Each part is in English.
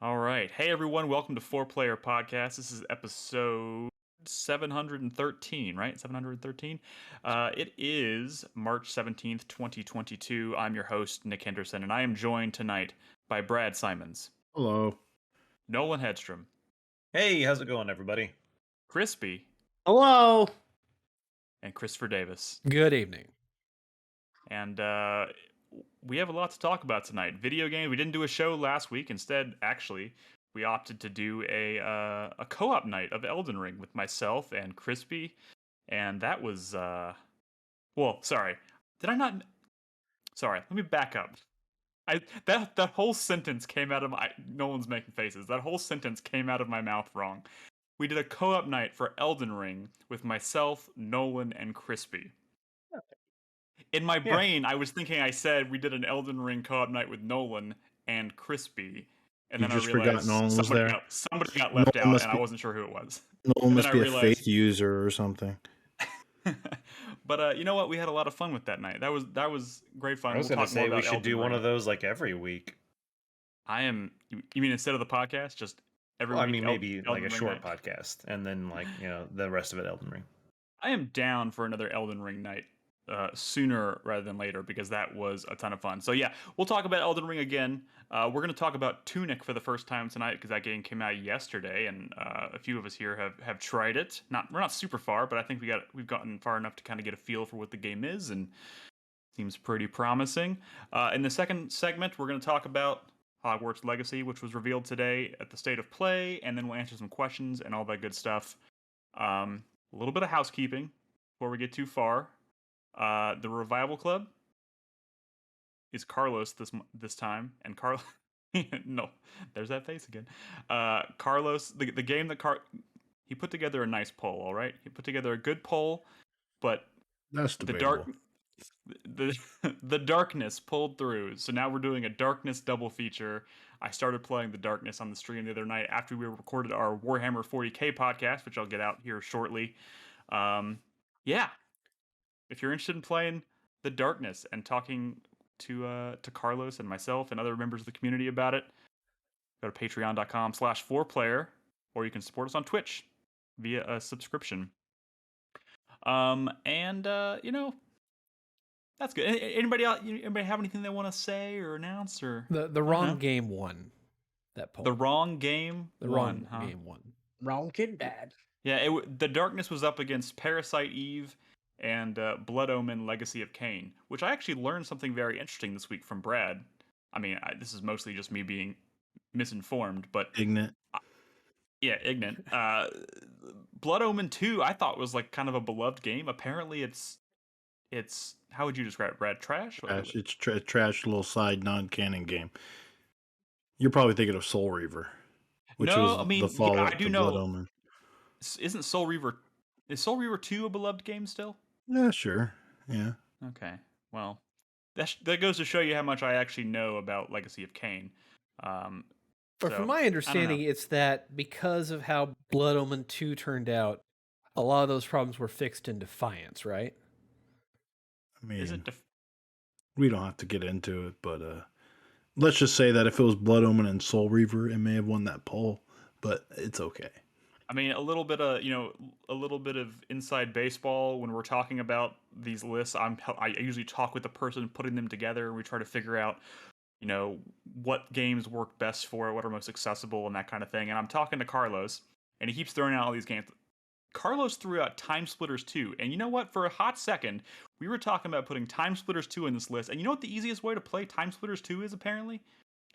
All right. Hey, everyone. Welcome to 4Player Podcast. This is episode 713, right? 713. It is March 17th, 2022. I'm your host, Nick Henderson, and I am joined tonight by Brad Simons, Hello. Nolan Hedstrom, Hey, how's it going, everybody? Crispy, Hello. and Christopher Davis. Good evening. And we have a lot to talk about tonight. Video games. We didn't do a show last week. Instead, actually, we opted to do a co-op night of Elden Ring with myself and Crispy, and that was well, sorry. Did I not? Sorry. Let me back up. That whole sentence came out of my. No one's making faces. That whole sentence came out of my mouth wrong. We did a co-op night for Elden Ring with myself, Nolan, and Crispy. In my brain, I was thinking I said we did an Elden Ring co-op night with Nolan and Crispy, and You then I just forgot realized Nolan was there? somebody got left Nolan out, must and I be- wasn't sure who it was. Nolan And must then be I a realized- faith user or something. But you know what? We had a lot of fun with that night. That was great fun. I was We'll going talk to more say we about should Elden do one Ring. of those like every week. I am. You mean instead of the podcast, just every Well, I week? mean, maybe Elden like a Ring short night? podcast, and then the rest of it Elden Ring. I am down for another Elden Ring night sooner rather than later because that was a ton of fun. So yeah, we'll talk about Elden Ring again. We're going to talk about Tunic for the first time tonight because that game came out yesterday, and a few of us here have tried it. We're not super far, but I think we've gotten far enough to kind of get a feel for what the game is, and seems pretty promising. In the second segment, we're going to talk about Hogwarts Legacy, which was revealed today at the State of Play, and then we'll answer some questions and all that good stuff. A little bit of housekeeping before we get too far. The Revival Club is Carlos this time, and no, there's that face again. Carlos, the game that he put together a nice poll. All right, he put together a good poll, but That's the debatable. the darkness pulled through. So now we're doing a darkness double feature. I started playing the darkness on the stream the other night after we recorded our Warhammer 40k podcast, which I'll get out here shortly. Yeah, if you're interested in playing the darkness and talking to Carlos and myself and other members of the community about it, go to patreon.com/4player, or you can support us on Twitch via a subscription. That's good. Anybody else? Anybody have anything they want to say or announce or The wrong game won that poll. the wrong game? The won, wrong huh? game won. Wrong kid dad. Yeah, the darkness was up against Parasite Eve and Blood Omen: Legacy of Kain, which I actually learned something very interesting this week from Brad. I mean, this is mostly just me being misinformed, but Ignorant. yeah, ignorant. Blood Omen 2, I thought was like kind of a beloved game. Apparently, it's how would you describe it, Brad? Trash? Trash. It's trash little side non-canon game. You're probably thinking of Soul Reaver, which No, was I mean, the follow-up I do to know. Blood Omen. Isn't Soul Reaver? Is Soul Reaver 2 a beloved game still? Yeah, sure. Yeah. Okay. Well, that goes to show you how much I actually know about Legacy of Kain. But So, from my understanding, it's that because of how Blood Omen 2 turned out, a lot of those problems were fixed in Defiance, right? I mean, is it? we don't have to get into it, but let's just say that if it was Blood Omen and Soul Reaver, it may have won that poll, but it's okay. I mean, a little bit of inside baseball when we're talking about these lists. I usually talk with the person putting them together, and we try to figure out, what games work best for it, what are most accessible, and that kind of thing. And I'm talking to Carlos, and he keeps throwing out all these games. Carlos threw out Time Splitters 2, and you know what? For a hot second, we were talking about putting Time Splitters 2 in this list, and you know what the easiest way to play Time Splitters 2 is, apparently?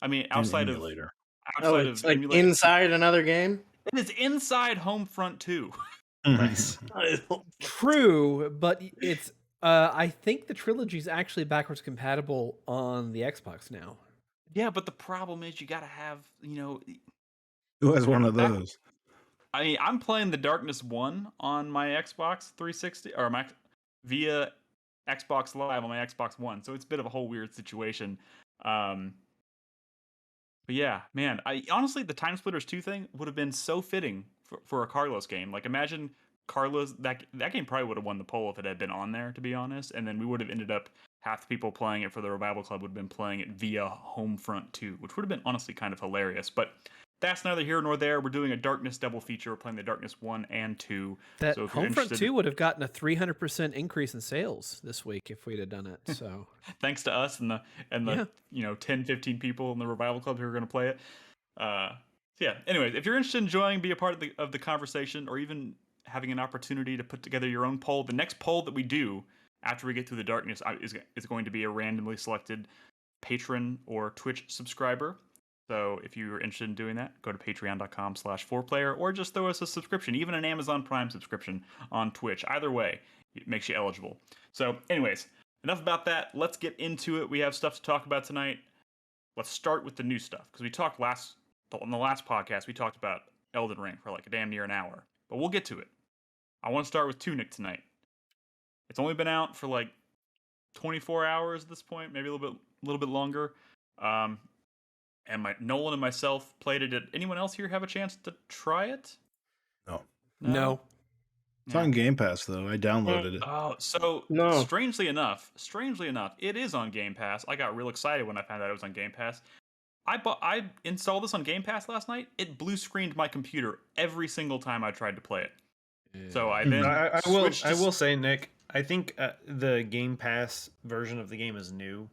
I mean, outside of It's like emulator. inside another game. It is inside Homefront 2. Nice. True, but it's I think the trilogy is actually backwards compatible on the Xbox now. Yeah, but the problem is you gotta have, Who has one of Back- those? I mean, I'm playing the Darkness 1 on my Xbox 360 or via Xbox Live on my Xbox One, so it's a bit of a whole weird situation. But yeah, man, honestly the Time Splitters 2 thing would have been so fitting for a Carlos game. Like, imagine Carlos, that game probably would have won the poll if it had been on there, to be honest, and then we would have ended up half the people playing it for the Revival Club would have been playing it via Homefront 2, which would have been honestly kind of hilarious. But that's neither here nor there. We're doing a Darkness double feature. We're playing the Darkness 1 and 2. That So if you're Homefront interested, 2 would have gotten a 300% increase in sales this week if we'd have done it. So thanks to us and the Yeah. 10, 15 people in the Revival Club who are going to play it. Yeah. Anyways, if you're interested in joining, be a part of the conversation, or even having an opportunity to put together your own poll, the next poll that we do after we get through the Darkness is going to be a randomly selected patron or Twitch subscriber. So if you're interested in doing that, go to patreon.com/4player, or just throw us a subscription, even an Amazon Prime subscription on Twitch. Either way, it makes you eligible. So anyways, enough about that. Let's get into it. We have stuff to talk about tonight. Let's start with the new stuff, because we talked on the last podcast, we talked about Elden Ring for like a damn near an hour, but we'll get to it. I want to start with Tunic tonight. It's only been out for like 24 hours at this point, maybe a little bit longer. And Nolan and myself played it. Did anyone else here have a chance to try it? no. It's on Game Pass though. I downloaded it. Oh, so No. strangely enough, it is on Game Pass. I got real excited when I found out it was on Game Pass. I installed this on Game Pass last night. It blue screened my computer every single time I tried to play it. So I then I switched to will say, Nick, I think the Game Pass version of the game is new.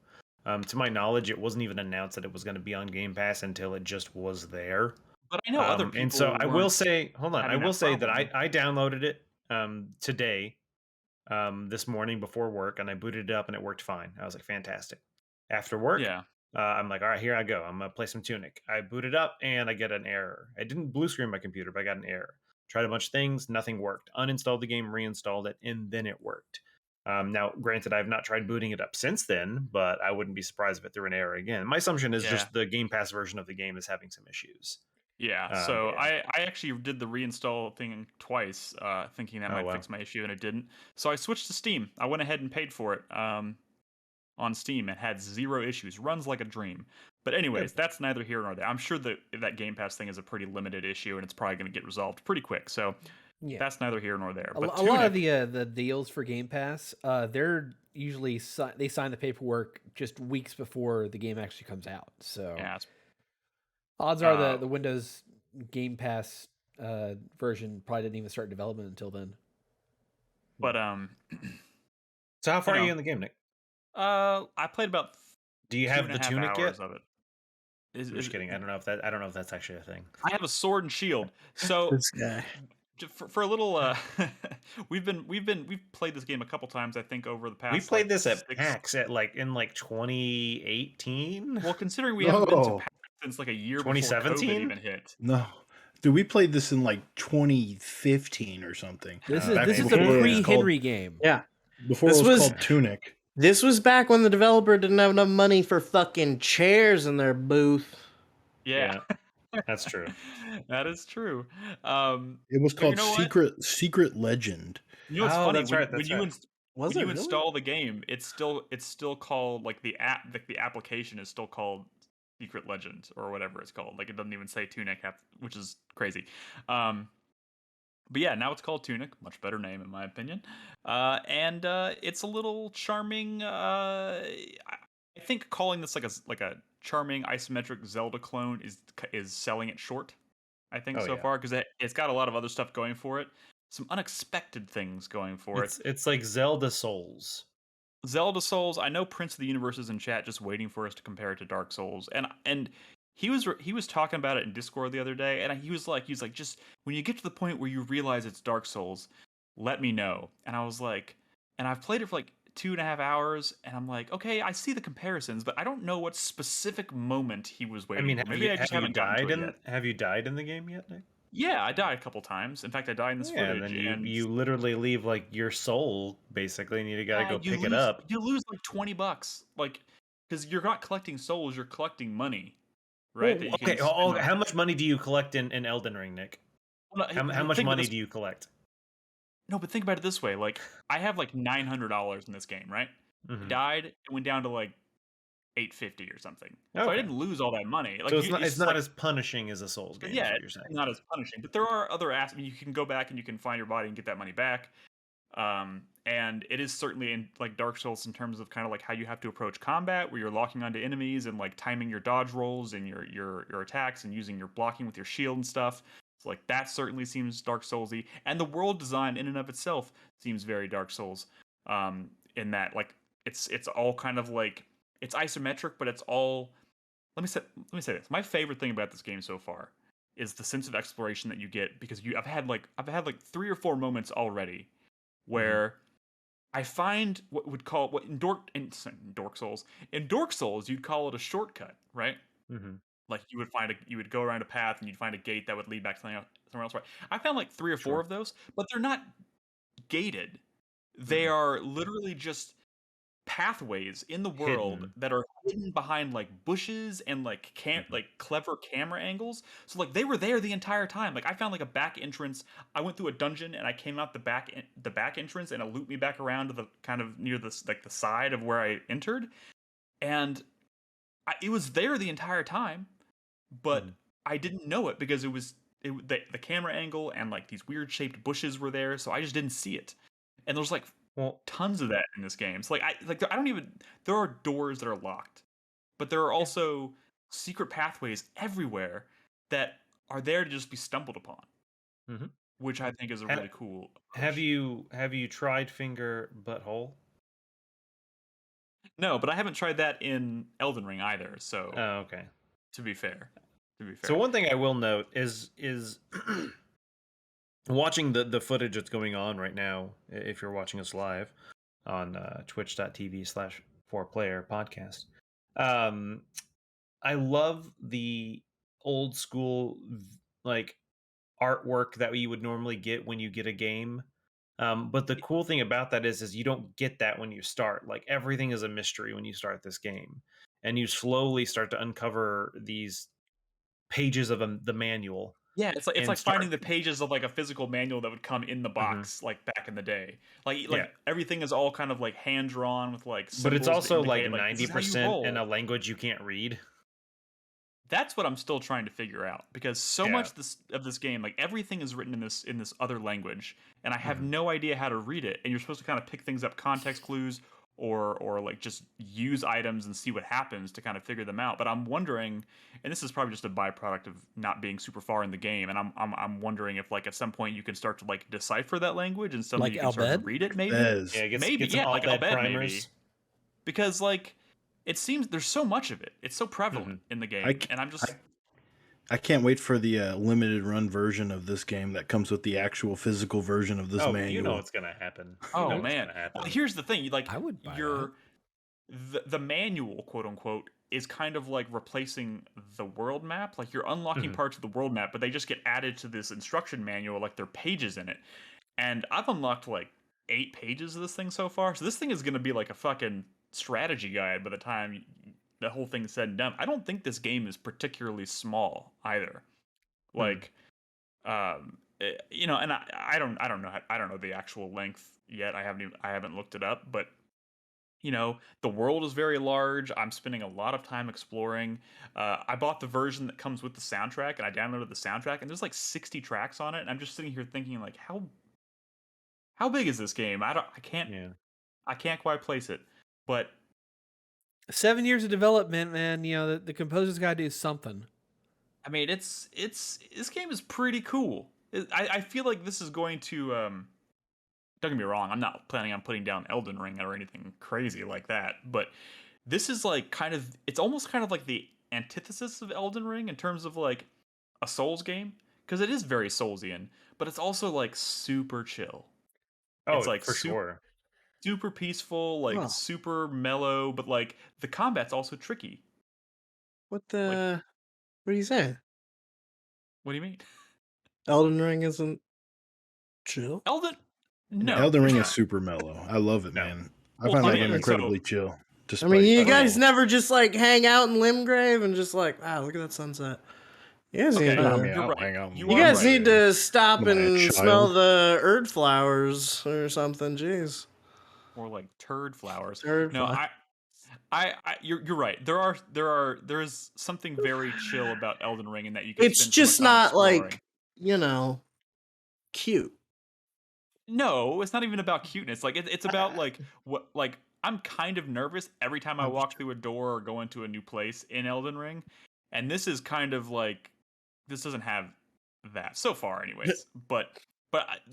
To my knowledge, it wasn't even announced that it was going to be on Game Pass until it just was there. But I know other people. And so I will weren't say, hold on, I having will that say that problem. I downloaded it today, this morning before work, and I booted it up and it worked fine. I was like, fantastic. After work, Yeah. I'm like, all right, here I go. I'm gonna play some Tunic. I boot it up and I get an error. I didn't blue screen my computer, but I got an error. Tried a bunch of things, nothing worked. Uninstalled the game, reinstalled it, and then it worked. Now, granted, I've not tried booting it up since then, but I wouldn't be surprised if it threw an error again. My assumption is just the Game Pass version of the game is having some issues. Yeah, so I actually did the reinstall thing twice, thinking that might fix my issue, and it didn't. So I switched to Steam. I went ahead and paid for it on Steam. It had zero issues. Runs like a dream. But anyways, that's neither here nor there. I'm sure that Game Pass thing is a pretty limited issue, and it's probably going to get resolved pretty quick. So that's neither here nor there. But A lot of the deals for Game Pass, they're usually they sign the paperwork just weeks before the game actually comes out. So odds are the Windows Game Pass version probably didn't even start development until then. But so how far are you in the game, Nick? I played about. Do you have the Tunic yet? Of it. I'm just kidding. I don't know if that's actually a thing. I have a sword and shield. So This guy. For a little, we've played this game a couple times. I think over the past. We played this at PAX in 2018. Well, considering we haven't been to PAX since like a year before 2017 even hit. No. Dude, we played this in like 2015 or something. This Back is a before it was pre-Henry game. Yeah. Before This it was was- called Tunic. This was back when the developer didn't have enough money for fucking chairs in their booth. Yeah. That's true. That is true. It was but called you know what? Secret Legend. You know what's Oh, funny? that's when, right, when that's you right. Was when it you really? install the game, it's still called like the application is still called Secret Legend or whatever it's called. Like it doesn't even say Tunic, which is crazy. But yeah, now it's called Tunic, much better name in my opinion. And it's a little charming. I think calling this like a charming isometric Zelda clone is selling it short. I think far because it's got a lot of other stuff going for it. Some unexpected things going for it. It's like Zelda Souls. Zelda Souls. I know Prince of the Universe is in chat, just waiting for us to compare it to Dark Souls, and he was talking about it in Discord the other day, and he was like, just when you get to the point where you realize it's Dark Souls, let me know. And I was like, and I've played it for like 2.5 hours, and I'm like, okay, I see the comparisons, but I don't know what specific moment he was waiting for. Maybe I just haven't gotten to it yet. Have you died in the game yet, Nick? Yeah, I died a couple times. In fact, I died in this footage. And then you literally leave like your soul basically, and you gotta go pick it up. You lose like $20, like because you're not collecting souls, you're collecting money, right? Well, okay. How much money do you collect in Elden Ring, Nick? Well, How much money do you collect? No, but think about it this way: like I have like $900 in this game, right? Mm-hmm. I died, it went down to like $850 or something. Okay. So I didn't lose all that money. Like, so it's not as punishing as a Souls game. Yeah, is what you're saying. not as punishing. But there are other aspects. You can go back and you can find your body and get that money back. And it is certainly in like Dark Souls in terms of kind of like how you have to approach combat, where you're locking onto enemies and like timing your dodge rolls and your attacks and using your blocking with your shield and stuff. So like that certainly seems Dark Soulsy, and the world design in and of itself seems very Dark Souls. In that like it's all kind of like it's isometric, but it's all. Let me say this. My favorite thing about this game so far is the sense of exploration that you get because I've had like 3 or 4 moments already where I find what would call what in Dork Souls you'd call it a shortcut, right? Like you would go around a path and you'd find a gate that would lead back to somewhere else, right? I found like 3 or 4 of those, but they're not gated. They are literally just pathways in the world that are hidden behind like bushes and like like clever camera angles. So like they were there the entire time. Like I found like a back entrance. I went through a dungeon and I came out the back entrance and it looped me back around to the kind of near the like the side of where I entered, and it was there the entire time, but I didn't know it because the camera angle and like these weird shaped bushes were there, so I just didn't see it. And there's like tons of that in this game. So like I don't even. There are doors that are locked, but there are also secret pathways everywhere that are there to just be stumbled upon, which I think is a really cool approach. Have you tried finger butthole? No, but I haven't tried that in Elden Ring either. So okay. To be fair. So one thing I will note is watching the footage that's going on right now, if you're watching us live on twitch.tv/4Player podcast. I love the old school like artwork that you would normally get when you get a game. But the cool thing about that is you don't get that when you start. Like everything is a mystery when you start this game, and you slowly start to uncover these pages of the manual. Yeah, it's like finding the pages of like a physical manual that would come in the box like back in the day. Like everything is all kind of like hand drawn with like symbols. But it's also like 90% in a language you can't read. That's what I'm still trying to figure out because so much of this game, like everything is written in this other language, and I have no idea how to read it. And you're supposed to kind of pick things up, context clues, or like just use items and see what happens to kind of figure them out. But I'm wondering, and this is probably just a byproduct of not being super far in the game, and I'm wondering if like at some point you can start to like decipher that language and suddenly you can start to read it. Maybe like Albed maybe, because like. It seems there's so much of it. It's so prevalent in the game, and I can't wait for the limited run version of this game that comes with the actual physical version of this manual. You know what's gonna happen. Oh man! Well, here's the thing: like, I would buy the manual, quote unquote, is kind of like replacing the world map. Like you're unlocking parts of the world map, but they just get added to this instruction manual, like there are pages in it. And I've unlocked like 8 pages of this thing so far. So this thing is gonna be like a fucking strategy guide by the time the whole thing's said and done. I don't think this game is particularly small either. Like, you know, and I don't know the actual length yet. I haven't looked it up, but you know, the world is very large. I'm spending a lot of time exploring. I bought the version that comes with the soundtrack, and I downloaded the soundtrack, and there's like 60 tracks on it. And I'm just sitting here thinking, like, how big is this game? I can't quite place it. But 7 years of development, man. You know the composer's got to do something. I mean, this game is pretty cool. I feel like this is going to. Don't get me wrong. I'm not planning on putting down Elden Ring or anything crazy like that. But this is like it's almost kind of like the antithesis of Elden Ring in terms of like a Souls game, because it is very Soulsian, but it's also like super chill. Oh, it's like for sure. Super peaceful, like super mellow, but like the combat's also tricky. What are you saying? What do you mean? Elden Ring isn't chill? Elden Ring is super mellow. I love it, man. I find that game incredibly chill. I mean, you guys never just like hang out in Limgrave and just like, wow, look at that sunset. You guys need to, you guys need to stop and smell the Erd flowers or something. Jeez. Or like turd flowers. You're right. There is something very chill about Elden Ring in that you can. It's just not like, you know, cute. No, it's not even about cuteness. Like it's about like what like I'm kind of nervous every time I walk through a door or go into a new place in Elden Ring, and this is kind of like this doesn't have that so far, anyways. but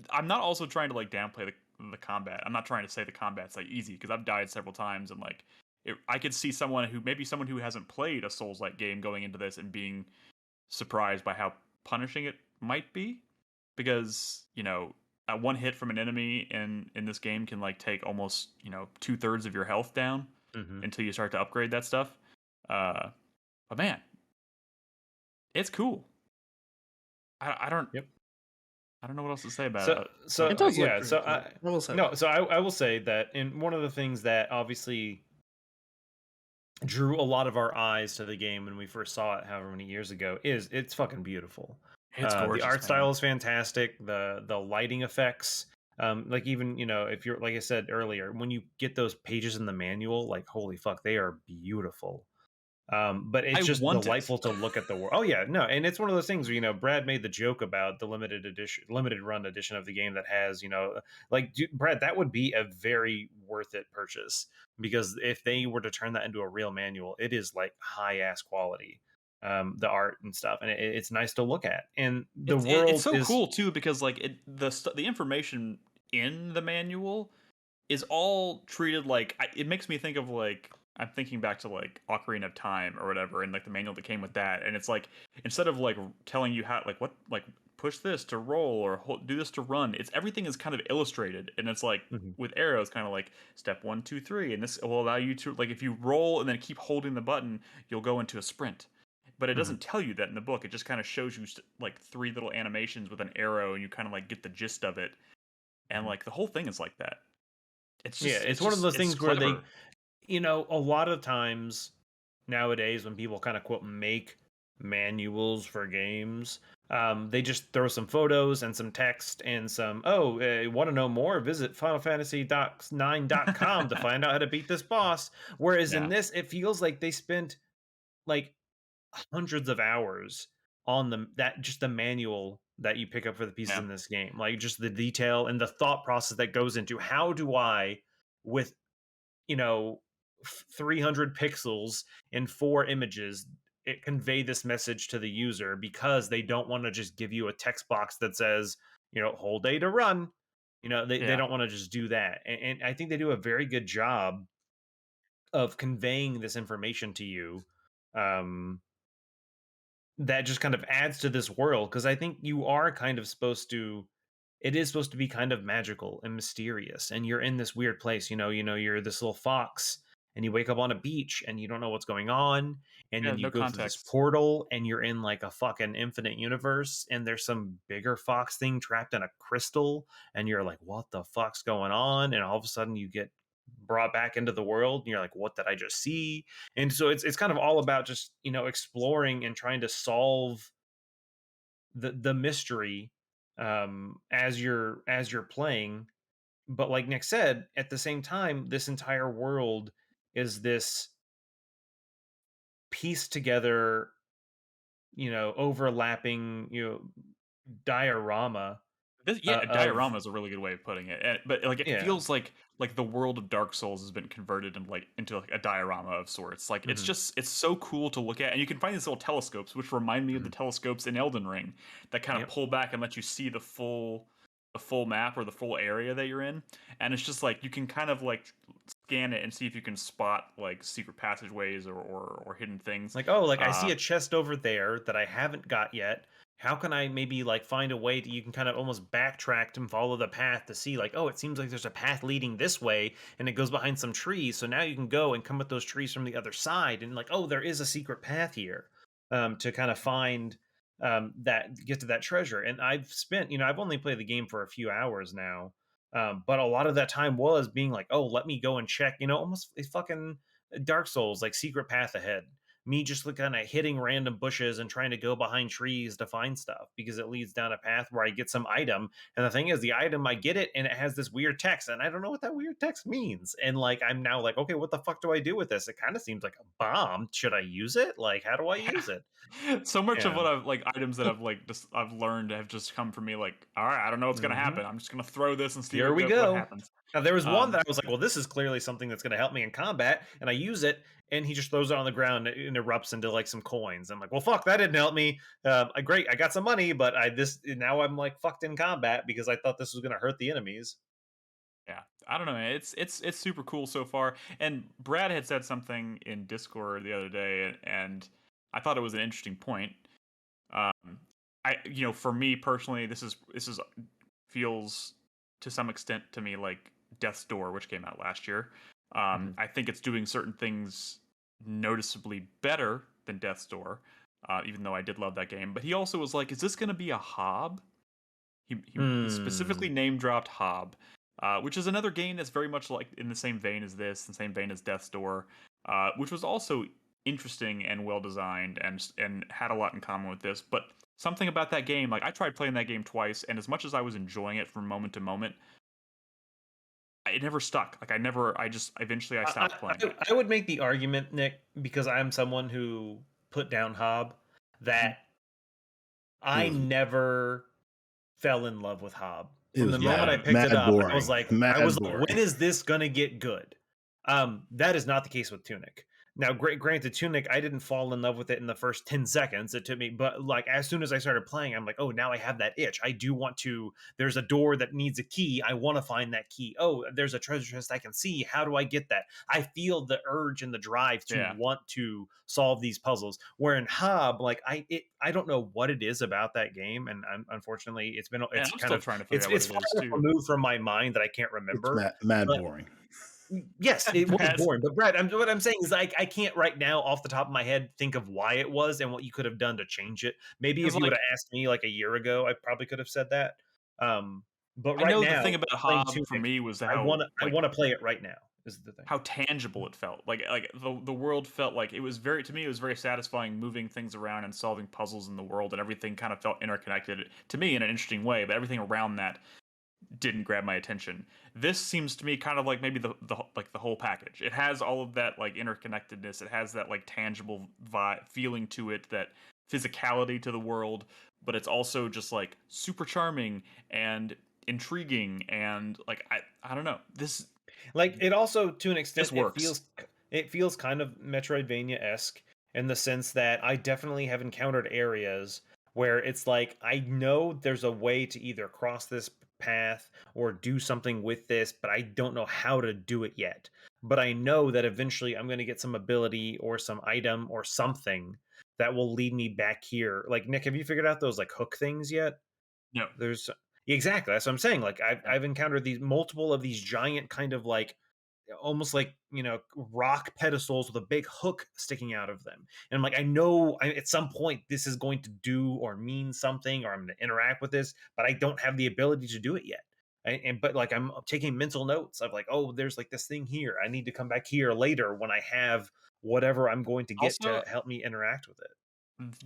I'm not also trying to like downplay the combat. I'm not trying to say the combat's like easy because I've died several times and like I could see someone who hasn't played a Souls-like game going into this and being surprised by how punishing it might be because one hit from an enemy in this game can like take almost 2/3 of your health down until you start to upgrade that stuff. But man, it's cool. I don't. Yep. I don't know what else to say about it. So it does yeah. look So cool. I will say that in one of the things that obviously drew a lot of our eyes to the game when we first saw it, however many years ago, is it's fucking beautiful. It's gorgeous, the art style is fantastic. The lighting effects, like even if you're like I said earlier, when you get those pages in the manual, like holy fuck, they are beautiful. But it's just delightful to look at the world. Oh yeah, no, and it's one of those things where Brad made the joke about the limited run edition of the game that has like Brad, that would be a very worth it purchase because if they were to turn that into a real manual, it is like high ass quality. The art and stuff, and it's nice to look at, and the world it's so cool too because like the information in the manual is all treated like it makes me think of like I'm thinking back to like Ocarina of Time or whatever, and like the manual that came with that, and it's like instead of like telling you how like what like push this to roll or do this to run, it's everything is kind of illustrated, and it's like with arrows, kind of like step 1, 2, 3, and this will allow you to like if you roll and then keep holding the button, you'll go into a sprint. But it doesn't tell you that in the book. It just kind of shows you like 3 little animations with an arrow, and you kind of like get the gist of it, and like the whole thing is like that. It's just, it's one of those things where they. A lot of times nowadays when people kind of quote make manuals for games, they just throw some photos and some text and some, want to know more? Visit FinalFantasyDocs9.com to find out how to beat this boss. Whereas in this, it feels like they spent like hundreds of hours on the manual that you pick up for the pieces in this game. Like just the detail and the thought process that goes into how do I, with 300 pixels in 4 images, it convey this message to the user because they don't want to just give you a text box that says hold A to run. They don't want to just do that, and I think they do a very good job of conveying this information to you, that just kind of adds to this world, because I think you are kind of supposed to it is supposed to be kind of magical and mysterious, and you're in this weird place. You're this little fox and you wake up on a beach and you don't know what's going on, and then you go through this portal and you're in like a fucking infinite universe, and there's some bigger fox thing trapped in a crystal, and you're like, what the fuck's going on? And all of a sudden you get brought back into the world and you're like, what did I just see? And so it's kind of all about just exploring and trying to solve the mystery as you're playing. But like Nick said, at the same time, this entire world is this pieced together, overlapping, diorama. Diorama is a really good way of putting it. But like it feels like the world of Dark Souls has been converted into like a diorama of sorts. Like it's so cool to look at, and you can find these little telescopes which remind me of the telescopes in Elden Ring that kind of pull back and let you see the full map or the full area that you're in. And it's just like you can kind of like scan it and see if you can spot like secret passageways or hidden things. Like, I see a chest over there that I haven't got yet. How can I maybe like find a way you can kind of almost backtrack and follow the path to see like, it seems like there's a path leading this way and it goes behind some trees. So now you can go and come with those trees from the other side and like, there is a secret path here, to kind of find get to that treasure. And I've spent, I've only played the game for a few hours now. But a lot of that time was being like, let me go and check, almost a fucking Dark Souls, like secret path ahead. me just kind of hitting random bushes and trying to go behind trees to find stuff because it leads down a path where I get some item. And the thing is, the item, I get it and it has this weird text, and I don't know what that weird text means. And like, I'm now like, okay, what the fuck do I do with this? It kind of seems like a bomb. Should I use it? Like, how do I use it? So much of what I've like items that I've learned have just come from me like, all right, I don't know what's gonna happen. I'm just gonna throw this and see Here we what go. happens. Now there was one that I was like, well, this is clearly something that's gonna help me in combat, and I use it, and he just throws it on the ground and erupts into like some coins. I'm like, well, fuck, that didn't help me. Great, I got some money, but now I'm like fucked in combat because I thought this was gonna hurt the enemies. Yeah, I don't know. It's super cool so far. And Brad had said something in Discord the other day, and I thought it was an interesting point. For me personally, this feels to some extent to me like Death's Door, which came out last year. I think it's doing certain things noticeably better than Death's Door, even though I did love that game. But he also was like, "Is this going to be a Hob?" He specifically name dropped Hob. Which is another game that's very much like in the same vein as this, the same vein as Death's Door, which was also interesting and well designed and had a lot in common with this. But something about that game, like I tried playing that game twice, and as much as I was enjoying it from moment to moment, it never stuck. Like eventually I stopped playing. I would make the argument, Nick, because I'm someone who put down Hob, that I never fell in love with Hob. From the moment I picked it up, boring. I was like, when is this gonna get good? That is not the case with Tunic. Now, granted, Tunic, I didn't fall in love with it in the first 10 seconds. It took me, but like as soon as I started playing, I'm like, oh, now I have that itch. I do want to. There's a door that needs a key. I want to find that key. Oh, there's a treasure chest I can see. How do I get that? I feel the urge and the drive to want to solve these puzzles. Where in Hob, like I don't know what it is about that game, and unfortunately, it's kind of trying to figure out it's far removed from my mind that I can't remember. It's mad boring. Yes, it was boring. But Brad, what I'm saying is I can't right now off the top of my head think of why it was and what you could have done to change it. Maybe if you would have asked me like a year ago, I probably could have said that. But right now, the thing about Hob for me was how I want to play it right now. Is the thing how tangible it felt. Like the world felt like it was very satisfying moving things around and solving puzzles in the world, and everything kind of felt interconnected to me in an interesting way. But everything around that didn't grab my attention. This seems to me kind of like maybe the whole package. It has all of that like interconnectedness. It has that like tangible feeling to it, that physicality to the world, but it's also just like super charming and intriguing, and like I don't know. This like it also to an extent works. It feels kind of Metroidvania-esque in the sense that I definitely have encountered areas where it's like I know there's a way to either cross this path or do something with this, but I don't know how to do it yet. But I know that eventually I'm going to get some ability or some item or something that will lead me back here. Like Nick, have you figured out those like hook things yet? No. There's exactly, that's what I'm saying. Like I've encountered these multiple of these giant kind of like almost like rock pedestals with a big hook sticking out of them, and I'm like, I know at some point this is going to do or mean something, or I'm going to interact with this, but I don't have the ability to do it yet. But like I'm taking mental notes of like, oh, there's like this thing here, I need to come back here later when I have whatever I'm going to get to help me interact with it.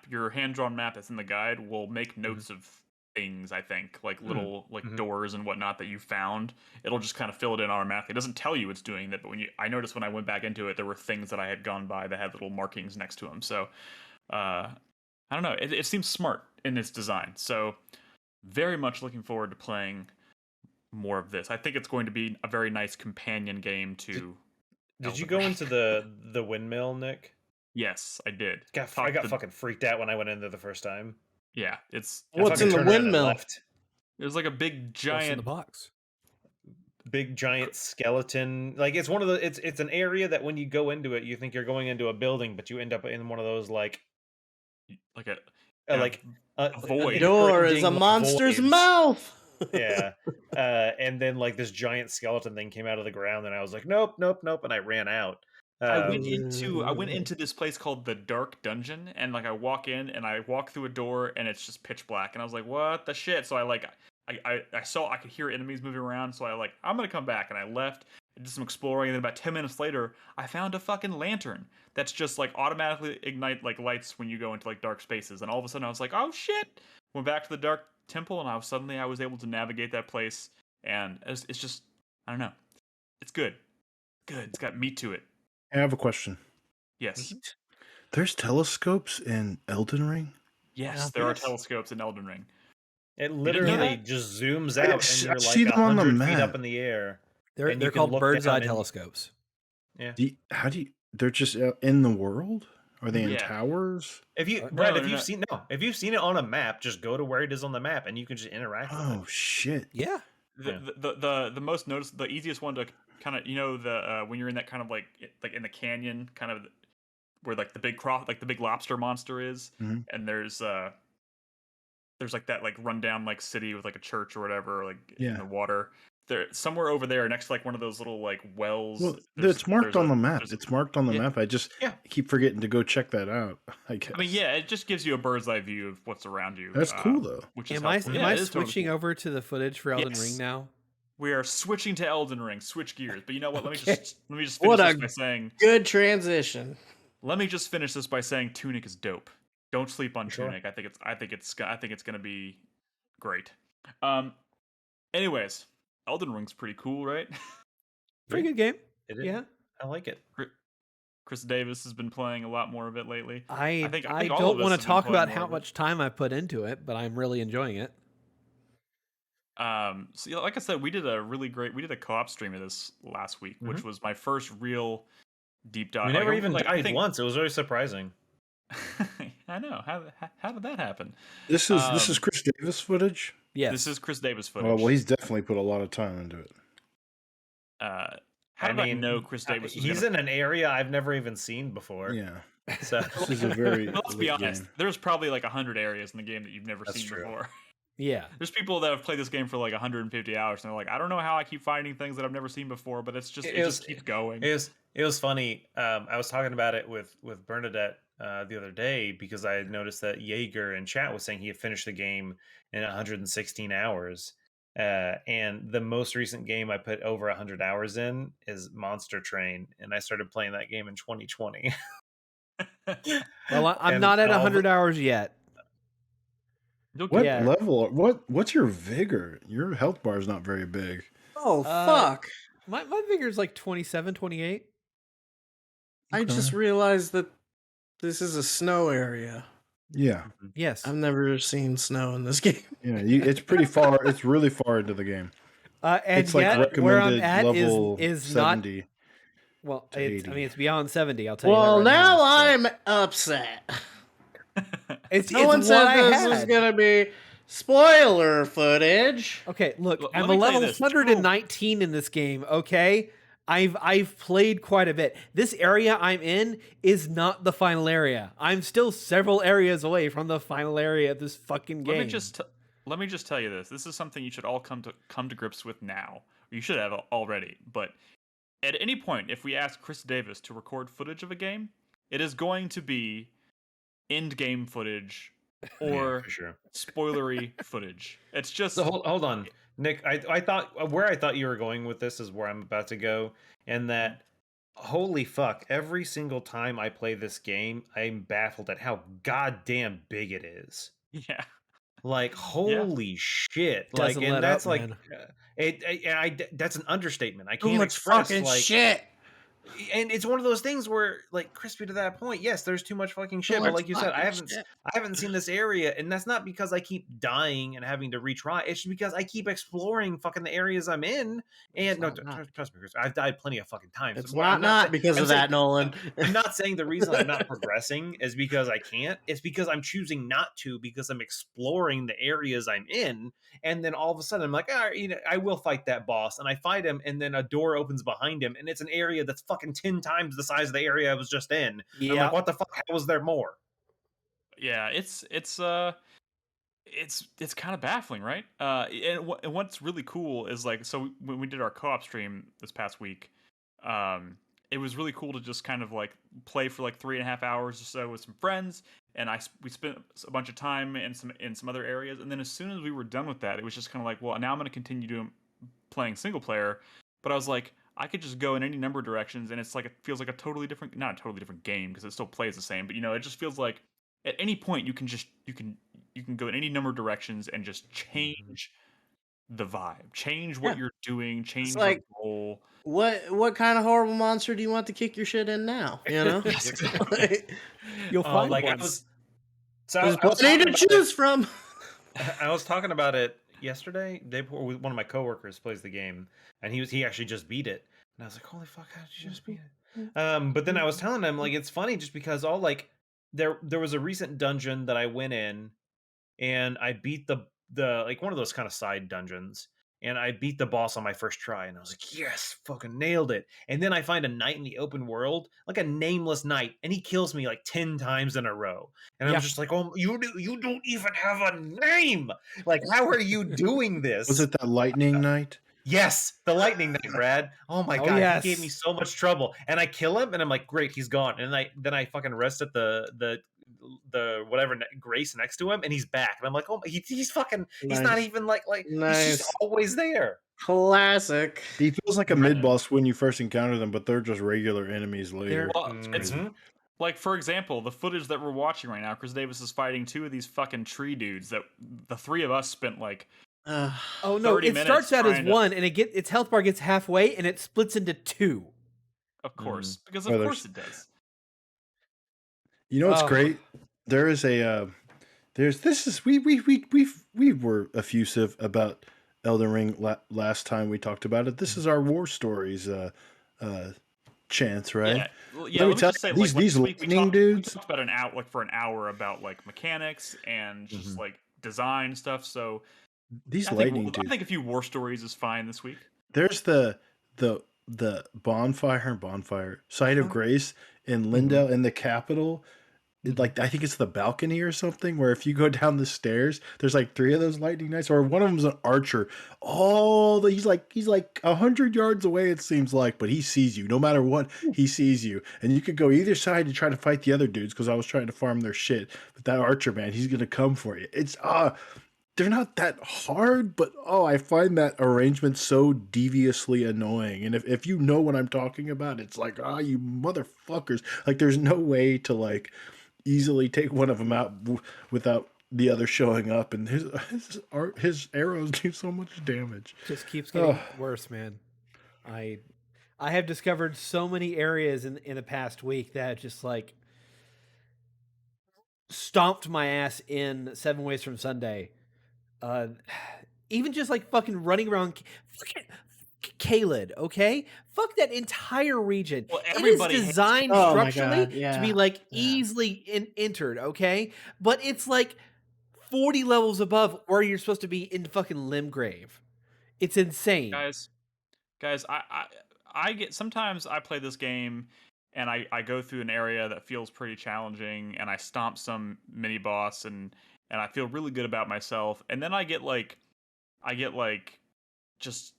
Your hand-drawn map that's in the guide will make notes of things, I think, like little doors and whatnot that you found. It'll just kind of fill it in automatically. It doesn't tell you it's doing that, but I noticed when I went back into it, there were things that I had gone by that had little markings next to them. So I don't know, it seems smart in its design. So very much looking forward to playing more of this. I think it's going to be a very nice companion game to Did you go into the windmill, Nick? Yes, I did. I got fucking freaked out when I went in there the first time. Yeah, it's what's in the windmill? There's like a big giant what's in the box. Big giant skeleton. Like it's one of the it's an area that when you go into it, you think you're going into a building, but you end up in one of those like a void. Door is a monster's mouth. Yeah. And then like this giant skeleton thing came out of the ground, and I was like, nope, and I ran out. I went into this place called the Dark Dungeon, and like I walk in and I walk through a door and it's just pitch black, and I was like, what the shit? So I saw I could hear enemies moving around, so I'm gonna come back, and I left, did some exploring, and then about 10 minutes later, I found a fucking lantern that's just like automatically ignite like lights when you go into like dark spaces. And all of a sudden, I was like, oh shit! Went back to the dark temple, and I was able to navigate that place. And it's just, I don't know, it's good, good. It's got meat to it. I have a question. Yes. There's telescopes in Elden Ring? Yes, there are telescopes in Elden Ring. It literally just zooms out, and you're like 100 feet up in the air. They're called bird's eye telescopes. Yeah. They're just in the world? Are they in towers? If you've seen it on a map, just go to where it is on the map, and you can just interact with it. Oh shit! Yeah. The most noticeable, the easiest one to kind of when you're in that kind of like in the canyon, kind of where like the big lobster monster is, and there's like that like rundown like city with like a church or whatever, like in the water. There somewhere over there next to like one of those little like wells. Well, it's marked on the map. It's marked on the map. I just keep forgetting to go check that out. I guess. I mean, yeah, it just gives you a bird's eye view of what's around you. That's cool though. Which is am I switching over to the footage for Elden Ring now? We are switching to Elden Ring. Switch gears. But you know what? Let me just finish this by saying good transition. Let me just finish this by saying Tunic is dope. Don't sleep on Tunic. I think it's gonna be great. Anyways, Elden Ring's pretty cool, right? Pretty good game. It is. Yeah, I like it. Chris Davis has been playing a lot more of it lately. I don't want to talk about how much time I put into it, but I'm really enjoying it. So like I said, we did a co-op stream of this last week, which was my first real deep dive. We never even died once. It was very surprising. I know. How did that happen? This is Chris Davis footage? Yes. This is Chris Davis footage. Well, he's definitely put a lot of time into it. How did I know Chris Davis was he's in an area I've never even seen before. Yeah. So this is a very let's be honest. Game. There's probably like 100 areas in the game that you've never seen before. Yeah. There's people that have played this game for like 150 hours and they're like, I don't know how I keep finding things that I've never seen before, but it just keeps going. It was funny. I was talking about it with Bernadette the other day because I had noticed that Jaeger in chat was saying he had finished the game in 116 hours. And the most recent game I put over 100 hours in is Monster Train, and I started playing that game in 2020. Well, I'm not at 100 hours yet. What level? What's your vigor? Your health bar is not very big. Oh, fuck. My vigor is like 27, 28. I just realized that this is a snow area. Yeah. Yes. I've never seen snow in this game. Yeah, it's pretty far. It's really far into the game. And it's like recommended where I'm at level is 70. Not. Well, it's beyond 70. I'll tell you. Well, now I'm upset. No one said this was gonna be spoiler footage. Okay, look, I'm a level 119 in this game. Okay, I've played quite a bit. This area I'm in is not the final area. I'm still several areas away from the final area of this fucking game. Let me just tell you this. This is something you should all come to grips with now. You should have already. But at any point, if we ask Chris Davis to record footage of a game, it is going to be end game footage or spoilery footage. It's just so hold on, Nick. I thought you were going with this is where I'm about to go, and that holy fuck, every single time I play this game, I'm baffled at how goddamn big it is. Yeah. Like holy shit! Doesn't like, and that's up, like, that's an understatement. I can't express fucking like shit. And it's one of those things where, like, crispy to that point, yes, there's too much fucking shit. But like you said, I haven't seen this area, and that's not because I keep dying and having to retry. It's just because I keep exploring fucking the areas I'm in. And trust me, Chris, I've died plenty of fucking times. It's not because of that, Nolan. I'm not saying the reason I'm not progressing is because I can't. It's because I'm choosing not to because I'm exploring the areas I'm in, and then all of a sudden I'm like, I will fight that boss, and I fight him, and then a door opens behind him, and it's an area that's fucking 10 times the size of the area I was just in. Yeah. I'm like, what the fuck? How was there more? Yeah, it's kind of baffling, right? And what's really cool is like, so when we did our co-op stream this past week, it was really cool to just kind of like play for like 3.5 hours or so with some friends, and we spent a bunch of time in some other areas, and then as soon as we were done with that, it was just kind of like, well, now I'm going to continue playing single player, but I was like, I could just go in any number of directions, and it feels like not a totally different game because it still plays the same, but it just feels like at any point you can go in any number of directions and just change the vibe, change what you're doing, change your goal. What kind of horrible monster do you want to kick your shit in now? Yes, exactly. You'll find like one. There's plenty to choose from. I was talking about it yesterday. One of my coworkers plays the game, and he actually just beat it, and I was like, "Holy fuck, how did you just beat it?" But then I was telling him, like, it's funny just because there was a recent dungeon that I went in, and I beat the like one of those kind of side dungeons, and I beat the boss on my first try, and I was like, yes, fucking nailed it. And then I find a knight in the open world, like a nameless knight, and he kills me like 10 times in a row. And I was just like, oh, you don't even have a name. Like, how are you doing this? Was it that lightning knight? Yes, the lightning knight, Brad. Oh my god, yes. He gave me so much trouble. And I kill him, and I'm like, great, he's gone. And then I fucking rest at the whatever Grace next to him, and he's back. And I'm like, oh, he's fucking, he's not even like nice. He's just always there. Classic. He feels like a mid boss when you first encounter them, but they're just regular enemies later. It's like, for example, the footage that we're watching right now. Chris Davis is fighting two of these fucking tree dudes that the three of us spent like. Oh no! It starts out as one, and its health bar gets halfway, and it splits into two. Of course, because of course it does. You know what's great? There is a we were effusive about Elden Ring last time we talked about it. This is our war stories chance, right? Yeah. Let me just say, these lightning dudes. We talked about for an hour about like mechanics and just like design stuff. So these lightning dudes. I think a few war stories is fine this week. There's the bonfire site of grace in Lindell in the capital. Like, I think it's the balcony or something, where if you go down the stairs, there's like 3 of those lightning knights, or one of them's an archer. He's like 100 yards away, it seems like, but he sees you. No matter what, he sees you. And you could go either side to try to fight the other dudes, because I was trying to farm their shit. But that archer, man, he's gonna come for you. It's they're not that hard, but I find that arrangement so deviously annoying. And if you know what I'm talking about, it's like, you motherfuckers. Like, there's no way to like easily take one of them out without the other showing up, and his arrows do so much damage. Just keeps getting worse, man. I have discovered so many areas in the past week that just like stomped my ass in 7 Ways from Sunday. Even just like fucking running around fucking Caelid, okay? Fuck that entire region. Well, it is designed structurally to be like easily entered, okay? But it's like 40 levels above where you're supposed to be in fucking Limgrave. It's insane. Guys, I get, sometimes I play this game and I go through an area that feels pretty challenging, and I stomp some mini boss, and I feel really good about myself, and then I get just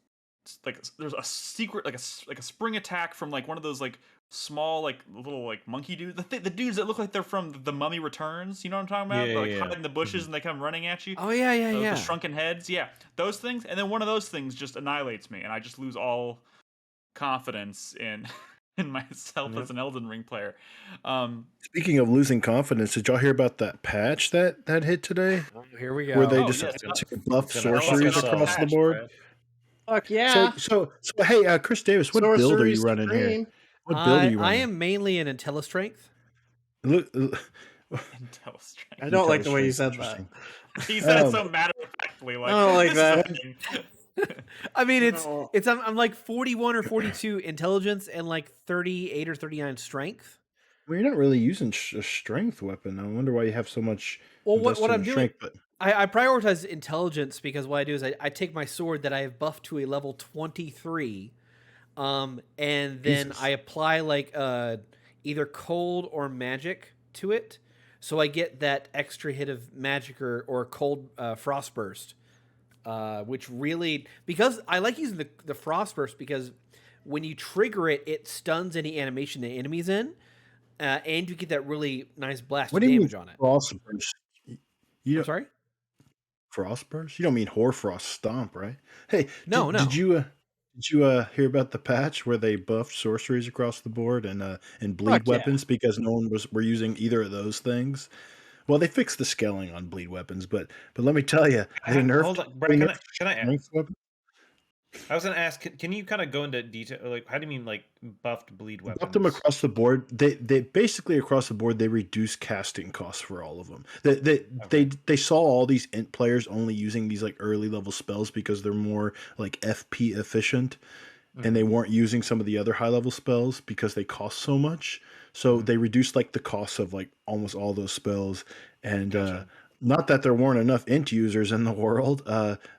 like there's a secret like a spring attack from like one of those like small like little like monkey dudes, the dudes that look like they're from The Mummy Returns. You know what I'm talking about? Hide in the bushes and they come running at you. Oh yeah. The shrunken heads, those things. And then one of those things just annihilates me, and I just lose all confidence in myself as an Elden Ring player. Speaking of losing confidence, did y'all hear about that patch that hit today? Here we go. Where they just buff sorceries across the board. Right? Fuck yeah! So hey, Chris Davis, what build are you running here? What build are you running? I am mainly an Intellistrength. Intellistrength. I don't like the way you said that. He said it so matter-of-factly. Like, I don't like that. I mean, I'm like 41 or 42 intelligence and like 38 or 39 strength. Well, you're not really using a strength weapon. I wonder why you have so much. Well, what I'm doing, I prioritize intelligence, because what I do is I take my sword that I have buffed to a level 23, and then I apply like either cold or magic to it, so I get that extra hit of magic or cold frost burst, which really, because I like using the frost burst, because when you trigger it, it stuns any animation the enemy's in, and you get that really nice blast of damage on it. Frost burst? I'm sorry? Frost burst? You don't mean Hoarfrost Stomp, right? Hey, no. Did you Did you hear about the patch where they buffed sorceries across the board and bleed Fuck yeah. weapons because no one were using either of those things? Well, they fixed the scaling on bleed weapons, but let me tell you, they nerfed. Hold on, Brett. Can I strength weapons. I was gonna ask, can you kind of go into detail? Like, how do you mean like buffed bleed weapons? Buffed them across the board. They basically across the board they reduced casting costs for all of them. They saw all these int players only using these like early level spells because they're more like FP efficient, and they weren't using some of the other high level spells because they cost so much. So they reduced like the cost of like almost all those spells, and not that there weren't enough int users in the world.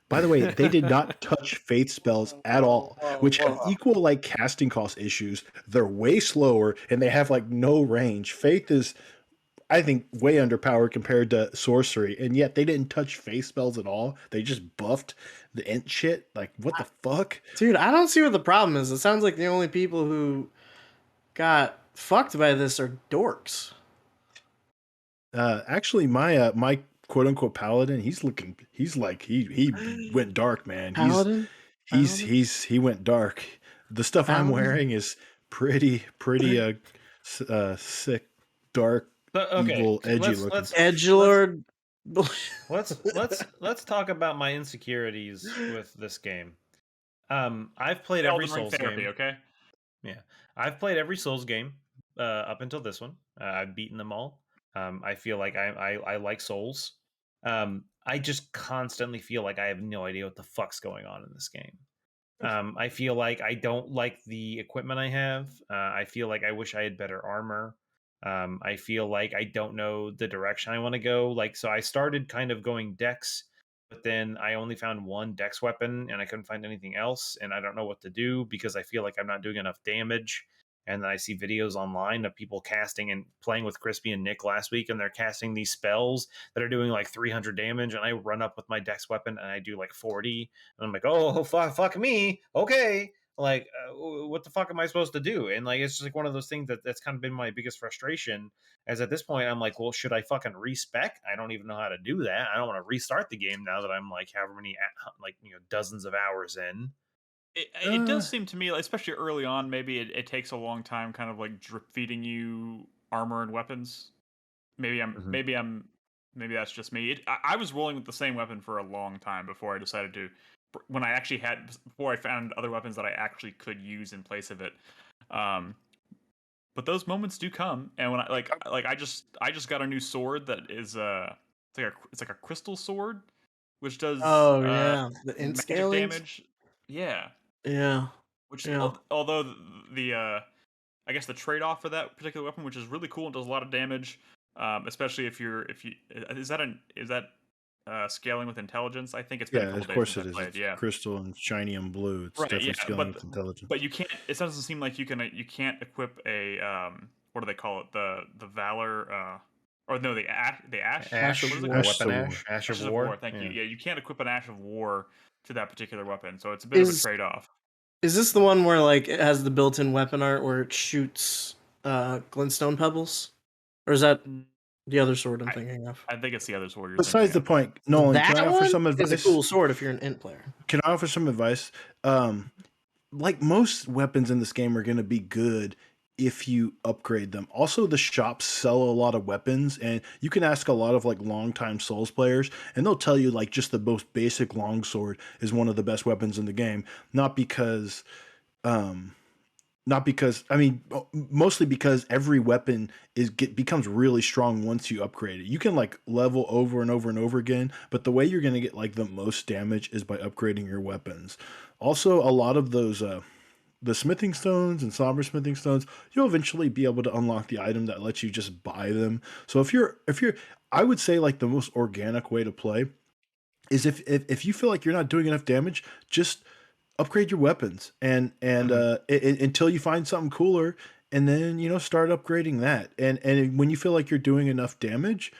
By the way, they did not touch faith spells at all, which have equal like casting cost issues. They're way slower and they have like no range. Faith is, I think, way underpowered compared to sorcery, and yet they didn't touch faith spells at all. They just buffed the int shit. Like, what the fuck? Dude, I don't see what the problem is. It sounds like the only people who got fucked by this are dorks. Actually, my quote unquote paladin, he went dark, man. Paladin? He went dark. The stuff I'm wearing is pretty sick, dark, evil, edgy looking. Edgelord. Let's talk about my insecurities with this game. I've played every Souls game. Okay. Yeah, I've played every Souls game up until this one. I've beaten them all. I feel like I like Souls. I just constantly feel like I have no idea what the fuck's going on in this game. I feel like I don't like the equipment I have. I feel like I wish I had better armor. I feel like I don't know the direction I want to go. Like, so I started kind of going dex, but then I only found one dex weapon and I couldn't find anything else. And I don't know what to do because I feel like I'm not doing enough damage. And then I see videos online of people casting and playing with Crispy and Nick last week, and they're casting these spells that are doing like 300 damage. And I run up with my dex weapon and I do like 40. And I'm like, oh, fuck me. Okay. Like, what the fuck am I supposed to do? And like, it's just like one of those things that's kind of been my biggest frustration. As at this point, I'm like, well, should I fucking respec? I don't even know how to do that. I don't want to restart the game now that I'm like however many, like, dozens of hours in. It does seem to me, especially early on, maybe it takes a long time, kind of like drip feeding you armor and weapons. Maybe that's just me. I was rolling with the same weapon for a long time before I decided to, before I found other weapons that I actually could use in place of it. But those moments do come, and when I just got a new sword that is it's like a crystal sword, which does the int scalings? damage. Yeah. Yeah. Although the I guess the trade-off for that particular weapon, which is really cool and does a lot of damage, especially if you is that scaling with intelligence? I think it's been a couple of course days it is. Played. It's yeah, crystal and shiny and blue. It's definitely scaling with intelligence. But you can't. It doesn't seem like you can't equip a what do they call it? The valor. Or no, the ash. Ash of War. Ash of War. Thank you. Yeah, you can't equip an Ash of War to that particular weapon, so it's a bit of a trade-off. Is this the one where like it has the built-in weapon art where it shoots glintstone pebbles, or is that the other sword I'm thinking of? I think it's the other sword. Besides the point, Nolan, that can I offer some advice? It's a cool sword if you're an int player. Can I offer some advice? Like most weapons in this game are going to be good if you upgrade them. Also, the shops sell a lot of weapons, and you can ask a lot of like longtime Souls players, and they'll tell you like just the most basic longsword is one of the best weapons in the game. Not because I mean, mostly because every weapon becomes really strong once you upgrade it. You can like level over and over and over again, but the way you're going to get like the most damage is by upgrading your weapons. Also, a lot of those the smithing stones and somber smithing stones, you'll eventually be able to unlock the item that lets you just buy them. So if you're I would say like the most organic way to play is if you feel like you're not doing enough damage, just upgrade your weapons and until you find something cooler, and then start upgrading that. And when you feel like you're doing enough damage,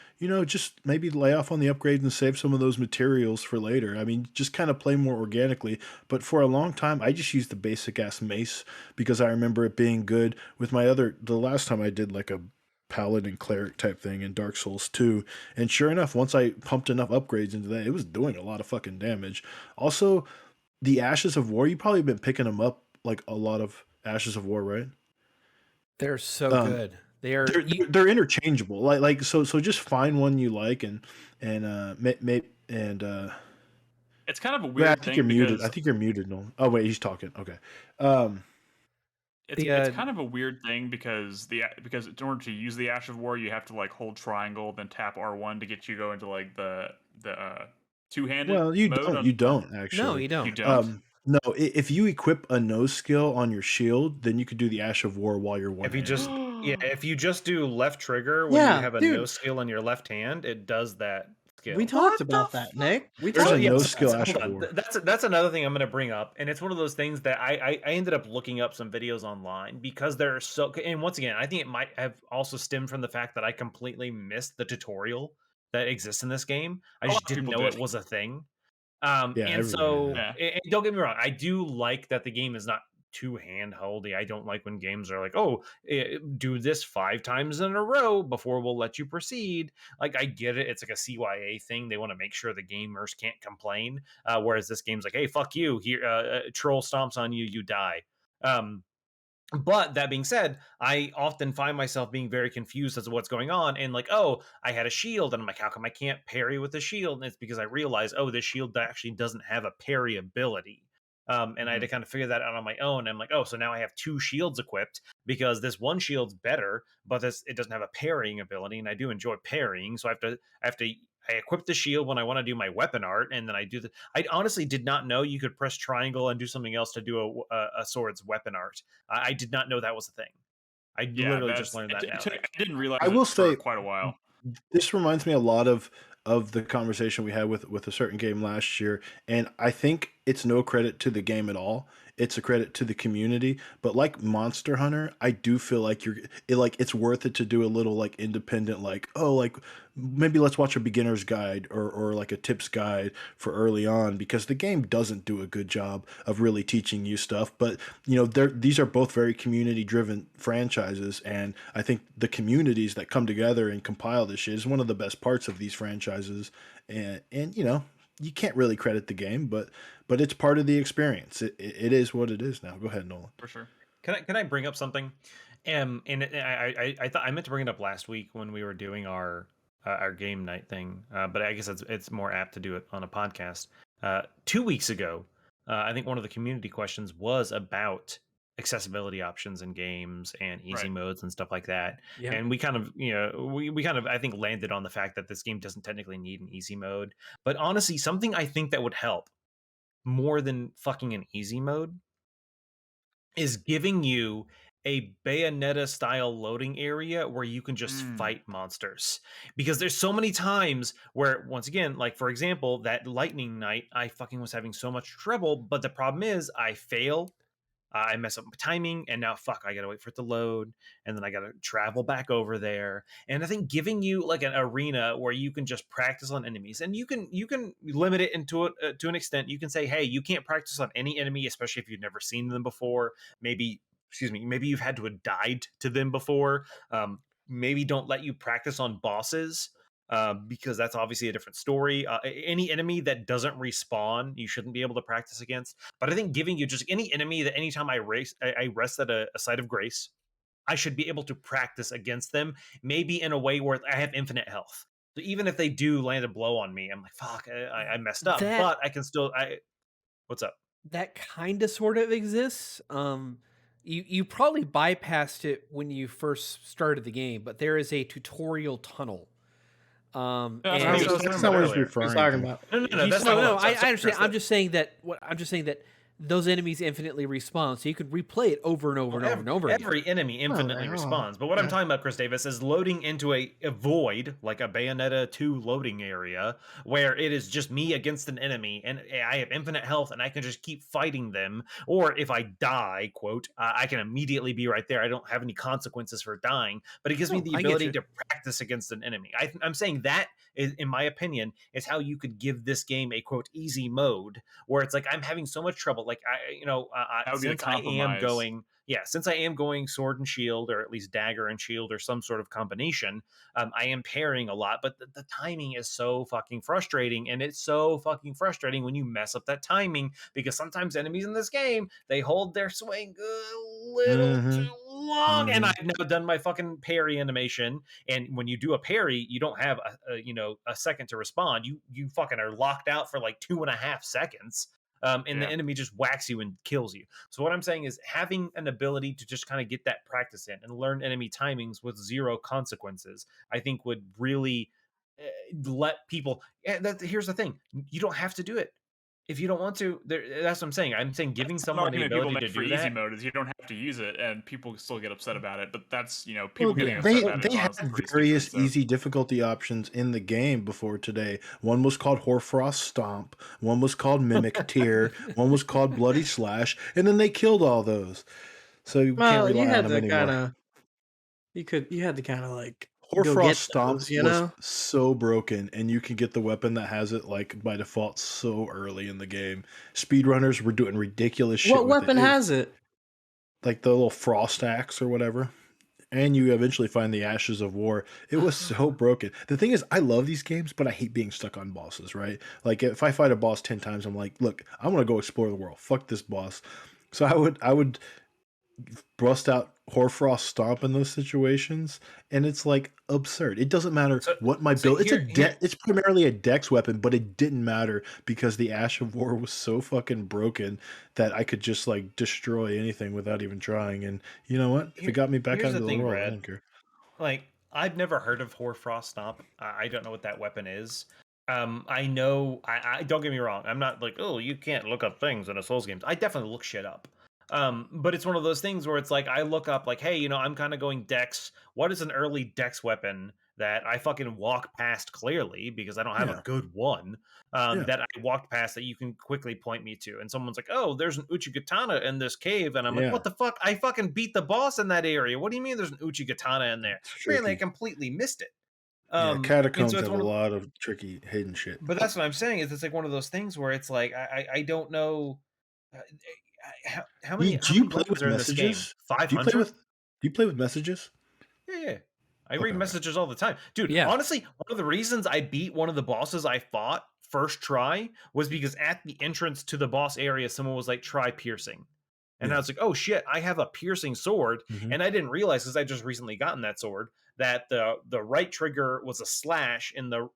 just maybe lay off on the upgrades and save some of those materials for later. I mean, just kind of play more organically. But for a long time, I just used the basic ass mace because I remember it being good with the last time I did like a paladin cleric type thing in Dark Souls 2. And sure enough, once I pumped enough upgrades into that, it was doing a lot of fucking damage. Also, the Ashes of War, you probably been picking them up like a lot of Ashes of War, right? They're so good. They're interchangeable. So just find one you like and it's kind of a weird I think you're muted. I think you're muted, Nolan. Oh wait, he's talking. Okay. It's kind of a weird thing because in order to use the Ash of War, you have to like hold triangle, then tap R1 to get you go into like the two-handed. Well, you mode don't actually. No, you don't. You don't. No, if you equip a no skill on your shield, then you could do the Ash of War while you're one. If you just do left trigger when you have a no skill on your left hand, it does that skill. We talked about that, Nick. There's a no skill Ash of War. That's another thing I'm going to bring up, and it's one of those things that I ended up looking up some videos online because they're so. And once again, I think it might have also stemmed from the fact that I completely missed the tutorial that exists in this game. I just didn't know it was a thing. And don't get me wrong, I do like that the game is not too handholdy. I don't like when games are like, oh, do this 5 times in a row before we'll let you proceed. Like, I get it. It's like a CYA thing. They want to make sure the gamers can't complain. Whereas this game's like, hey, fuck you. Here, troll stomps on you, you die. But that being said, I often find myself being very confused as to what's going on. And like, oh, I had a shield. And I'm like, how come I can't parry with the shield? And it's because I realized, oh, this shield actually doesn't have a parry ability. And I had to kind of figure that out on my own. And I'm like, oh, so now I have 2 shields equipped because this one shield's better, but it doesn't have a parrying ability. And I do enjoy parrying. So I equip the shield when I want to do my weapon art, and then I do I honestly did not know you could press triangle and do something else to do a sword's weapon art. I did not know that was a thing. I literally just learned that now. I didn't realize. I will say, for quite a while. This reminds me a lot of the conversation we had with a certain game last year, and I think it's no credit to the game at all. It's a credit to the community. But like Monster Hunter, I do feel like it's worth it to do a little like independent, like, oh, like maybe let's watch a beginner's guide or like a tips guide for early on, because the game doesn't do a good job of really teaching you stuff. But these are both very community driven franchises, and I think the communities that come together and compile this shit is one of the best parts of these franchises. And you can't really credit the game, but it's part of the experience. It is what it is now. Go ahead, Nolan. For sure. Can I bring up something? And I thought I meant to bring it up last week when we were doing our game night thing, but I guess it's more apt to do it on a podcast. 2 weeks ago, I think one of the community questions was about accessibility options in games and easy modes and stuff like that. Yeah. And we kind of, we kind of, I think, landed on the fact that this game doesn't technically need an easy mode. But honestly, something I think that would help more than fucking an easy mode is giving you a Bayonetta style loading area where you can just fight monsters. Because there's so many times where, once again, like for example, that lightning night, I fucking was having so much trouble, but the problem is I fail. I mess up my timing, and now I gotta wait for it to load, and then I gotta travel back over there. And I think giving you like an arena where you can just practice on enemies, and you can limit it into it to an extent. You can say, hey, you can't practice on any enemy, especially if you've never seen them before. Maybe you've had to have died to them before. Maybe don't let you practice on bosses. Because that's obviously a different story. Any enemy that doesn't respawn, you shouldn't be able to practice against. But I think giving you just any enemy that anytime I rest at a site of grace, I should be able to practice against them, maybe in a way where I have infinite health. So even if they do land a blow on me, I'm like, fuck, I messed up. But I can still... What's up? That kind of sort of exists. You probably bypassed it when you first started the game, but there is a tutorial tunnel. That's not what he's referring to. No, I understand. I'm just saying that those enemies infinitely respawn, so you could replay it over and over and over and over again. Every enemy infinitely respawns. But what I'm talking about, Chris Davis, is loading into a void, like a Bayonetta 2 loading area, where it is just me against an enemy, and I have infinite health, and I can just keep fighting them. Or if I die, quote, I can immediately be right there. I don't have any consequences for dying, but it gives me the ability to practice against an enemy. I'm saying that, in my opinion, is how you could give this game a, quote, easy mode, where it's like, I'm having so much trouble. Like, since I am going yeah, since I am going sword and shield, or at least dagger and shield, or some sort of combination, I am parrying a lot, but the timing is so fucking frustrating. And it's so fucking frustrating when you mess up that timing, because sometimes enemies in this game, they hold their swing a little too long. And I've now done my fucking parry animation. And when you do a parry, you don't have a second to respond. You fucking are locked out for like 2.5 seconds. And the enemy just whacks you and kills you. So what I'm saying is, having an ability to just kind of get that practice in and learn enemy timings with 0 consequences, I think would really let people. Here's the thing: you don't have to do it if you don't want to. That's what I'm saying. I'm saying giving someone the ability to do that. Easy mode is you don't have to use it, and people still get upset about it. But that's people well, getting upset about it. They had various stupid, easy difficulty options in the game before today. One was called Hoarfrost Stomp. One was called Mimic Tear. One was called Bloody Slash, and then they killed all those. So you can't rely on them anymore. You had to kind of like Hoarfrost Stomp was so broken, and you can get the weapon that has it like by default so early in the game. Speedrunners were doing ridiculous shit. What weapon has it? Like the little frost axe or whatever. And you eventually find the Ashes of War. It was so broken. The thing is, I love these games, but I hate being stuck on bosses, right? Like if I fight a boss 10 times, I'm like, look, I want to go explore the world. Fuck this boss. So I would bust out Hoarfrost Stomp in those situations, and it's like absurd. It doesn't matter what my build. It's primarily a dex weapon, but it didn't matter because the Ash of War was so fucking broken that I could just like destroy anything without even trying. And you know what? If it got me back out into the world, I don't care. Like, I've never heard of Hoarfrost Stomp. I don't know what that weapon is. I know. I don't get me wrong. I'm not like, oh, you can't look up things in a Souls games. I definitely look shit up. But it's one of those things where it's like, I look up like, hey, I'm kind of going dex. What is an early dex weapon that I fucking walk past clearly because I don't have a good one that I walked past that you can quickly point me to? And someone's like, oh, there's an Uchigatana in this cave. And I'm like, what the fuck? I fucking beat the boss in that area. What do you mean there's an Uchigatana in there? Really, I completely missed it. Catacombs have a lot of tricky hidden shit. But that's what I'm saying, is it's like one of those things where it's like, I don't know. How many? Do you play with messages? 500. Do you play with messages? Yeah. I read messages all the time, dude. Honestly, one of the reasons I beat one of the bosses I fought first try was because at the entrance to the boss area, someone was like, try piercing. And I was like, oh shit, I have a piercing sword. And I didn't realize, because I just recently gotten that sword, that the right trigger was a slash and the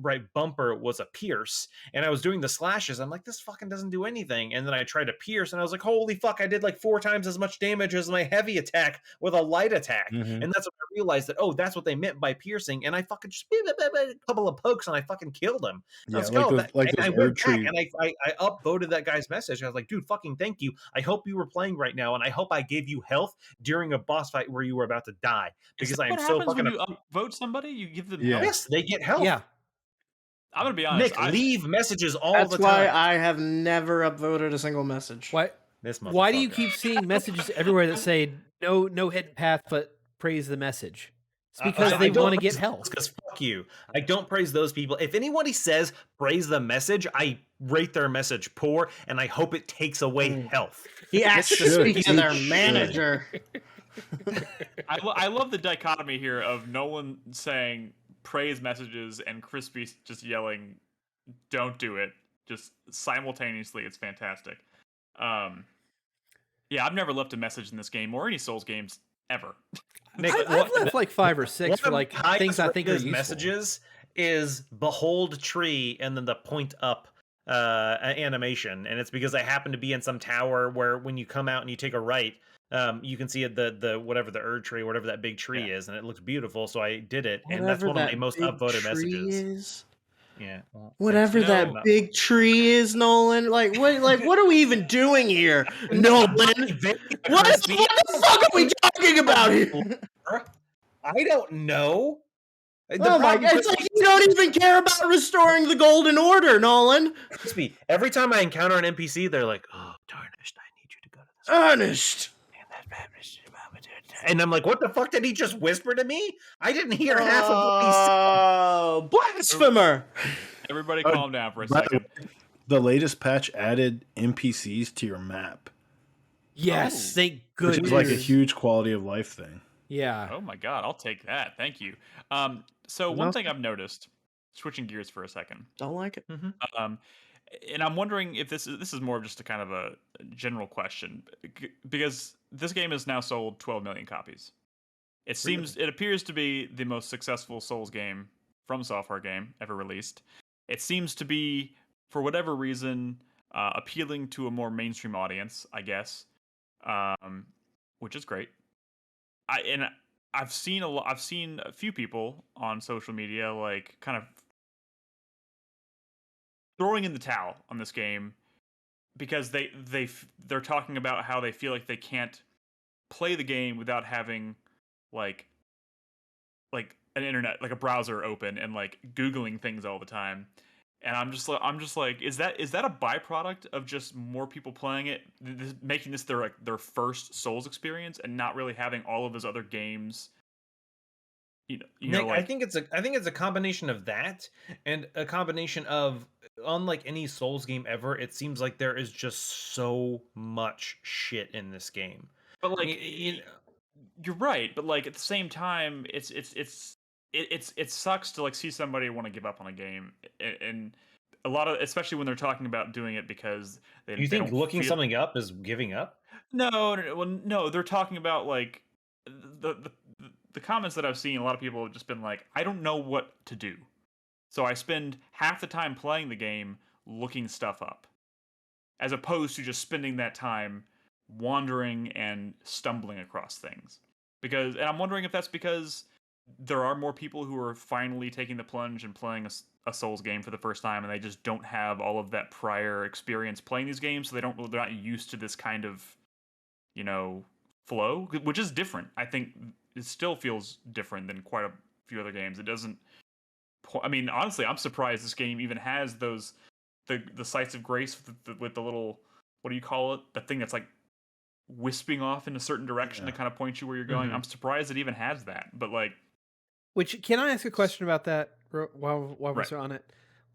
right bumper was a pierce. And I was doing the slashes. I'm like, this fucking doesn't do anything. And then I tried to pierce, and I was like, holy fuck, I did like 4 times as much damage as my heavy attack with a light attack. And that's when I realized that, oh, that's what they meant by piercing. And I fucking just a couple of pokes, and I fucking killed him. Yeah, I went back and I upvoted that guy's message. I was like, dude, fucking thank you. I hope you were playing right now, and I hope I gave you health during a boss fight where you were about to die. Because I am so fucking. When you upvote somebody, you give them health? Yes, they get health. Yeah. I'm gonna be honest. Nick, leave messages all the time. That's why I have never upvoted a single message. Why do you keep seeing messages everywhere that say no hidden path, but praise the message? It's because they want to get health. Because fuck you. I don't praise those people. If anybody says praise the message, I rate their message poor, and I hope it takes away health. He asked to speak to their manager. I love the dichotomy here of Nolan saying praise messages and Crispy just yelling, don't do it, just simultaneously. It's fantastic. Yeah, I've never left a message in this game or any Souls games ever. Nick, I've left like 5 or 6 for like things I think are useful. Messages is behold tree and then the point up animation, and it's because I happen to be in some tower where when you come out and you take a right, you can see the whatever the Erd tree, whatever that big tree is, and it looks beautiful. So I did it, and that's one of my most upvoted messages. Yeah, well, whatever that big tree is, Nolan. Like what are we even doing here, Nolan? What the fuck are we talking about here? I don't know. Oh my god, it's like you don't even care about restoring the Golden Order, Nolan. Every time I encounter an NPC, they're like, oh, Tarnished, I need you to go to this. Tarnished. And I'm like, what the fuck did he just whisper to me? I didn't hear half of what he said. Oh, blasphemer. Everybody calm down for a second. The latest patch added NPCs to your map. Yes, thank goodness. Which is like a huge quality of life thing. Yeah. Oh my god, I'll take that. Thank you. So one thing I've noticed, switching gears for a second. Don't like it. And I'm wondering if this is more of just a kind of a general question, because this game has now sold 12 million copies. It appears to be the most successful Souls game from software game ever released. It seems to be, for whatever reason, appealing to a more mainstream audience, I guess, which is great. I've seen a few people on social media like kind of throwing in the towel on this game because they're talking about how they feel like they can't play the game without having like an internet, like a browser open and like googling things all the time. And I'm just like, is that a byproduct of just more people playing it, making this their first Souls experience, and not really having all of those other games? Nick, I think it's a combination of that and a combination of, unlike any Souls game ever, it seems like there is just so much shit in this game. But like, you're right. But like at the same time, it sucks to like see somebody want to give up on a game, and a lot of, especially when they're talking about doing it because you think looking something up is giving up? No, they're talking about like the comments that I've seen. A lot of people have just been like, I don't know what to do, so I spend half the time playing the game looking stuff up, as opposed to just spending that time wandering and stumbling across things. And I'm wondering if that's because there are more people who are finally taking the plunge and playing a Souls game for the first time, and they just don't have all of that prior experience playing these games, so they're not used to this kind of, flow, which is different. I think it still feels different than quite a few other games. It doesn't. I mean, honestly, I'm surprised this game even has those the sites of grace with the little, what do you call it? The thing that's like wisping off in a certain direction to kind of point you where you're going. Mm-hmm. I'm surprised it even has that. But like, which, can I ask a question about that while we're on it?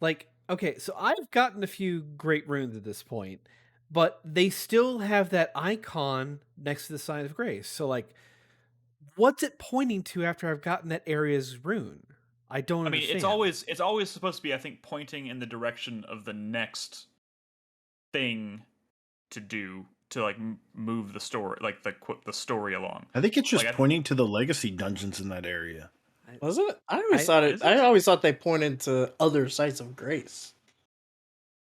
Like, okay, so I've gotten a few great runes at this point, but they still have that icon next to the sign of grace. So like, what's it pointing to after I've gotten that area's rune? I don't understand. It's always supposed to be, I think, pointing in the direction of the next thing to do to like move the story, like the story along. I think it's just like, pointing to the legacy dungeons in that area. Was it? I always thought they pointed to other sites of grace.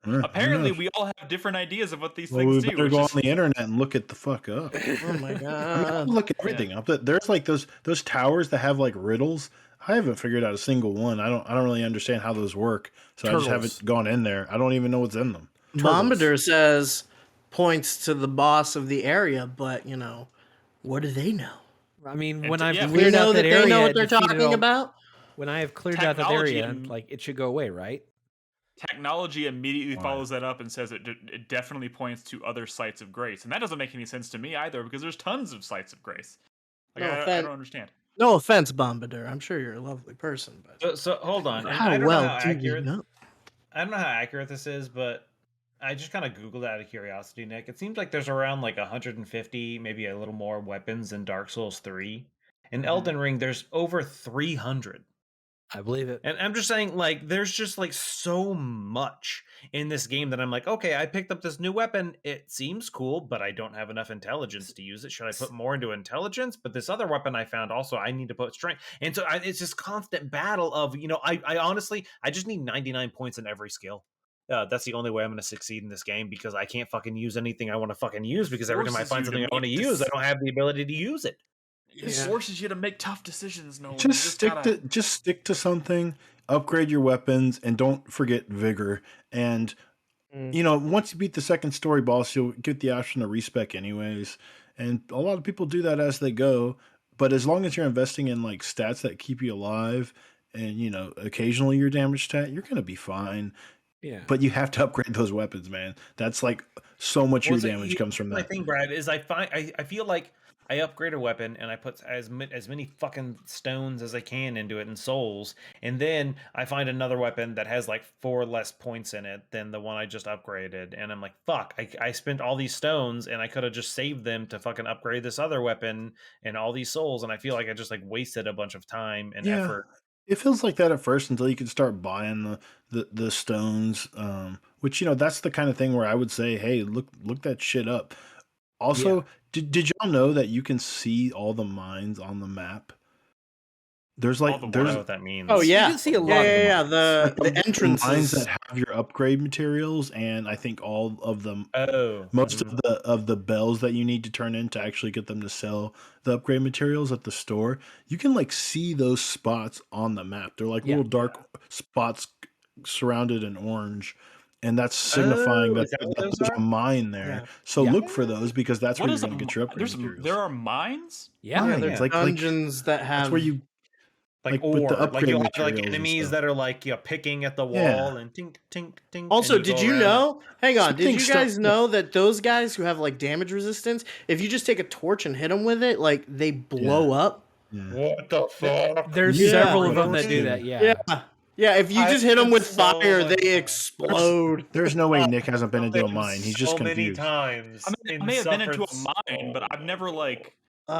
Apparently, we all have different ideas of what these things do. We better go on the internet and look it the fuck up. Oh my god! Look everything up. There's like those towers that have like riddles. I haven't figured out a single one. I don't really understand how those work. So Turtles. I just haven't gone in there. I don't even know what's in them. Bombader says points to the boss of the area, but what do they know? I mean, when I've cleared out that area, they know what they're talking about. When I have cleared out that area, like it should go away, right? Technology immediately follows that up and says it definitely points to other sites of grace, and that doesn't make any sense to me either, because there's tons of sites of grace. Like, I don't understand. No offense, Bombader. I'm sure you're a lovely person, but so hold on. How well do you know? I don't know how accurate this is, but I just kind of Googled out of curiosity, Nick. It seems like there's around like 150, maybe a little more weapons in Dark Souls 3. In Elden Ring, there's over 300. I believe it. And I'm just saying, like, there's just like so much in this game that I'm like, okay, I picked up this new weapon. It seems cool, but I don't have enough intelligence to use it. Should I put more into intelligence? But this other weapon I found also, I need to put strength. And so it's this constant battle of, I honestly, I just need 99 points in every skill. That's the only way I'm going to succeed in this game, because I can't fucking use anything I want to fucking use, because every time I find something I want to use, I don't have the ability to use it. It forces you to make tough decisions. No, just stick to something. Upgrade your weapons, and don't forget vigor. And once you beat the second story boss, you'll get the option to respec anyways. And a lot of people do that as they go. But as long as you're investing in like stats that keep you alive, and occasionally your damage stat, you're gonna be fine. Yeah. But you have to upgrade those weapons, man. That's like so much of your damage comes from that. My thing, Brad, is I feel like I upgrade a weapon and I put as many fucking stones as I can into it and souls, and then I find another weapon that has like 4 less points in it than the one I just upgraded, and I'm like, fuck, I spent all these stones and I could have just saved them to fucking upgrade this other weapon and all these souls, and I feel like I just like wasted a bunch of time and effort. It feels like that at first until you can start buying the stones, which that's the kind of thing where I would say, hey, look that shit up. Also, did y'all know that you can see all the mines on the map? There's I don't know what that means. Oh yeah, you can see a lot of the entrances, mines that have your upgrade materials, and I think all of them. Most of the bells that you need to turn in to actually get them to sell the upgrade materials at the store. You can like see those spots on the map. They're like little dark spots surrounded in orange. And that's signifying that there's a mine there. Yeah. So look for those because that's where you're going to get your upgrade materials. There are mines? Yeah, there's like dungeons that have. That's where you like ore, with the upgrade you'll have like materials and enemies stuff. that are like picking at the wall and tink tink tink. Also, and did go you around. know? Hang on, Something did you guys know that those guys who have like damage resistance, if you just take a torch and hit them with it, like they blow up? What the fuck? There's several of them that do that. Yeah, if you just hit them with fire, they explode. There's no way Nick hasn't been into a mine. He's just confused. Many times. I may have been into a mine, but I've never found. You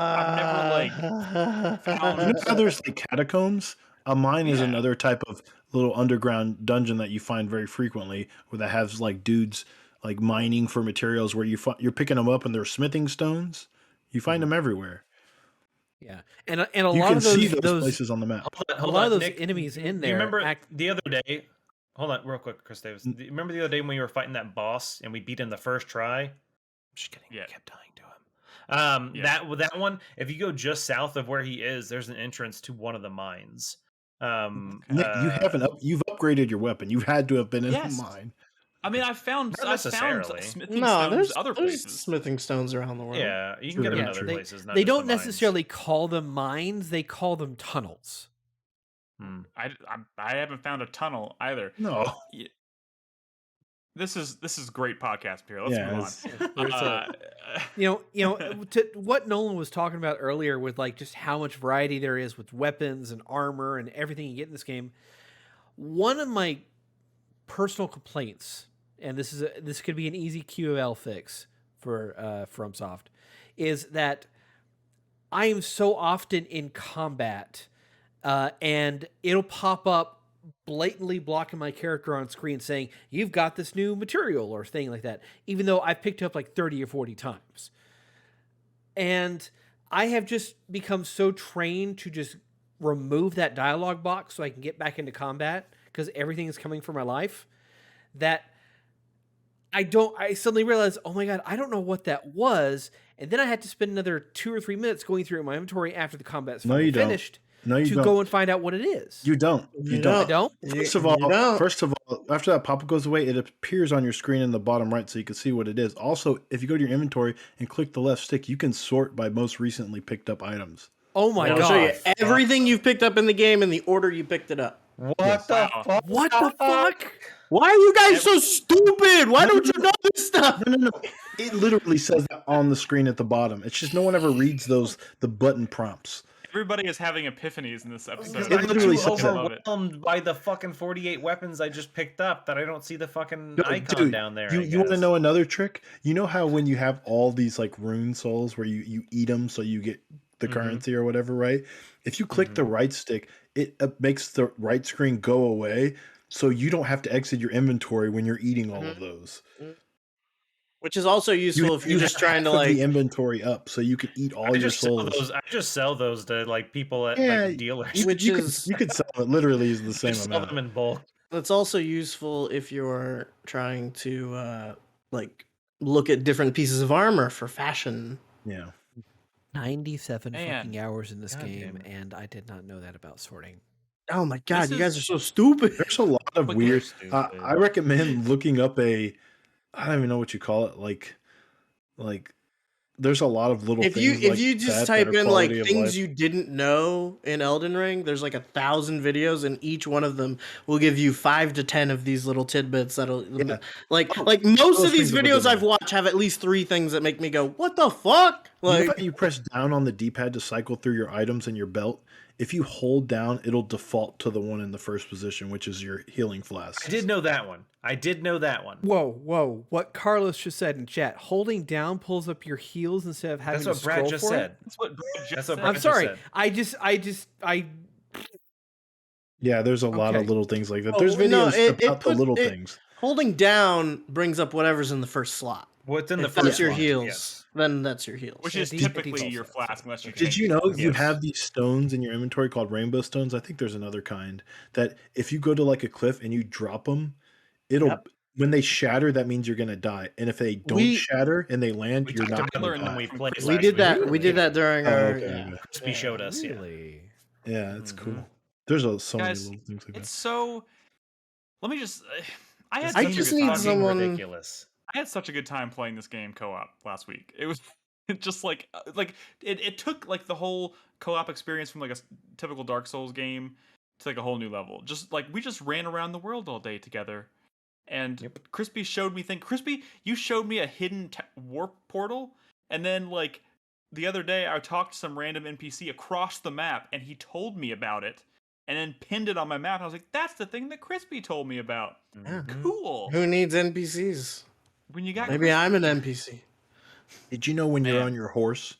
know how there's like catacombs? A mine is another type of little underground dungeon that you find very frequently, where that has like dudes like mining for materials, where you're picking them up and they're smithing stones. You find them everywhere. Yeah, and a You lot can of see those those places on the map. a lot of those enemies in there. Do you remember the other day? Hold on, real quick, Chris Davis. Do you remember the other day when we were fighting that boss and we beat him the first try? I'm just kidding. Yeah. I kept dying to him. That one. If you go just south of where he is, there's an entrance to one of the mines. Nick, you've upgraded your weapon. You had to have been in a mine. I mean, I found necessarily. smithing stones other there's places. smithing stones around the world. Yeah, you can get them in other places. Not They just don't the mines. necessarily call them mines; they call them tunnels. I haven't found a tunnel either. No. This is great podcast here. Let's move on. To what Nolan was talking about earlier with like just how much variety there is with weapons and armor and everything you get in this game. One of my personal complaints, and this could be an easy QL fix for FromSoft, is that I am so often in combat, and it'll pop up blatantly blocking my character on screen saying, you've got this new material or thing like that, even though I've picked it up like 30 or 40 times. And I have just become so trained to just remove that dialogue box so I can get back into combat because everything is coming for my life, that I suddenly realized, oh my God, I don't know what that was. And then I had to spend another 2 or 3 minutes going through my inventory after the combat's finally finished. No, you to don't. go and find out what it is. You don't. You don't. I don't. First of all, after that pop-up goes away, it appears on your screen in the bottom right, so you can see what it is. Also, if you go to your inventory and click the left stick, you can sort by most recently picked up items. Oh my God! I'll show you everything you've picked up in the game in the order you picked it up. What the fuck? What the fuck? Why are you guys so stupid? Why don't you know this stuff? No. It literally says that on the screen at the bottom. It's just no one ever reads the button prompts. Everybody is having epiphanies in this episode. It literally says overwhelmed by the fucking 48 weapons I just picked up that I don't see the fucking icon down there. You want to know another trick? You know how when you have all these like rune souls where you eat them so you get the currency or whatever, right? If you click the right stick, it makes the right screen go away, so you don't have to exit your inventory when you're eating all of those. Which is also useful if you're just trying to like the inventory up, so you can eat all your souls. I just sell those to like people at like dealers. You could sell it. Literally is the same amount. Sell them in bulk. That's also useful if you're trying to like look at different pieces of armor for fashion. Yeah. 97 fucking hours in this game, and I did not know that about sorting. Oh my God, you guys are so stupid. There's a lot of weird. I recommend looking up I don't even know what you call it, like there's a lot of little if things you just type in like things you didn't know in Elden Ring, there's like 1,000 videos, and each one of them will give you 5 to 10 of these little tidbits that'll like most of these videos I've watched have at least 3 things that make me go, what the fuck? Like, you know how you press down on the D-pad to cycle through your items in your belt? If you hold down, it'll default to the one in the first position, which is your healing flask. I did know that one. Whoa. What Carlos just said in chat, holding down pulls up your heals instead of having to scroll for it? That's what Brad just said. I'm sorry. Yeah, there's a lot of little things like that. There's videos about the little things. Holding down brings up whatever's in the first slot. What's in the first? That's your slot, heals. Yes. Then that's your heals. Which is typically your flask, unless you. Did you know you have these stones in your inventory called rainbow stones? I think there's another kind that if you go to like a cliff and you drop them, it'll when they shatter, that means you're gonna die. And if they don't shatter and they land, you're not gonna die. We did that. We did that during our. Crispy showed us. Really? Yeah, it's cool. There's so many little things like that. It's so. Let me just. I just need someone. Ridiculous. I had such a good time playing this game co-op last week. It was just like it took like the whole co-op experience from like a typical Dark Souls game to like a whole new level. Just like we just ran around the world all day together. And Crispy showed me Crispy, you showed me a hidden warp portal, and then like the other day I talked to some random NPC across the map, and he told me about it, and then pinned it on my map. And I was like, "That's the thing that Crispy told me about." Cool. Who needs NPCs? When you got maybe Crispy. I'm an NPC. Did you know when you're on your horse?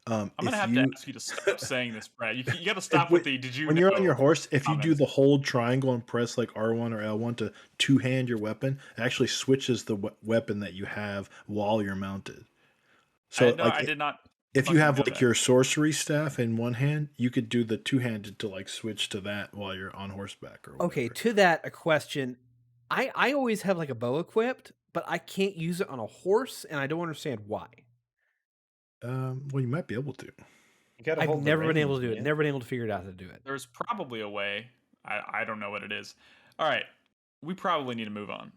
I'm gonna have to ask you to stop saying this, Brad. You got to stop with the. Did you? When you're on your horse, if you do the hold triangle and press like R1 or L1 to two-hand your weapon, it actually switches the weapon that you have while you're mounted. So I did not. If you have like your sorcery staff in one hand, you could do the two-handed to like switch to that while you're on horseback or whatever. Okay, to that a question. I always have like a bow equipped, but I can't use it on a horse, and I don't understand why. Well, you might be able to. I've never been able to do it. Never been able to figure out how to do it. There's probably a way. I don't know what it is. All right, we probably need to move on.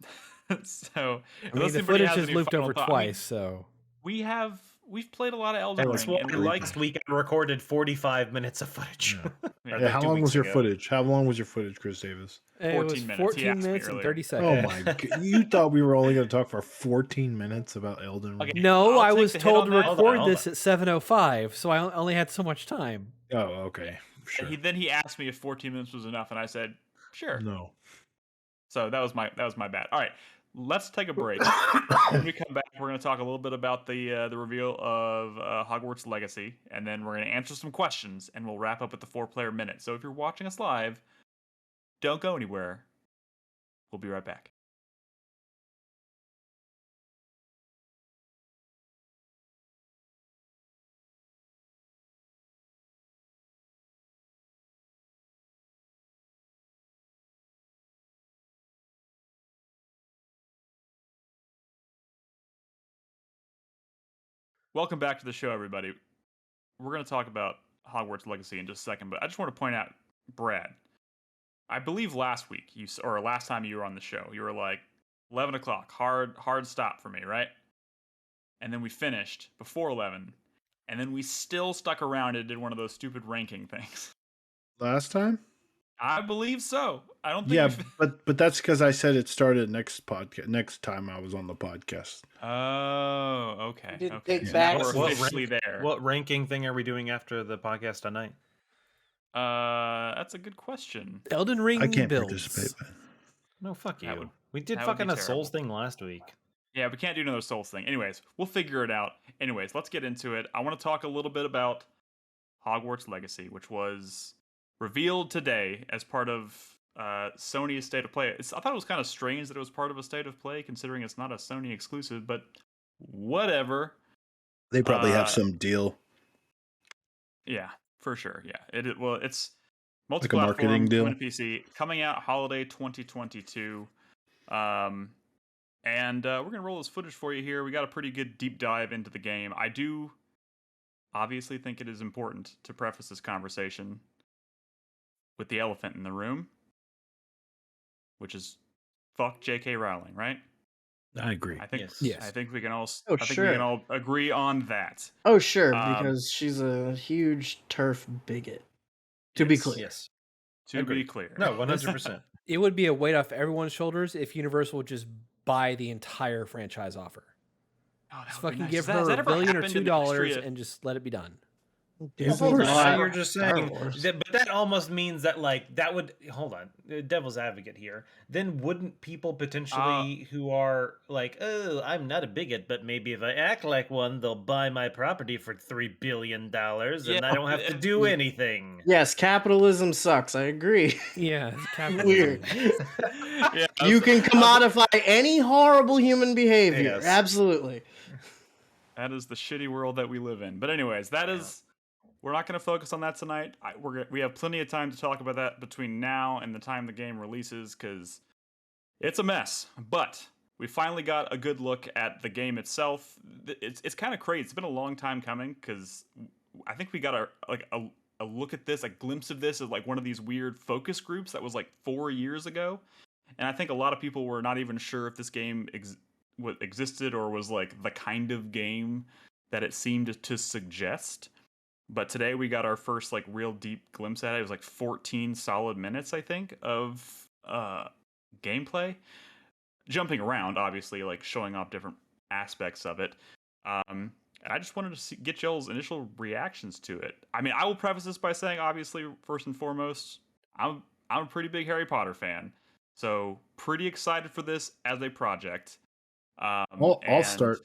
So the footage has looped over twice. So we've played a lot of Elden Ring. And last week I recorded 45 minutes of footage. Yeah, how long was your footage? How long was your footage, Chris Davis? 14 minutes. 14 minutes and 30 seconds. Oh my god! You thought we were only going to talk for 14 minutes about Elden Ring? Okay, no, I was told to record this at 7:05, so I only had so much time. Oh, okay. Sure. Then he asked me if 14 minutes was enough, and I said, "Sure." No. So that was my bad. All right, let's take a break. When we come back, we're going to talk a little bit about the reveal of Hogwarts Legacy, and then we're going to answer some questions, and we'll wrap up with the 4-player minute. So if you're watching us live, don't go anywhere. We'll be right back. Welcome back to the show, everybody. We're going to talk about Hogwarts Legacy in just a second, but I just want to point out, Brad, I believe last week or last time you were on the show, you were like 11 o'clock, hard stop for me, right? And then we finished before 11, and then we still stuck around and did one of those stupid ranking things. Last time? I believe so. I don't think. Yeah, but that's because I said it started next time I was on the podcast. Oh, okay. Okay. So now we're officially there. What ranking thing are we doing after the podcast tonight? That's a good question. Elden Ring I can't builds. participate. No, fuck you. We did fucking a Souls thing last week. Yeah, we can't do another Souls thing. Anyways, we'll figure it out. Anyways, let's get into it. I want to talk a little bit about Hogwarts Legacy, which was revealed today as part of Sony's State of Play. I thought it was kind of strange that it was part of a State of Play, considering it's not a Sony exclusive, but whatever. They probably have some deal. Yeah, for sure. Yeah, it's multi-platform, like a marketing deal. PC, coming out holiday 2022. And we're going to roll this footage for you here. We got a pretty good deep dive into the game. I do obviously think it is important to preface this conversation with the elephant in the room, which is fuck J.K. Rowling, right? I agree. I think Yes. I think we can all Oh, I think we sure. can all agree on that. Oh, sure, Um, because she's a huge turf bigot. To be yes. clear. Yes. To be clear. No, 100%. It would be a weight off everyone's shoulders if Universal would just buy the entire franchise offer. Oh, that Just would be fucking nice. give Has her that $1 ever billion or happened in the history $2 of- and just let it be done. Disney course. So bought you're just Star saying Wars. that, but that almost means that like that would hold on, devil's advocate here. Then wouldn't people potentially who are like, oh, I'm not a bigot, but maybe if I act like one, they'll buy my property for $3 billion, and I don't have to do anything. Yes, capitalism sucks. I agree. Yeah, it's Weird. capitalism. Yeah, You can commodify any horrible human behavior. Yes. Absolutely. that is the shitty world that we live in. But anyways, that is. We're not going to focus on that tonight. We have plenty of time to talk about that between now and the time the game releases, because it's a mess. But we finally got a good look at the game itself. It's kind of crazy. It's been a long time coming, because I think we got a look at this, a glimpse of this as like one of these weird focus groups that was like 4 years ago. And I think a lot of people were not even sure if this game existed or was like the kind of game that it seemed to suggest. But today we got our first like real deep glimpse at it. It was like 14 solid minutes, I think, of gameplay. Jumping around, obviously, like showing off different aspects of it. And I just wanted to get y'all's initial reactions to it. I mean, I will preface this by saying, obviously, first and foremost, I'm a pretty big Harry Potter fan. So pretty excited for this as a project. I'll start.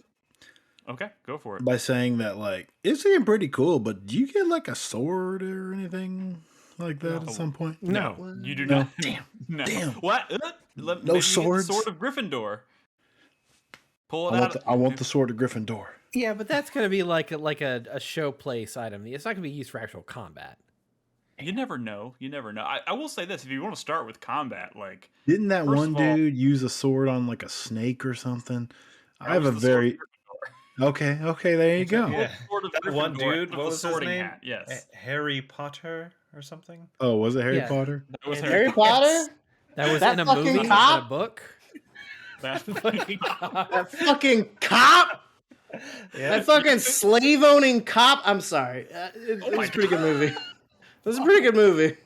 Okay, go for it. By saying that, like, it's getting pretty cool, but do you get like a sword or anything like that at some point? No, you do not. Damn. No. Damn. What? No swords? The sword of Gryffindor. Pull it I out. I want the sword of Gryffindor. Yeah, but that's going to be like a showplace item. It's not going to be used for actual combat. You never know. You never know. I will say this: if you want to start with combat, like, Didn't that first one of all- dude use a sword on like a snake or something? I that have was a the sword of very okay. There you go. Yeah. Sword of That one Gryffindor dude, with what the was his sorting name? hat. Yes, Harry Potter or something? Oh, was it Harry Yeah. Potter? that was Harry Potter? That was That in a fucking movie, cop? in a book. That fucking That fucking cop? That fucking slave owning cop? I'm sorry. It was a pretty good movie. It was a pretty good movie.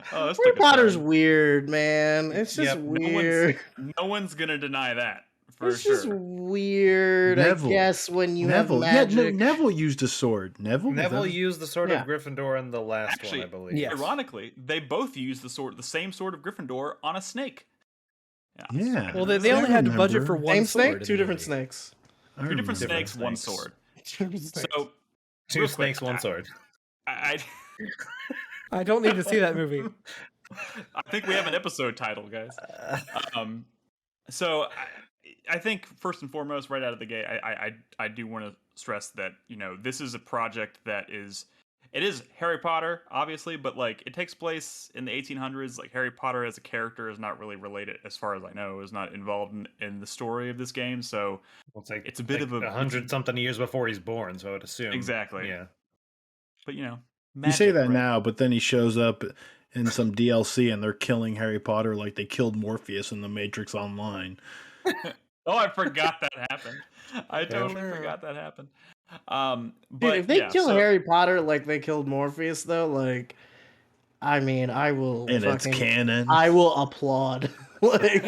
Harry Potter's weird, man. It's just weird. No one's gonna deny that for It's sure. just weird, Neville. I guess, when you Neville. have magic. Yeah, Neville used a sword. Neville used the sword Yeah. of Gryffindor in the last Actually, one, I believe. Yes. Ironically, they both used the same sword of Gryffindor on a snake. Yeah. Well, they only had to budget for one Same sword. snake, in two the different movie. snakes. Two different Different snakes, one snakes. sword. Two different snakes. So Two real quick, snakes, one sword. I I don't need to see that movie. I think we have an episode title, guys. So I think first and foremost, right out of the gate, I do want to stress that this is a project that is Harry Potter, obviously, but like it takes place in the 1800s. Like Harry Potter as a character is not really related, as far as I know, is not involved in the story of this game. So it's a bit of a 100-something years before he's born, so I would assume. Exactly. Yeah. But you magic, say that right? now, but then he shows up in some DLC and they're killing Harry Potter like they killed Morpheus in the Matrix Online. Oh, I forgot that happened. I totally forgot that happened. But Dude, if they kill Harry Potter like they killed Morpheus, though, like, I mean, I will. And it's canon. I will applaud. like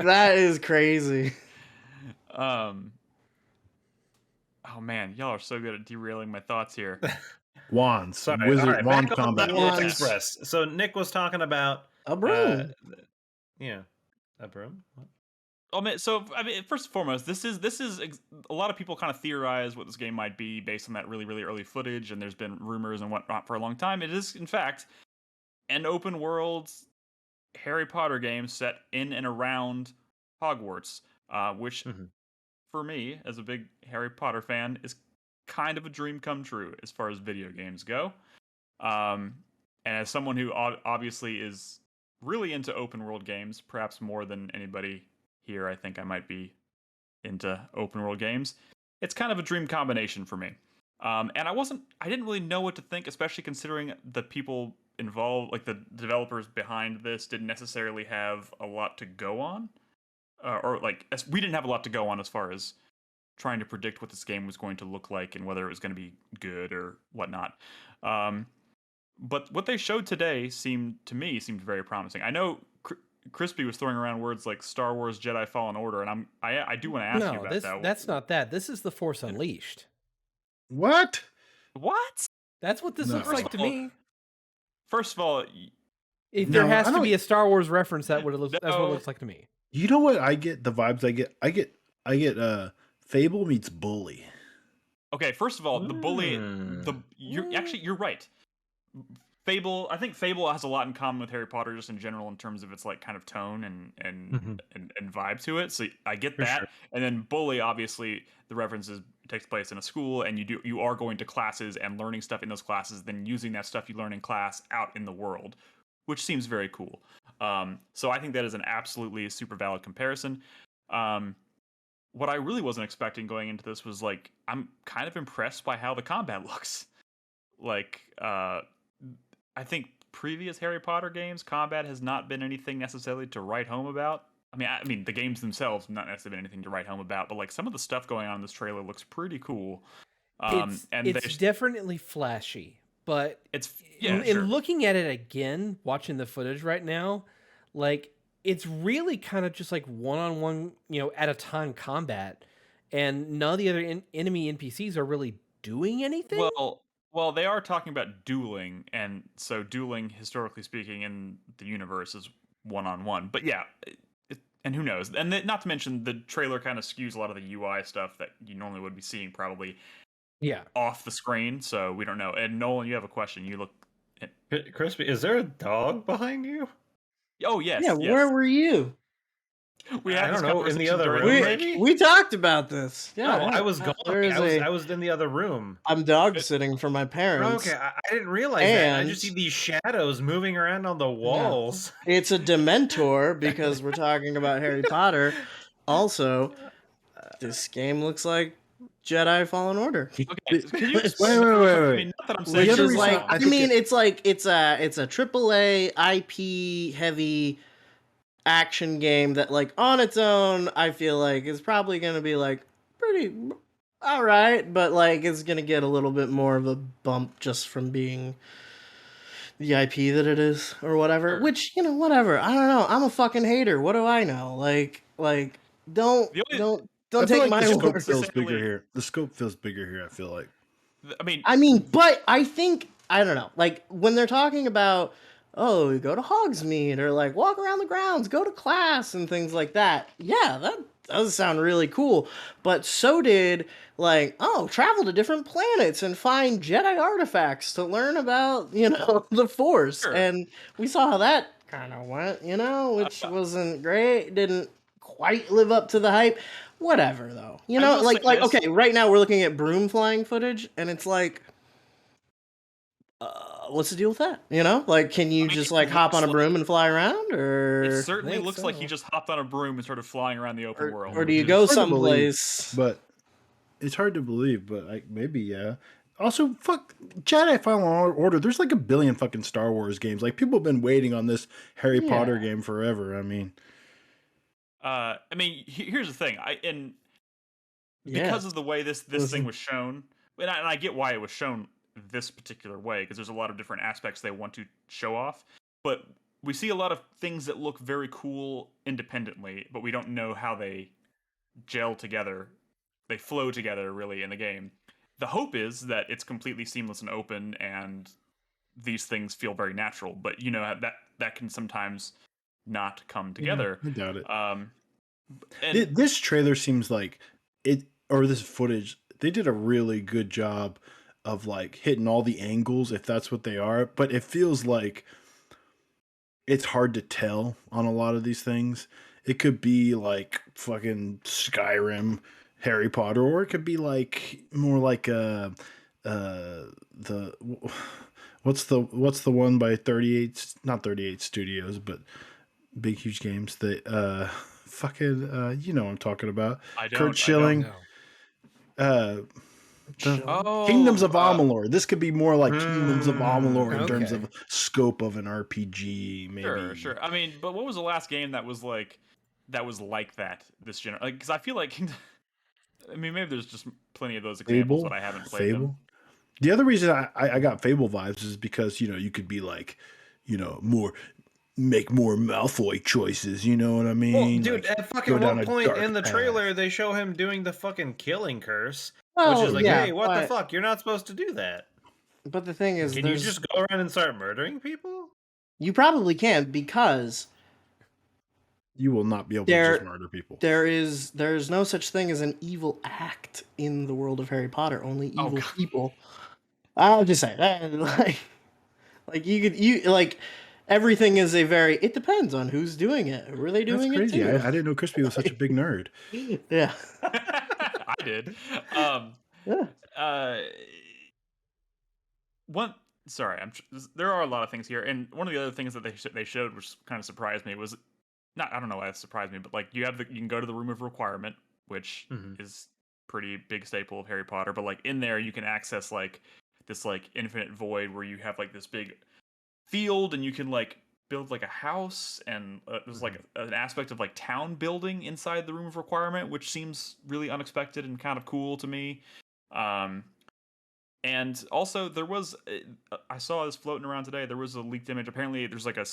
that is crazy. Oh man, y'all are so good at derailing my thoughts here. Wands. Sorry, Wizard wand back on combat. Wands Express. So Nick was talking about a broom. A broom. What? Oh man, so I mean, first and foremost, this is a lot of people kind of theorize what this game might be based on that really, really early footage, and there's been rumors and whatnot for a long time. It is, in fact, an open world Harry Potter game set in and around Hogwarts, which for me, as a big Harry Potter fan, is kind of a dream come true as far as video games go. And as someone who obviously is really into open world games, perhaps more than anybody here, I think I might be into open world games. It's kind of a dream combination for me. And I didn't really know what to think, especially considering the people involved, like the developers behind this, didn't necessarily have a lot to go on, or like we didn't have a lot to go on as far as trying to predict what this game was going to look like and whether it was going to be good or whatnot. But what they showed today seemed very promising. I know Crispy was throwing around words like Star Wars Jedi Fallen Order, and I do want to ask you about that. That's not that. This is the Force Unleashed. What? What? That's what this looks like to me. First of all, if there has to be a Star Wars reference, that's what it looks like to me. You know what? I get the vibes. I get Fable meets Bully. Okay, first of all, the Bully. You're right. Fable. I think Fable has a lot in common with Harry Potter, just in general, in terms of its like kind of tone and vibe to it. So I get that. Sure. And then Bully, obviously, the references takes place in a school, and you are going to classes and learning stuff in those classes, then using that stuff you learn in class out in the world, which seems very cool. So I think that is an absolutely super valid comparison. What I really wasn't expecting going into this was like, I'm kind of impressed by how the combat looks. Like, I think previous Harry Potter games, combat has not been anything necessarily to write home about. I mean, the games themselves not necessarily been anything to write home about, but like some of the stuff going on in this trailer looks pretty cool. It's definitely flashy, but in looking at it again, watching the footage right now, like it's really kind of just like one-on-one, at a time combat, and none of the other enemy NPCs are really doing anything. Well, they are talking about dueling, and so dueling, historically speaking, in the universe is one-on-one. But yeah, and who knows? And not to mention, the trailer kind of skews a lot of the UI stuff that you normally would be seeing probably off the screen, so we don't know. And Nolan, you have a question. You look... Crispy, is there a dog behind you? Oh, yes. Yeah, yes. Where were you? We had this in the other room. Maybe we talked about this. Yeah, no, I was gone. I was in the other room. I'm dog sitting for my parents. Okay, I didn't realize that. I just see these shadows moving around on the walls. Yeah. It's a Dementor because we're talking about Harry Potter. Also, this game looks like Jedi Fallen Order. Okay, can you wait. Not that I'm saying which is like, it's a AAA IP heavy action game that like on its own I feel like is probably going to be like pretty all right, but like it's going to get a little bit more of a bump just from being the IP that it is or whatever. Sure. Which, whatever. I don't know. I'm a fucking hater. What do I know? Like don't take my word. The scope feels bigger here. The scope feels bigger here, I feel like. I mean, but I think I don't know. Like when they're talking about you go to Hogsmeade or like walk around the grounds, go to class and things like that. Yeah, that does sound really cool. But so did like, travel to different planets and find Jedi artifacts to learn about, the Force. Sure. And we saw how that kind of went, which wasn't great. Didn't quite live up to the hype. Whatever though. Okay, right now we're looking at broom flying footage and it's like what's the deal with that? Can you just like hop on a broom and fly around? Or it certainly looks like he just hopped on a broom and started flying around the open world. Or do you go someplace? But it's hard to believe. But like maybe yeah. Also, fuck Jedi Fallen Order. There's like a billion fucking Star Wars games. Like people have been waiting on this Harry Potter game forever. Here's the thing. Because of the way this thing was shown, and I get why it was shown this particular way, because there's a lot of different aspects they want to show off, but we see a lot of things that look very cool independently, but we don't know how they gel together, they flow together really in the game. The hope is that it's completely seamless and open and these things feel very natural, but that can sometimes not come together. I doubt it. This trailer seems like this footage, they did a really good job of like hitting all the angles, if that's what they are, but it feels like it's hard to tell on a lot of these things. It could be like fucking Skyrim, Harry Potter, or it could be like more like what's the one by 38, not 38 Studios, but big huge games that what I'm talking about. Kurt Schilling. Kingdoms of Amalur. This could be more like Kingdoms of Amalur in terms Okay. of scope of an RPG, maybe. Sure. I mean, but what was the last game that was like that this generation? Like, because I feel like, I mean, maybe there's just plenty of those examples, but I haven't played them. The other reason I got Fable vibes is because, you know, you could be like, you know, make more Malfoy choices, you know what I mean? Well, dude, like, at fucking one point in the trailer, they show him doing the fucking killing curse, which is like, hey, what the fuck? You're not supposed to do that. But the thing is, can you just go around and start murdering people? You probably can, because you will not be able to just murder people. There's no such thing as an evil act in the world of Harry Potter. Only evil people. I'll just say that, like you like everything is a very. It depends on who's doing it. Were they doing That's crazy. it too? I didn't know Crispy was such a big nerd. Yeah, I did. There are a lot of things here, and one of the other things that they showed, which kind of surprised me, was not. I don't know why it surprised me, but like you can go to the Room of Requirement, which is pretty big staple of Harry Potter. But like in there, you can access like this like infinite void where you have like this big field, and you can like build like a house, and there's like an aspect of like town building inside the Room of Requirement, which seems really unexpected and kind of cool to me. And also there was, I saw this floating around today, there was a leaked image. Apparently there's like a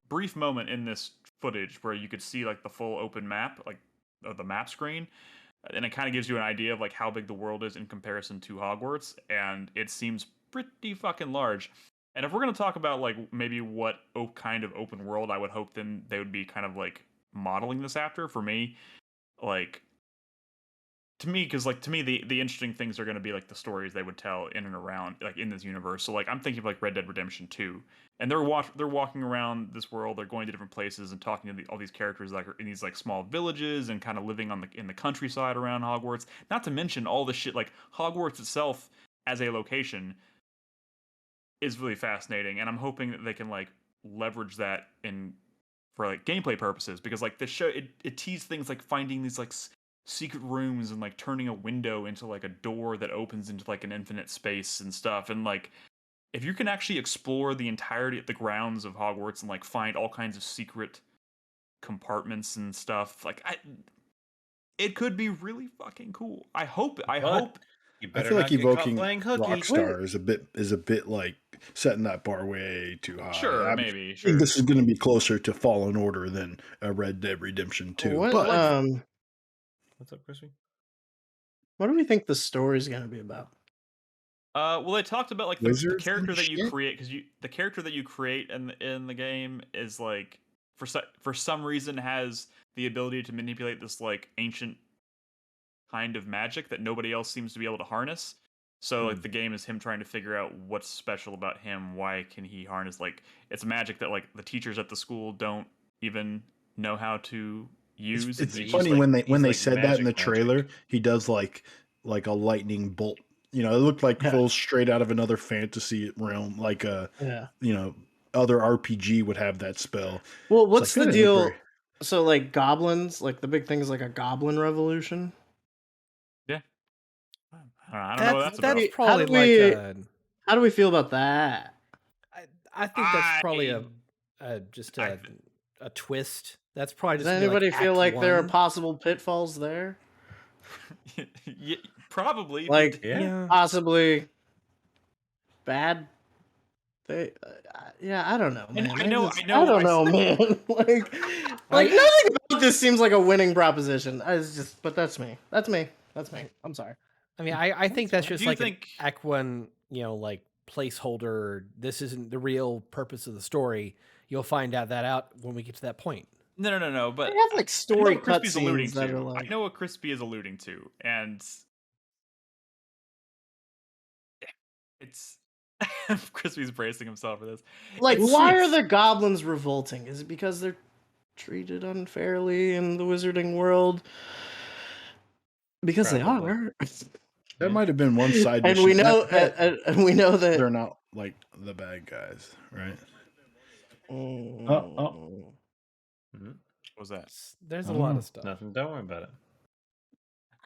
brief moment in this footage where you could see like the full open map, like the map screen. And it kind of gives you an idea of like how big the world is in comparison to Hogwarts. And it seems pretty fucking large. And if we're going to talk about like maybe what kind of open world I would hope then they would be kind of like modeling this after, for me, like, to me, because like to me the interesting things are going to be like the stories they would tell in and around like in this universe. So like I'm thinking of like Red Dead Redemption 2, and they're walking around this world, they're going to different places and talking to all these characters like in these like small villages and kind of living in the countryside around Hogwarts. Not to mention all the shit like Hogwarts itself as a location is really fascinating, and I'm hoping that they can like leverage that for like gameplay purposes, because like the show it teased things like finding these like secret rooms and like turning a window into like a door that opens into like an infinite space and stuff. And like if you can actually explore the entirety of the grounds of Hogwarts and like find all kinds of secret compartments and stuff, like it could be really fucking cool. I hope you I feel like evoking Rockstar is a bit like setting that bar way too high. Sure, I think this is going to be closer to Fallen Order than a Red Dead Redemption 2. What's up, Chrissy? What do we think the story's going to be about? Well, they talked about like the character that you create, because the character that you create in the game is like for some reason has the ability to manipulate this like ancient kind of magic that nobody else seems to be able to harness. So like the game is him trying to figure out what's special about him. Why can he harness, like, it's magic that like the teachers at the school don't even know how to use. It's funny like, when they said that in the trailer, he does like a lightning bolt. You know, it looked like full straight out of another fantasy realm, like you know, other RPG would have that spell. Well, what's the deal? So like goblins, like the big thing is like a goblin revolution. Yeah. I don't know what that's about. That's probably how do we feel about that? I think that's probably just a twist. That's probably just. Does anybody feel like there are one. possible pitfalls there? Yeah, probably. Like possibly bad. I don't know, man. I know. I don't know, man. like nothing about this seems like a winning proposition. But that's me. That's me. I'm sorry. I mean, I think that's just like an Act 1, you know, like placeholder. This isn't the real purpose of the story. You'll find out when we get to that point. No. But they have like story cutscenes that are like. I know what Crispy is alluding to, and it's Crispy's bracing himself for this. Like, why are the goblins revolting? Is it because they're treated unfairly in the wizarding world? Because Probably. They are. That might have been one side and we know, and we know that they're not like the bad guys, right? What was that? There's a lot of stuff. Nothing. Don't worry about it.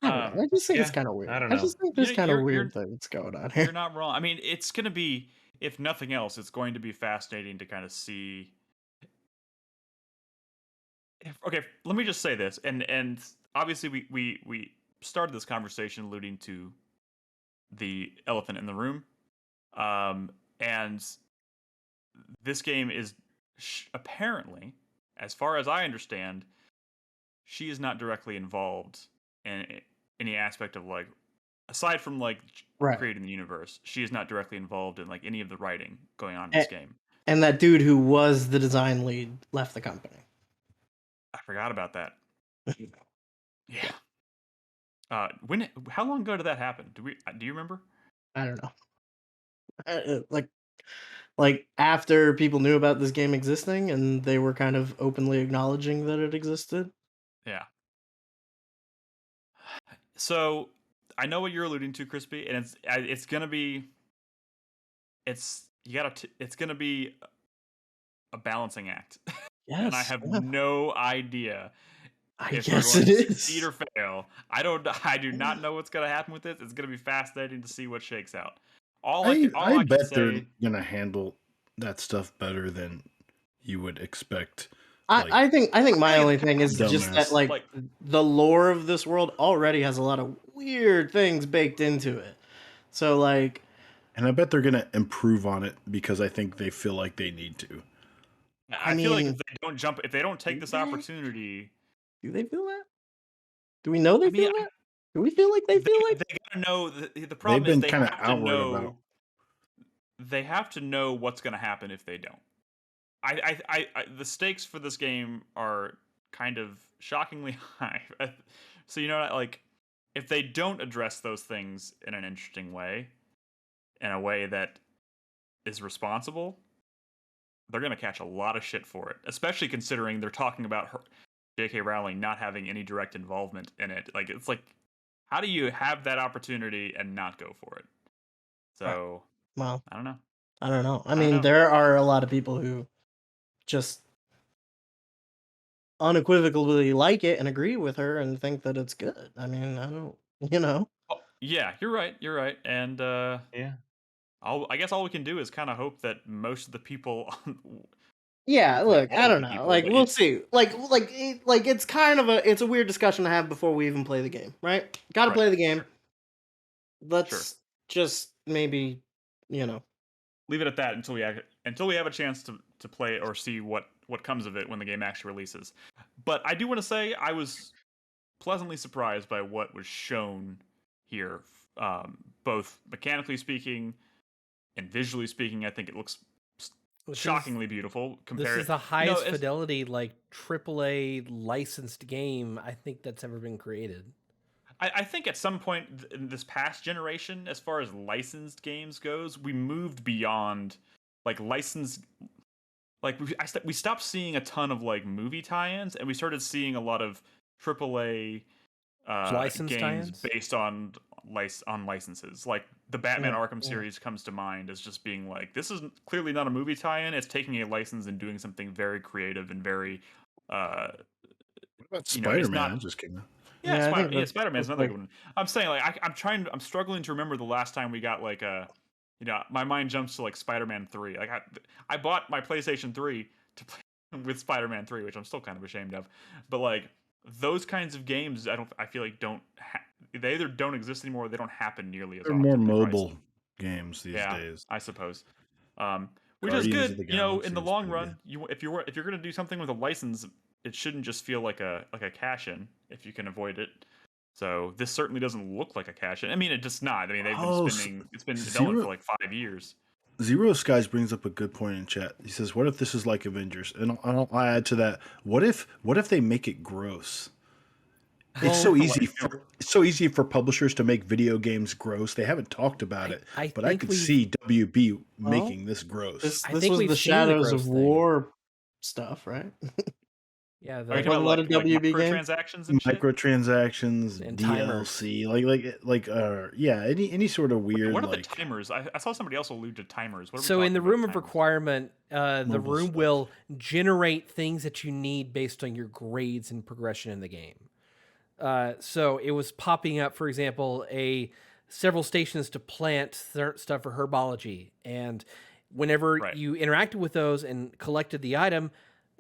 I don't know. I just think it's kind of weird. I don't I know. just think there's kind of weird things going on You're here. not wrong. I mean, it's going to be, if nothing else, it's going to be fascinating to kind of see. Okay, let me just say this, and obviously we started this conversation alluding to the elephant in the room, and this game is apparently, as far as I understand, she is not directly involved in any aspect of like, aside from like creating the universe, she is not directly involved in like any of the writing going on in this game. And that dude who was the design lead left the company. I forgot about that. Yeah. How long ago did that happen? Do you remember? I don't know. Like after people knew about this game existing and they were kind of openly acknowledging that it existed. Yeah. So I know what you're alluding to, Crispy, and it's gonna be it's gonna be a balancing act. Yes, and I have no idea if we're going to succeed or fail. I do not know what's gonna happen with this. It's gonna be fascinating to see what shakes out. I bet they're gonna handle that stuff better than you would expect. I think my only thing is just that like the lore of this world already has a lot of weird things baked into it. So like, and I bet they're gonna improve on it because I think they feel like they need to. I feel like if they don't take this opportunity, do they feel that? Do we know they feel that? Do we feel like they feel like they gotta know? The problem is they have to know. They have to know what's going to happen if they don't. The stakes for this game are kind of shockingly high. So like, if they don't address those things in an interesting way, in a way that is responsible, they're going to catch a lot of shit for it. Especially considering they're talking about J.K. Rowling not having any direct involvement in it. Like, it's like, how do you have that opportunity and not go for it? So, well, I don't know. I mean, there are a lot of people who just unequivocally like it and agree with her and think that it's good. I mean, I don't, Oh, yeah, you're right. And yeah. I guess all we can do is kind of hope that most of the people. Yeah, look, I don't know. Like, we'll see. Like, it's kind of it's a weird discussion to have before we even play the game, right? Got to play the game. Sure. Let's just maybe, leave it at that until we have a chance to play it or see what comes of it when the game actually releases. But I do want to say I was pleasantly surprised by what was shown here, both mechanically speaking and visually speaking. I think it looks shockingly beautiful. This is the highest fidelity, like AAA licensed game I think that's ever been created. I think at some point in this past generation, as far as licensed games goes, we moved beyond like licensed. Like we stopped seeing a ton of like movie tie-ins, and we started seeing a lot of AAA games tie-ins? Based on licenses. Like the Batman Arkham series comes to mind as just being like, this is clearly not a movie tie-in. It's taking a license and doing something very creative and very. What about Spider-Man? Just came out. Yeah, Spider-Man's another good one. I'm saying like I'm struggling to remember the last time we got like a, my mind jumps to like Spider-Man 3. Like I bought my PlayStation 3 to play with Spider-Man 3, which I'm still kind of ashamed of. But like those kinds of games, I feel like they either don't exist anymore or they don't happen nearly as often. They're more mobile games these days. I suppose. Which is good, in the long run. If you're going to do something with a license, it shouldn't just feel like a cash-in if you can avoid it. So this certainly doesn't look like a cash-in. I mean, it's just not. I mean, they've been spending. It's been developed for like 5 years. Zero Skies brings up a good point in chat. He says, "What if this is like Avengers?" And I'll add to that. What if they make it gross? It's so easy. It's so easy for publishers to make video games gross. They haven't talked about it, but I could see WB making this gross. This was the Shadows of War stuff, right? Yeah, are you talking about like microtransactions and shit? Microtransactions, and DLC, any sort of weird. What are the timers? I saw somebody else allude to timers. So in the room of requirement, the room will generate things that you need based on your grades and progression in the game. So it was popping up, for example, several stations to plant stuff for herbology, and whenever you interacted with those and collected the item,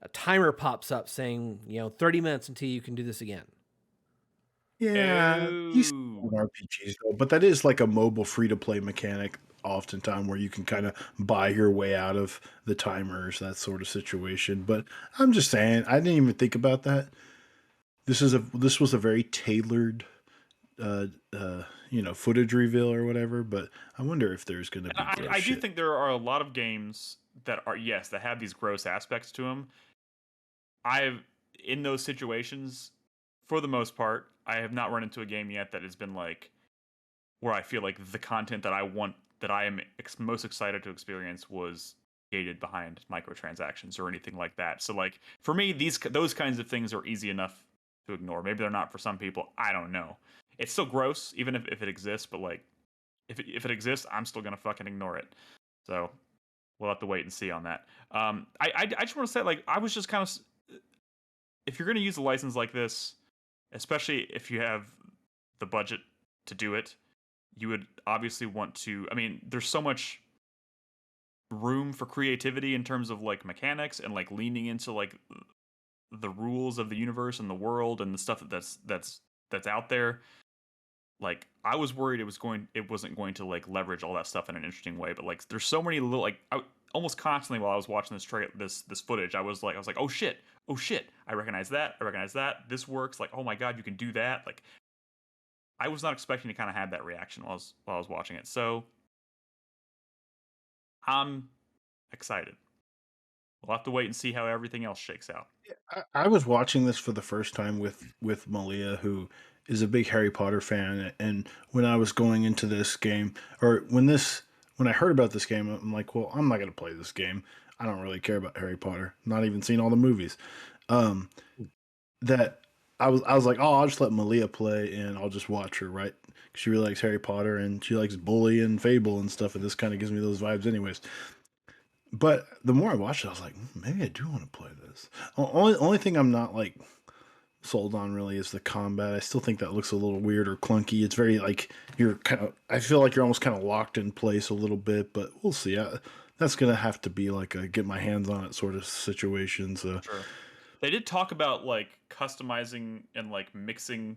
a timer pops up saying, 30 minutes until you can do this again. Yeah, you see RPGs though, but that is like a mobile free-to-play mechanic oftentimes where you can kind of buy your way out of the timers, that sort of situation. But I'm just saying, I didn't even think about that. This was a very tailored footage reveal or whatever, but I wonder if there's going to be gross I do shit. think there are a lot of games that have these gross aspects to them. In those situations, for the most part, I have not run into a game yet that has been like where I feel like the content that I am most excited to experience was gated behind microtransactions or anything like that. So like for me, those kinds of things are easy enough to ignore. Maybe they're not for some people. I don't know. It's still gross, even if it exists. But like if it exists, I'm still gonna fucking ignore it. So we'll have to wait and see on that. I just want to say, like, I was just kind of, if you're gonna use a license like this, especially if you have the budget to do it, you would obviously want to. I mean, there's so much room for creativity in terms of like mechanics and like leaning into like the rules of the universe and the world and the stuff that's out there. Like I was worried it wasn't going to like leverage all that stuff in an interesting way, but like there's so many little almost constantly while I was watching this footage, I was like oh shit, I recognize that, this works, like oh my god, you can do that. Like I was not expecting to kind of have that reaction while I was watching it, so I'm excited. We'll have to wait and see how everything else shakes out. I was watching this for the first time with Malia, who is a big Harry Potter fan, and when I was going into this game, or when I heard about this game, I'm like, well, I'm not gonna play this game. I don't really care about Harry Potter. Not even seen all the movies. That I was like, oh, I'll just let Malia play, and I'll just watch her, right? She really likes Harry Potter, and she likes Bully and Fable and stuff, and this kind of gives me those vibes, anyways. But the more I watched it, I was like, maybe I do want to play this. Only thing I'm not like sold on really is the combat. I still think that looks a little weird or clunky. It's very like I feel like you're almost kind of locked in place a little bit, but we'll see. That's gonna have to be like a get my hands on it sort of situation. So sure. They did talk about like customizing and like mixing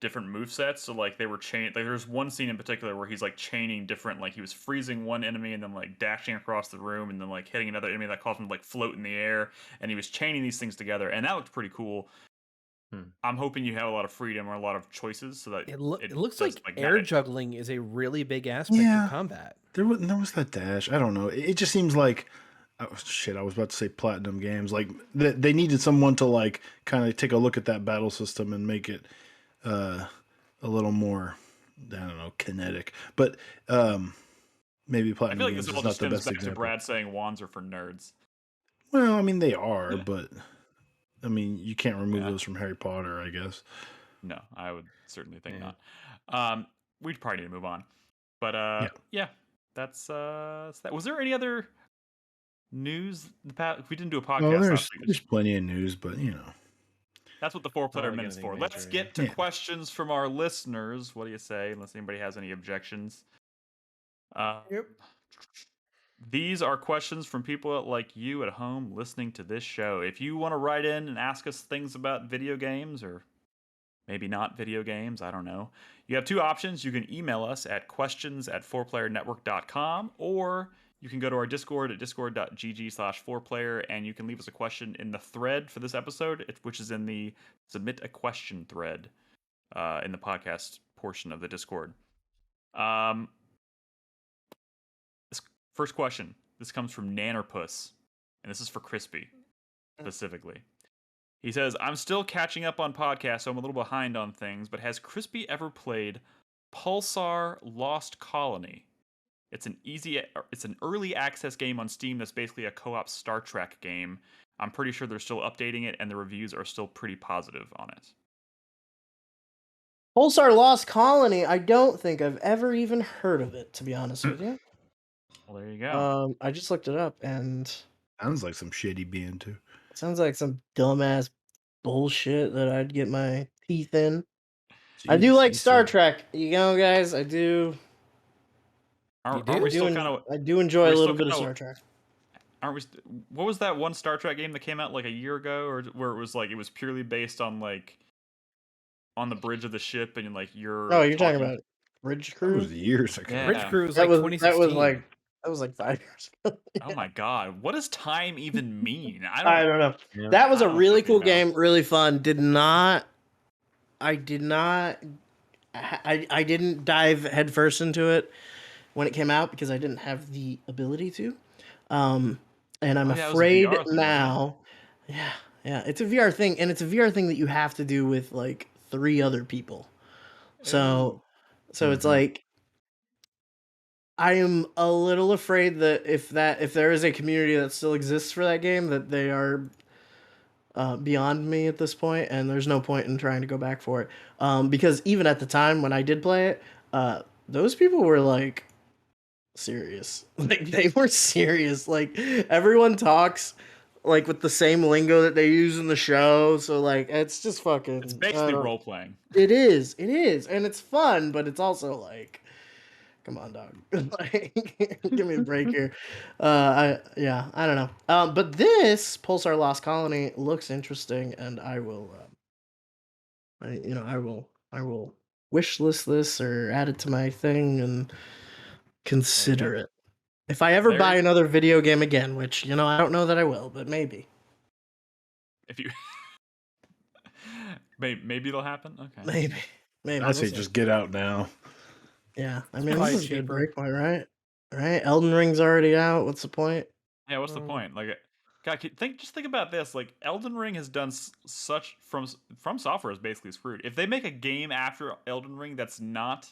different movesets. So like they were like there's one scene in particular where he's like chaining different, like he was freezing one enemy and then like dashing across the room and then like hitting another enemy that caused him to like float in the air, and he was chaining these things together, and that looked pretty cool. I'm hoping you have a lot of freedom or a lot of choices so that it looks like air juggling is a really big aspect of combat. There was that dash. I don't know. It just seems like I was about to say Platinum Games. Like they needed someone to like kind of take a look at that battle system and make it a little more, I don't know, kinetic. But maybe Platinum Games is not the best example. To Brad saying wands are for nerds. Well, I mean they are, but I mean you can't remove those from Harry Potter, I guess. No, I would certainly think not. We'd probably need to move on. But yeah, that's that. Was there any other news? We didn't do a podcast. Well, there's plenty of news, but that's what the 4Player Minute's for. Let's get to questions from our listeners. What do you say? Unless anybody has any objections. Yep. These are questions from people like you at home listening to this show. If you want to write in and ask us things about video games or maybe not video games, I don't know. You have two options. You can email us at questions@4playernetwork.com, or you can go to our Discord at discord.gg/4player, and you can leave us a question in the thread for this episode, which is in the submit a question thread in the podcast portion of the Discord. This first question, this comes from Nannerpuss, and this is for Crispy specifically. He says, I'm still catching up on podcasts, so I'm a little behind on things, but has Crispy ever played Pulsar Lost Colony? It's an early access game on Steam that's basically a co-op Star Trek game. I'm pretty sure they're still updating it, and the reviews are still pretty positive on it. Pulsar Lost Colony, I don't think I've ever even heard of it, to be honest with you. Well, there you go. I just looked it up, and sounds like some shitty being too. Sounds like some dumbass bullshit that I'd get my teeth in. Jeez, I do like you Star said- Trek, guys. I do. Aren't we still kind of? I do enjoy a little bit of Star Trek. Aren't we? What was that one Star Trek game that came out like a year ago, or where it was like it was purely based on like on the bridge of the ship and like you're. Oh, you're talking about Bridge Crew? That was years ago. Yeah. Bridge Crew was That like was 2016. that was like 5 years ago. Oh my god, what does time even mean? I don't know. Yeah. That was I a don't really fucking cool know. game, really fun. I didn't dive headfirst into it when it came out because I didn't have the ability to. And I'm afraid VR thing, now. Yeah, it's a VR thing, and it's a VR thing that you have to do with like 3 other people. So it's like I am a little afraid that if there is a community that still exists for that game, that they are beyond me at this point, and there's no point in trying to go back for it. Because even at the time when I did play it, those people were like serious. Like they were serious. Like everyone talks like with the same lingo that they use in the show. So like it's just fucking. It's basically role playing. It is, and it's fun, but it's also like, come on, dog. Like, give me a break here. I don't know. But this Pulsar Lost Colony looks interesting, and I will, I will wish list this or add it to my thing and consider it. If I ever buy another video game again, which I don't know that I will, but maybe. If you, maybe it'll happen. Okay. Maybe. I say just get out now. Yeah, I mean, this is a good break point, right? Right? Elden Ring's already out. What's the point? Yeah, what's the point? Like, God, just think about this. Like, Elden Ring has done such from Software is basically screwed. If they make a game after Elden Ring that's not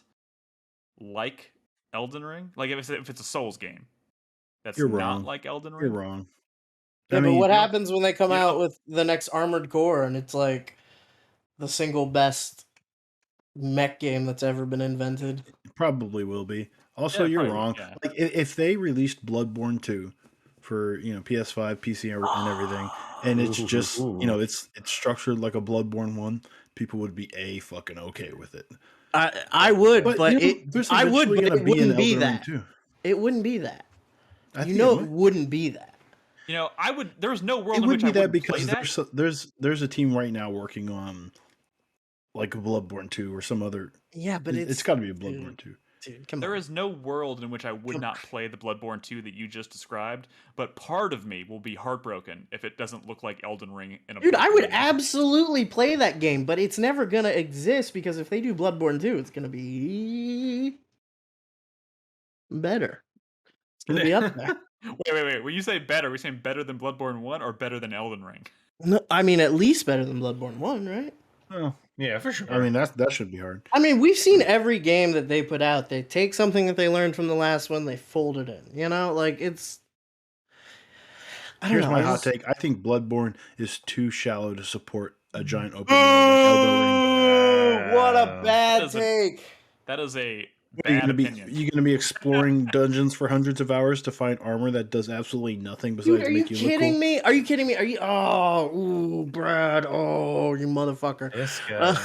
like Elden Ring, like if it's a Souls game, that's You're not wrong. like Elden Ring. You're wrong. Yeah, but what happens when they come out with the next Armored Core and it's like the single best mech game that's ever been invented? It probably will be. Also, you're wrong. Yeah. Like if they released Bloodborne 2 for PS5, PC, and everything, and it's just it's structured like a Bloodborne 1, people would be fucking okay with it. I would, but I would, but it wouldn't be that. It wouldn't be that. It wouldn't be that. I would. There's no world in which I would because there's a team right now working on like a Bloodborne 2 or some other. Yeah, but it's got to be a Bloodborne 2. Dude, come on. There is no world in which I would not play the Bloodborne 2 that you just described, but part of me will be heartbroken if it doesn't look like Elden Ring in a Dude, I would absolutely play that game, but it's never gonna exist because if they do Bloodborne 2, it's gonna be better. It's gonna be up there. Wait. When you say better, are we saying better than Bloodborne 1 or better than Elden Ring? No, I mean at least better than Bloodborne 1, right? Oh, yeah, for sure. I mean that should be hard. I mean, we've seen every game that they put out. They take something that they learned from the last one, they fold it in. Like it's. Here's my hot take. I think Bloodborne is too shallow to support a giant open world like Elden Ring. What a bad take! That is a bad opinion. You're gonna be exploring dungeons for hundreds of hours to find armor that does absolutely nothing besides make you look cool. Are you kidding me? Are you kidding me? Are you? Oh, ooh, Brad. Oh, you motherfucker. This guy.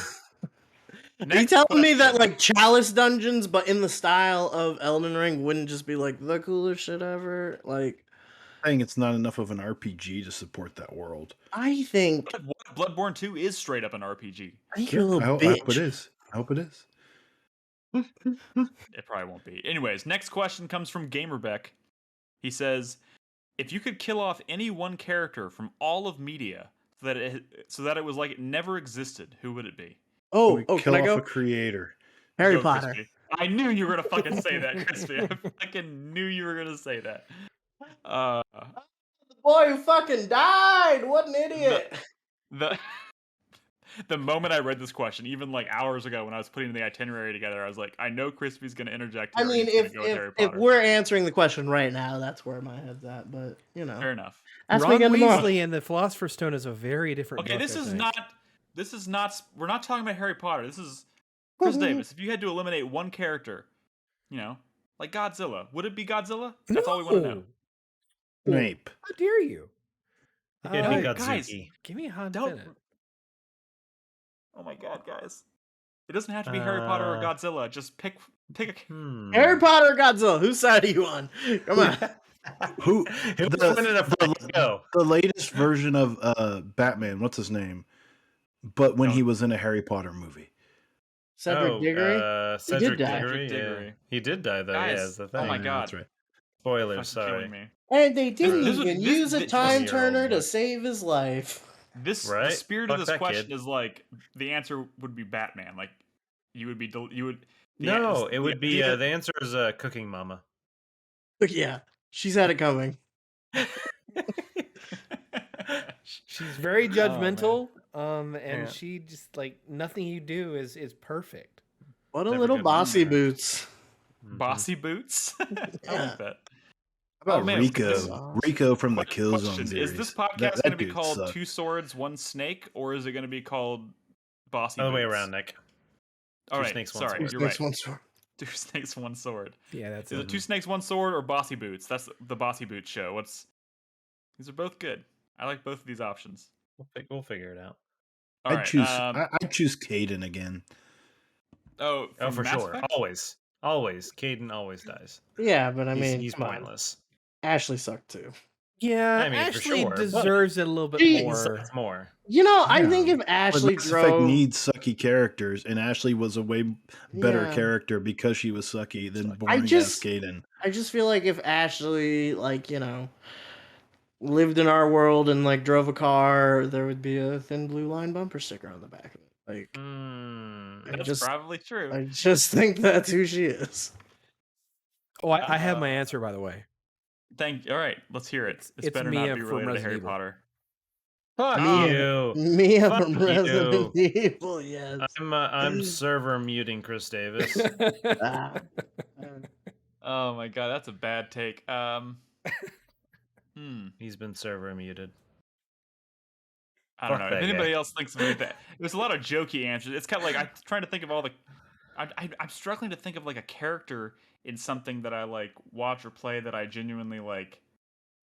Are you telling me that like Chalice dungeons, but in the style of Elden Ring, wouldn't just be like the coolest shit ever? Like, saying it's not enough of an RPG to support that world. I think Bloodborne 2 is straight up an RPG. I think you're a little bitch. I hope it is. I hope it is. It probably won't be. Anyways, next question comes from Gamerbeck. He says, if you could kill off any one character from all of media so that it was like it never existed, who would it be? Can I go? A creator. Harry Potter. Crispy. I knew you were gonna fucking say that, Crispy. I fucking knew you were gonna say that. The boy who fucking died. What an idiot. The moment I read this question, even like hours ago when I was putting the itinerary together, I was like, I know Crispy's going to interject. I mean, if we're answering the question right now, that's where my head's at. But fair enough. Ron Weasley and the Philosopher's Stone is a very different. Okay, book, this is not. We're not talking about Harry Potter. This is Chris Davis. If you had to eliminate one character, like Godzilla, would it be Godzilla? That's all we want to know. Snape. How dare you? Guys, give me a hot minute. Oh my god, guys! It doesn't have to be Harry Potter or Godzilla. Just pick a. Harry Potter or Godzilla? Whose side are you on? Come on. Who the latest version of Batman? What's his name? But when he was in a Harry Potter movie. Cedric Diggory? Cedric he did die. Diggory. Yeah. He did die, though. Guys, yeah, is the thing. Oh my god. That's right. Spoilers, sorry. Me. And they didn't even use a time turner to save his life. The spirit of this question is like, the answer would be Batman. Like, it would be... the answer is Cooking Mama. Yeah, she's had it coming. She's very judgmental, and she just, like, nothing you do is perfect. What a little bossy boots. Bossy boots? I like that. How about Rico from the Killzone series? Is this podcast going to be called Two Swords, One Snake, or is it going to be called Bossy Boots? Other way around, Nick. All right, sorry, you're right. One sword. Two Snakes, One Sword. Yeah, that's it. Is it Two Snakes, One Sword, or Bossy Boots? That's the Bossy Boots show. These are both good. I like both of these options. We'll figure it out. I'd choose Caden again. Oh, for sure. Effect? Always. Caden always dies. Yeah, but I mean, he's pointless. Ashley sucked too. Yeah, I mean, Ashley deserves it a little bit more. You know, I think if Ashley needs sucky characters, and Ashley was a way better character because she was sucky than boring ass Caden. I just feel like if Ashley, like, you know, lived in our world and like drove a car, there would be a thin blue line bumper sticker on the back of it. Like, that's probably true. I just think that's who she is. Oh, I have my answer, by the way. All right, let's hear it. It's better Mia not be related to Harry Potter. Fuck you. Mia from Resident Evil, yes. I'm server muting Chris Davis. Oh my god, that's a bad take. He's been server muted. I don't know. If anybody else thinks of that, there's a lot of jokey answers. It's kind of like I'm trying to think of all the. I'm struggling to think of like a character in something that I like watch or play that I genuinely like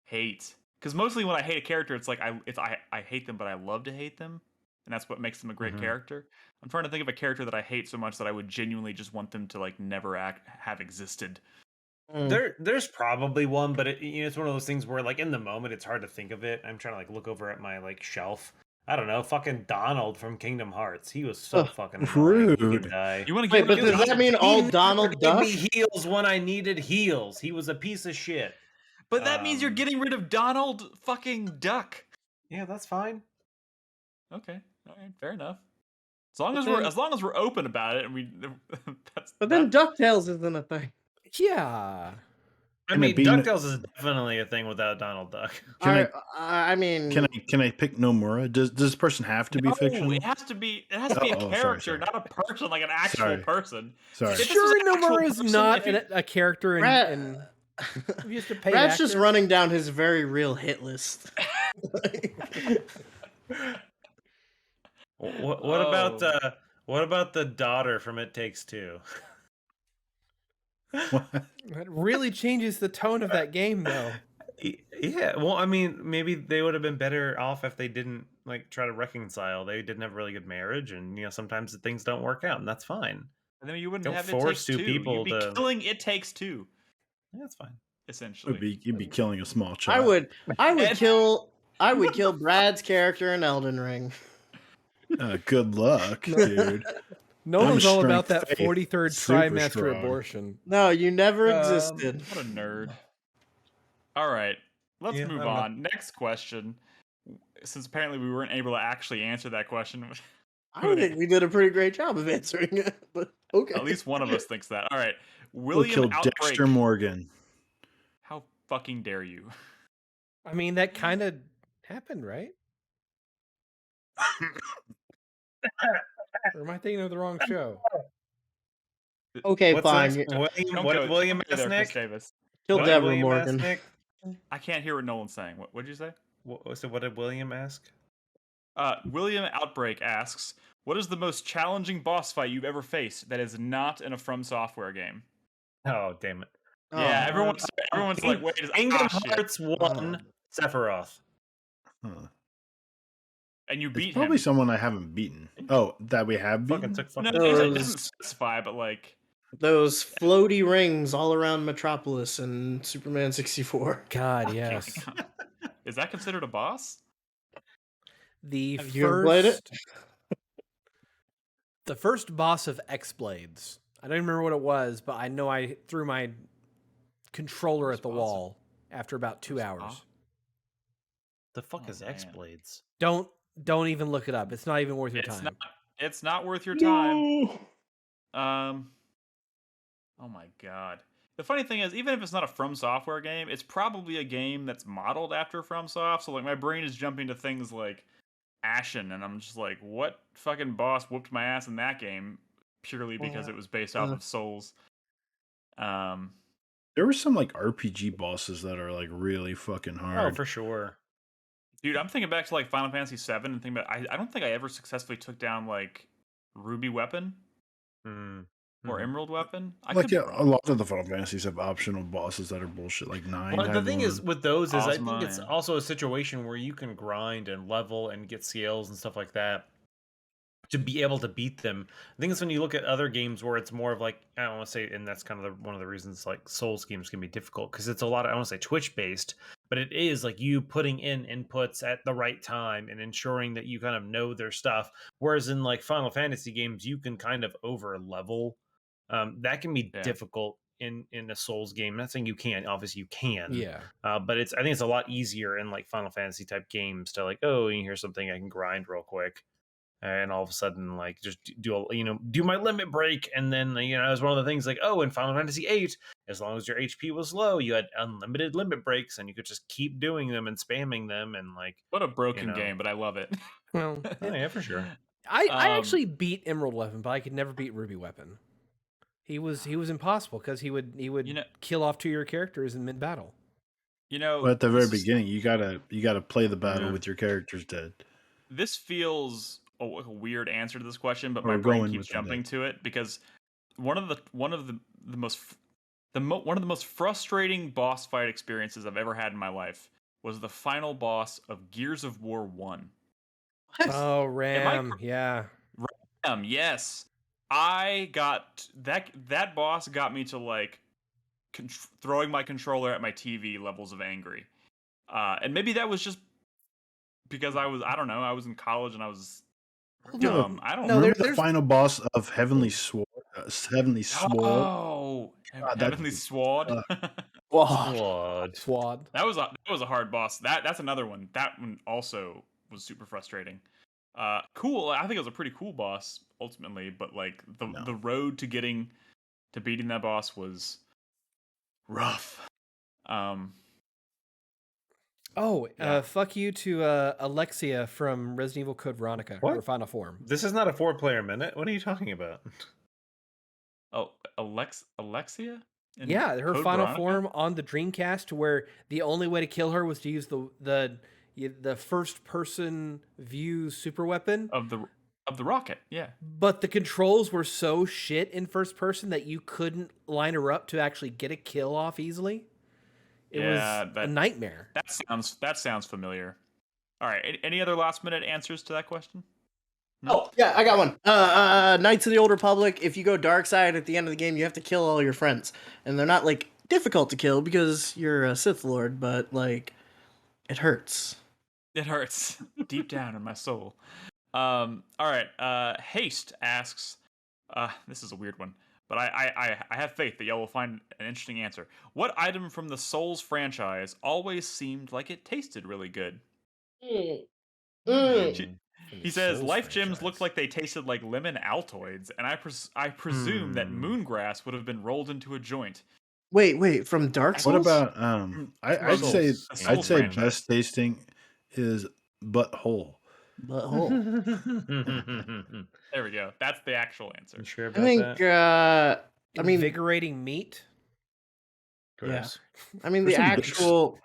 hate. Because mostly when I hate a character, it's like I hate them, but I love to hate them, and that's what makes them a great character. I'm trying to think of a character that I hate so much that I would genuinely just want them to like never have existed. There's probably one, but it's one of those things where like in the moment it's hard to think of it. I'm trying to like look over at my like shelf. I don't know, fucking Donald from Kingdom Hearts. He was so fucking rude. You want to get? But does that mean all Donald Duck? Give me heals when I needed heals. He was a piece of shit. But that means you're getting rid of Donald fucking Duck. Yeah, that's fine. Okay, all right, fair enough. As long as we're open about it, and we. Then DuckTales isn't a thing. Yeah. I mean, DuckTales is definitely a thing without Donald Duck. Can I pick Nomura? Does this person have to be fictional? It has to be a character, sorry. Not a person, like an actual person. Sorry. Sure, Nomura is not a character, and you have to pay. Brad's just running down his very real hit list. What about the daughter from It Takes Two? It really changes the tone of that game, though. Yeah, well, I mean, maybe they would have been better off if they didn't like try to reconcile. They didn't have a really good marriage, and sometimes things don't work out, and that's fine. And then you wouldn't don't have force It Takes two Two. people You'd be killing It Takes Two. Yeah, that's fine. Essentially, you'd be killing a small child. I would kill Brad's character in Elden Ring. Good luck, dude. Nolan's all about that 43rd trimester abortion. No, you never existed. What a nerd. All right, let's move on. Next question. Since apparently we weren't able to actually answer that question. I think we did a pretty great job of answering it, but okay. At least one of us thinks that. All right. William killed Dexter Morgan. How fucking dare you? I mean, that kind of happened, right? Or am I thinking of the wrong show? Okay, fine. William Nick? Kill Deborah Morgan. I can't hear what Nolan's saying. What did you say? What did William ask? William Outbreak asks, what is the most challenging boss fight you've ever faced that is not in a From Software game? Oh, damn it. Yeah, everyone's like, wait, Kingdom Hearts 1, Sephiroth. Huh. and you beat probably him. someone I haven't beaten. Oh, that we have beaten? No, it doesn't specify, but like those floaty rings all around Metropolis and Superman 64. God, yes. Is that considered a boss? Have you ever played it? The first boss of X-Blades. I don't even remember what it was, but I know I threw my controller at the wall after about 2 hours. The fuck is X-Blades? Don't even look it up. It's not even worth your time. It's not worth your time. Oh my god. The funny thing is, even if it's not a From Software game, it's probably a game that's modeled after FromSoft. So like my brain is jumping to things like Ashen, and I'm just like, what fucking boss whooped my ass in that game purely because it was based off of Souls? There were some like RPG bosses that are like really fucking hard. Oh, for sure. Dude, I'm thinking back to like Final Fantasy VII and thinking about I don't think I ever successfully took down like Ruby Weapon or Emerald Weapon. A lot of the Final Fantasies have optional bosses that are bullshit. Like 9. Well, the thing is with those is I think it's also a situation where you can grind and level and get skills and stuff like that to be able to beat them. I think it's when you look at other games where it's more of like, I don't want to say, and that's kind of one of the reasons like Souls games can be difficult because it's a lot of, I don't want to say Twitch based, but it is like you putting in inputs at the right time and ensuring that you kind of know their stuff. Whereas in like Final Fantasy games, you can kind of over level. That can be difficult in a Souls game. I'm not saying you can't, obviously you can. Yeah. But I think it's a lot easier in like Final Fantasy type games to like, oh, here's something I can grind real quick. And all of a sudden, like, just do my limit break, and then it was one of the things like, oh, in Final Fantasy VIII, as long as your HP was low, you had unlimited limit breaks, and you could just keep doing them and spamming them, and like, what a broken game, but I love it. Well, yeah, for sure. I actually beat Emerald Weapon, but I could never beat Ruby Weapon. He was impossible because he would kill off 2 of your characters in mid battle. But at the very beginning, you gotta play the battle with your characters dead. This feels a weird answer to this question, but my brain keeps jumping to it because one of the most frustrating boss fight experiences I've ever had in my life was the final boss of Gears of War 1. Oh, Ram, yeah. Ram, yes. I got that boss got me to like throwing my controller at my TV levels of angry. And maybe that was just because I was in college and I was dumb. I don't know. Remember the final boss of Heavenly Sword? Heavenly Sword. Oh, Heavenly Sword. Sword. That was a hard boss. That's another one. That one also was super frustrating. Cool. I think it was a pretty cool boss ultimately, but like the road to beating that boss was rough. Fuck you to Alexia from Resident Evil Code Veronica, her final form. This is not a 4-player minute. What are you talking about? Oh, Alexia? Yeah, her Code final Veronica? form on the Dreamcast, where the only way to kill her was to use the first person view super weapon of the rocket. Yeah, but the controls were so shit in first person that you couldn't line her up to actually get a kill off easily. It was a nightmare. That sounds familiar. All right. Any other last minute answers to that question? No? Oh, yeah, I got one. Knights of the Old Republic, if you go dark side at the end of the game, you have to kill all your friends. And they're not, like, difficult to kill because you're a Sith Lord, but, like, it hurts. It hurts deep down in my soul. All right. Haste asks, this is a weird one, but I have faith that y'all will find an interesting answer. What item from the Souls franchise always seemed like it tasted really good? He says life gems looked like they tasted like lemon Altoids, and I presume that moongrass would have been rolled into a joint. Wait, from Dark Souls? What about I'd say best tasting is butthole. Butthole. There we go. That's the actual answer. Sure about that? Invigorating meat. Gross. Yeah. I mean the actual.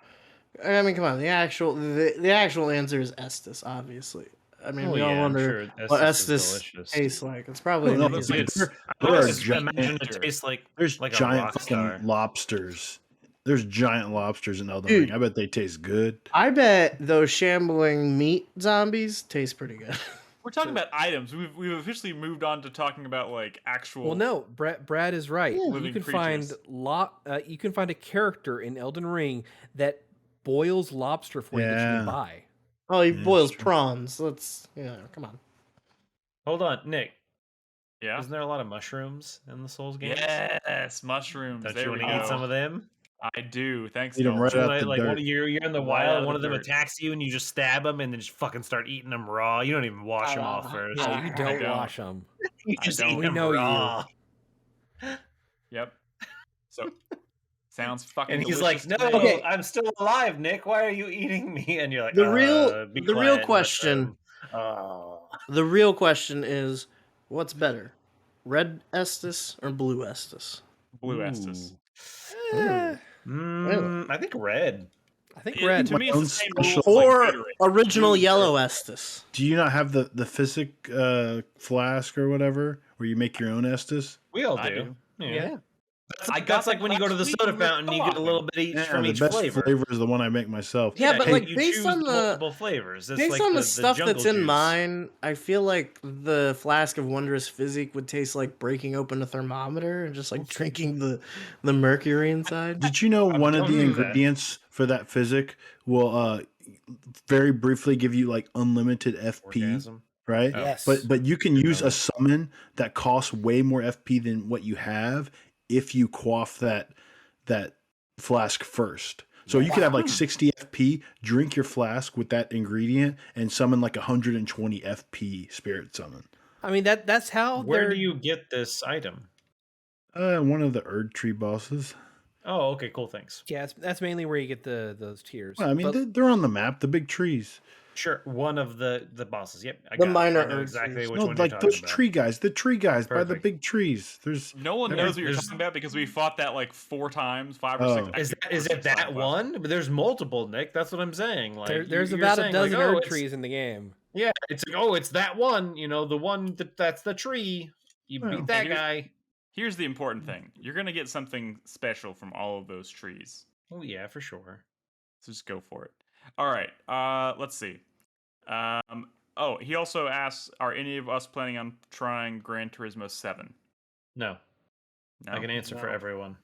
I mean, come on. The actual answer is Estus, obviously. I mean, we all wonder what Estus tastes like. It's probably imagine it tastes like there's a giant rock fucking star. lobsters There's giant lobsters in Elden Ring. I bet they taste good. I bet those shambling meat zombies taste pretty good. We're talking about items. We've officially moved on to talking about like actual. Well, no, Brad is right. Living You can creatures. you can find a character in Elden Ring that boils lobster for you that you can buy. Oh, he boils prawns. Come on. Hold on, Nick. Yeah. Isn't there a lot of mushrooms in the Souls games? Yes, mushrooms. Don't there you want to eat some of them? I do. Thanks. Eat them right out the dirt. You're in the wild, one of them attacks you, and you just stab them, and then just fucking start eating them raw. You don't even wash them off first. No, you don't wash them. You just eat them raw. Yep. So sounds fucking. And he's like, "No, I'm still alive, Nick. Why are you eating me?" And you're like, the real question. The real question is, what's better, red Estus or blue Estus? Blue Estus. I think red. I think red. To me, it's the same rules. Or original yellow Estus. Do you not have the physic flask or whatever where you make your own Estus? We all do. Yeah. That's like when you go to the soda fountain, you get a little bit each from each flavor. The best flavor is the one I make myself. Yeah, but like you based on the multiple flavors, based on the stuff that's in mine, I feel like the flask of Wondrous Physique would taste like breaking open a thermometer and just like drinking the mercury inside. Did you know one of the ingredients for that physic will very briefly give you like unlimited FP? Orgasm. Right? Yes. But you can use a summon that costs way more FP than what you have if you quaff that flask first. So you could have like 60 FP, drink your flask with that ingredient, and summon like 120 FP spirit summon. I mean that's how. Where do you get this item? One of the Erd Tree bosses. Oh, okay, cool. Thanks. Yeah, that's mainly where you get those tiers. Well, I mean, they're on the map, the big trees. Sure, one of the bosses. Yep, the minor exactly which no, one like you're those about. tree guys, the tree guys by the big trees. There's no one knows what you're talking about because we fought that like 4 times, 5 or 6. Is it that one? But there's multiple, Nick. That's what I'm saying. Like there's about a dozen Erd trees in the game. Yeah, it's like it's that one. You know, the one that's the tree. You beat that guy. Here's the important thing: you're gonna get something special from all of those trees. Oh yeah, for sure. So just go for it. All right. Let's see. He also asks, are any of us planning on trying Gran Turismo 7? No. I can answer for everyone.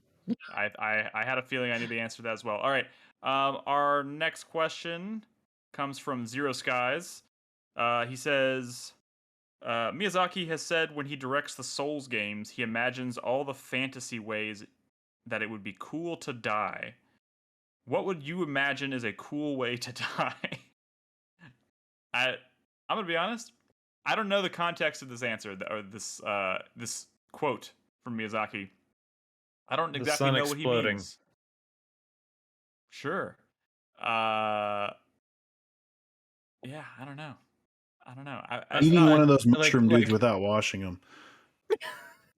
I had a feeling I knew the answer to that as well. All right. Our next question comes from Zero Skies. He says, Miyazaki has said when he directs the Souls games, he imagines all the fantasy ways that it would be cool to die. What would you imagine is a cool way to die? I'm gonna be honest. I don't know the context of this answer or this quote from Miyazaki. I don't exactly know what he means. Sure. Yeah, I don't know. Eating one of those mushroom dudes without washing them,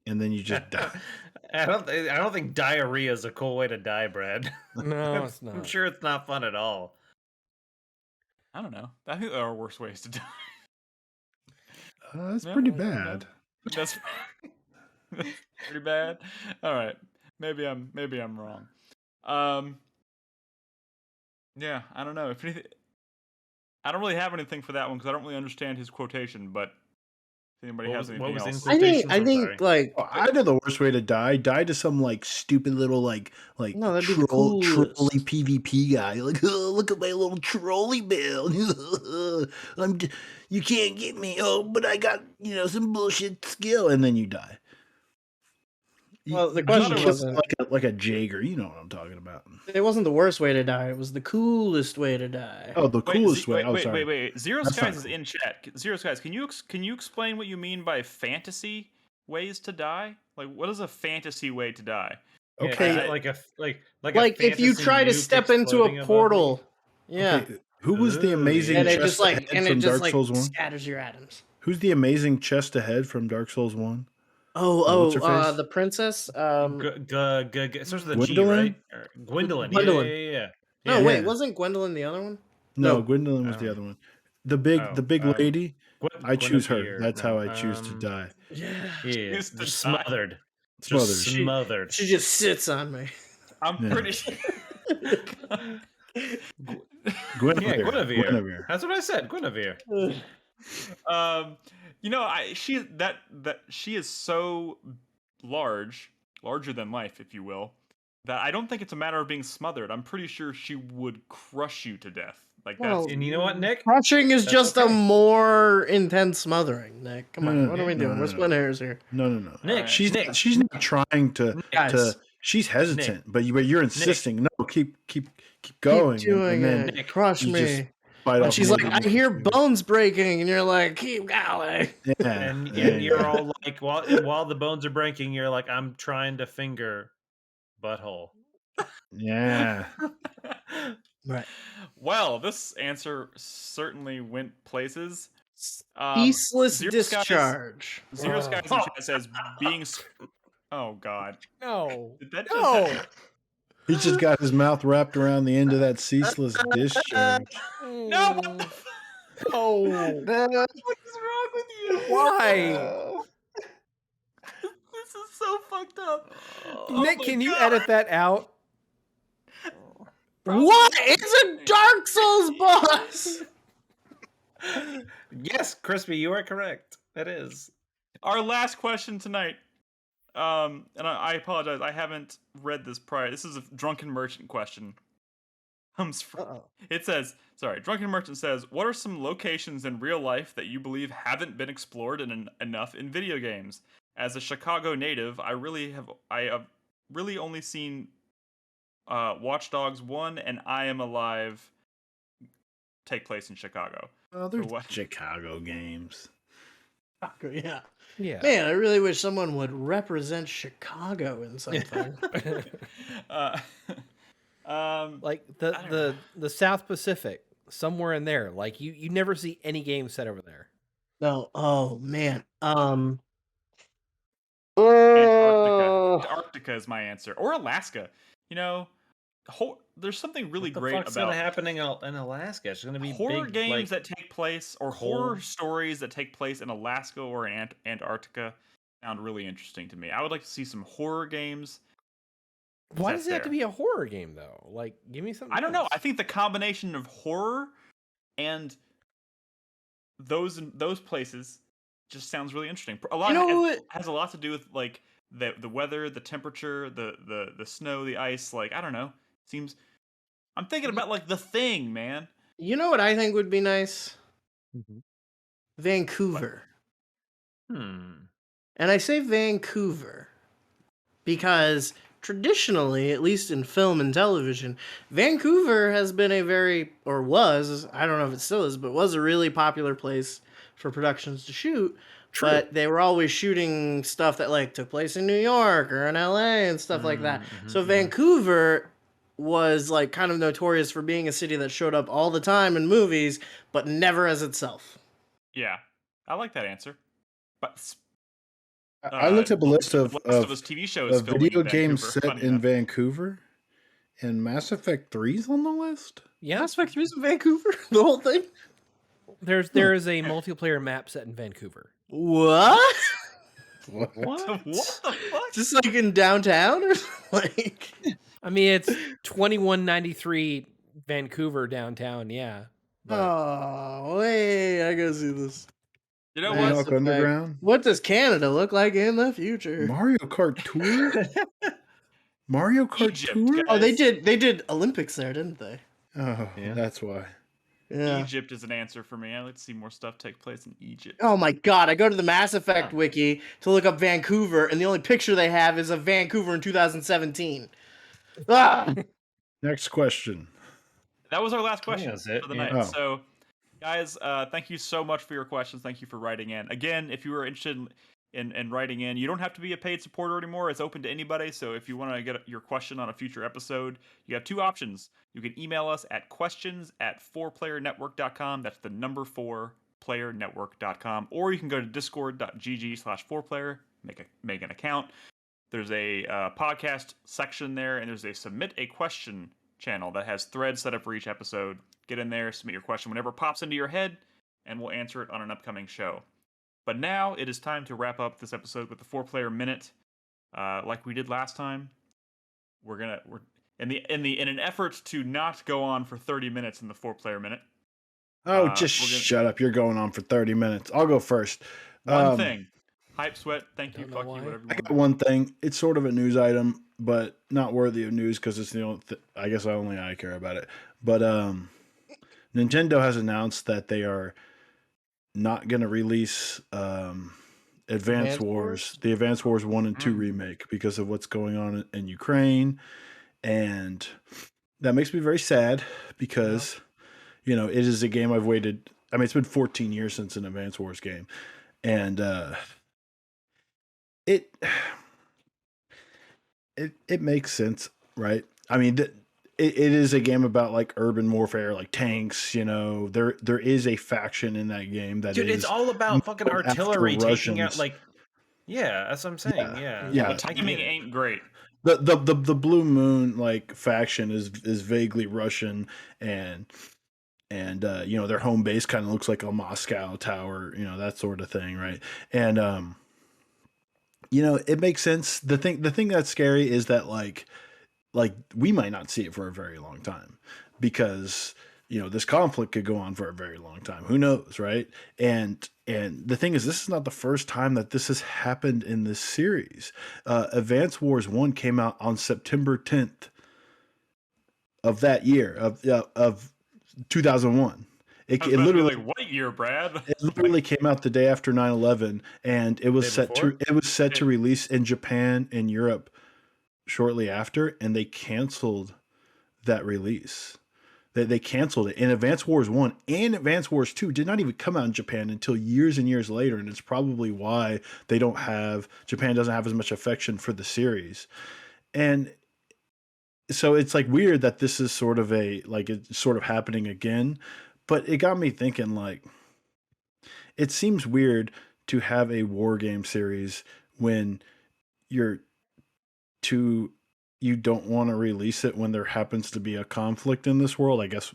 and then you just die. I don't think diarrhea is a cool way to die, Brad. No, it's not. I'm sure it's not fun at all. I don't know. I think there are worse ways to die. That's pretty bad. That's pretty bad. All right. Maybe I'm wrong. Yeah, I don't know. If anything, I don't really have anything for that one because I don't really understand his quotation. But if anybody has anything else, I think like I know the worst way to die. Die to some like stupid little like no, that'd be the coolest. trolley PvP guy. Like, oh, look at my little trolley bill. You can't get me. Oh, but I got some bullshit skill, and then you die. Well, the question wasn't like a Jaeger. You know what I'm talking about. It wasn't the worst way to die. It was the coolest way to die. Oh, the coolest way. Wait. Zero Skies is in chat. Zero Skies, can you explain what you mean by fantasy ways to die? Like, what is a fantasy way to die? Okay, like if you try to step into a portal. Yeah. Okay. Who was the amazing chest ahead from Dark Souls 1? Scatters your atoms. Who's the amazing chest ahead from Dark Souls 1? The princess. Starts with a G, Gwendolyn? right? Gwendolyn. Yeah. No, wait, wasn't Gwendolyn the other one? No, Gwendolyn was the other one. The big lady. I choose her. That's how I choose to die. Yeah. Smothered. Smothered. She just sits on me. I'm pretty sure. Guinevere. That's what I said. Guinevere. She is so larger than life, if you will, that I don't think it's a matter of being smothered. I'm pretty sure she would crush you to death. And you know what, Nick? Crushing is just a more intense smothering, Nick. Come on, what are we doing? We're splitting hairs here. No. Nick, she's not trying to. She's hesitant, but you're insisting. Nick. No, keep going. Keep doing and it. Crush me. And she's like, I hear bones breaking, and you're like, keep going. Yeah. And you're all like, while the bones are breaking, you're like, I'm trying to finger butthole. Yeah. Right. Well, this answer certainly went places. Ceaseless discharge. Zero Skies in chat says being. Oh God. No. Did that just He just got his mouth wrapped around the end of that ceaseless discharge. No. Oh. What is wrong with you? Why? This is so fucked up. Nick, can you edit that out? What? It's a Dark Souls boss. Yes, Crispy, you are correct. That is our last question tonight. And I apologize, I haven't read this prior. This is a Drunken Merchant question. It says, Drunken Merchant says, what are some locations in real life that you believe haven't been explored enough in video games? As a Chicago native, I have really only seen Watch Dogs 1 and I Am Alive take place in Chicago. Oh, they're Chicago games. Yeah. Yeah. Man, I really wish someone would represent Chicago in something. Like the South Pacific, somewhere in there. Like you never see any games set over there. No. Oh man. Antarctica is my answer, or Alaska. There's something really great about what's happening in Alaska. It's going to be horror big, games that take place, or horror stories that take place in Alaska or in Antarctica. Sound really interesting to me. I would like to see some horror games. Why does it have to be a horror game though? Like, give me something. I don't know. I think the combination of horror and those places just sounds really interesting. A lot has a lot to do with like the weather, the temperature, the snow, the ice. Like, I don't know. I'm thinking about like The Thing, man. You know what I think would be nice? Mm-hmm. Vancouver. And I say Vancouver because traditionally, at least in film and television, Vancouver has been I don't know if it still is, but was a really popular place for productions to shoot. True. But they were always shooting stuff that like took place in New York or in LA and stuff like that. So Vancouver was like kind of notorious for being a city that showed up all the time in movies, but never as itself. Yeah, I like that answer. But I looked up a list of TV shows of video games set in Vancouver, and Mass Effect 3's on the list. Yeah, Mass Effect 3's in Vancouver, the whole thing. There is a multiplayer map set in Vancouver. What? What? What the fuck? Just like in downtown, or like? I mean, it's 2193 Vancouver downtown. Yeah. But... Oh wait, I gotta see this. You know what? Underground. What does Canada look like in the future? Mario Kart Tour. Mario Kart Egypt, Tour. guys. Oh, they did Olympics there, didn't they? Oh, yeah. That's why. Yeah. Egypt is an answer for me. I'd like to see more stuff take place in Egypt. Oh my god, I go to the Mass Effect wiki to look up Vancouver, and the only picture they have is of Vancouver in 2017. Ah! Next question. That was our last question for the night. Oh. So, guys, thank you so much for your questions. Thank you for writing in. Again, if you were interested in writing in, you don't have to be a paid supporter anymore. It's open to anybody. So if you want to get your question on a future episode, you have two options. You can email us at questions@4playernetwork.com. That's the number 4playernetwork.com. Or you can go to discord.gg/4player, make an account. There's a podcast section there, and there's a submit a question channel that has threads set up for each episode. Get in there, submit your question whenever it pops into your head, and we'll answer it on an upcoming show. But now it is time to wrap up this episode with the 4-player minute. Like we did last time, we're in an effort to not go on for 30 minutes in the 4-player minute. Oh, just shut up! You're going on for 30 minutes. I'll go first. One thing, Hype Sweat. Thank you. Fuck you. Whatever you I got one thing. It's sort of a news item, but not worthy of news because it's the only. I guess only I care about it. But Nintendo has announced that they are not going to release Advance Wars, the Advance Wars 1 and 2 remake because of what's going on in Ukraine. And that makes me very sad because, you know, it is a game I've waited. I mean, it's been 14 years since an Advance Wars game. And it makes sense, right? I mean, it is a game about like urban warfare, like tanks. You know, there is a faction in that game that dude, it's all about fucking artillery taking out like. Yeah, that's what I'm saying. Yeah. The timing ain't great. The Blue Moon like faction is vaguely Russian and you know, their home base kind of looks like a Moscow tower, you know, that sort of thing, right? And you know, it makes sense. The thing that's scary is that like we might not see it for a very long time because, you know, this conflict could go on for a very long time. Who knows, right? And the thing is, this is not the first time that this has happened in this series. Advance Wars 1 came out on September 10th of that year of 2001. It literally, what year, Brad? It literally came out the day after 9/11, and it was set to release in Japan and Europe shortly after, and they canceled that release. They canceled it. And Advance Wars 1 and Advance Wars 2 did not even come out in Japan until years and years later, and it's probably why Japan doesn't have as much affection for the series. And so it's like weird that this is sort of it's sort of happening again, but it got me thinking, like, it seems weird to have a war game series when you don't want to release it when there happens to be a conflict in this world. I guess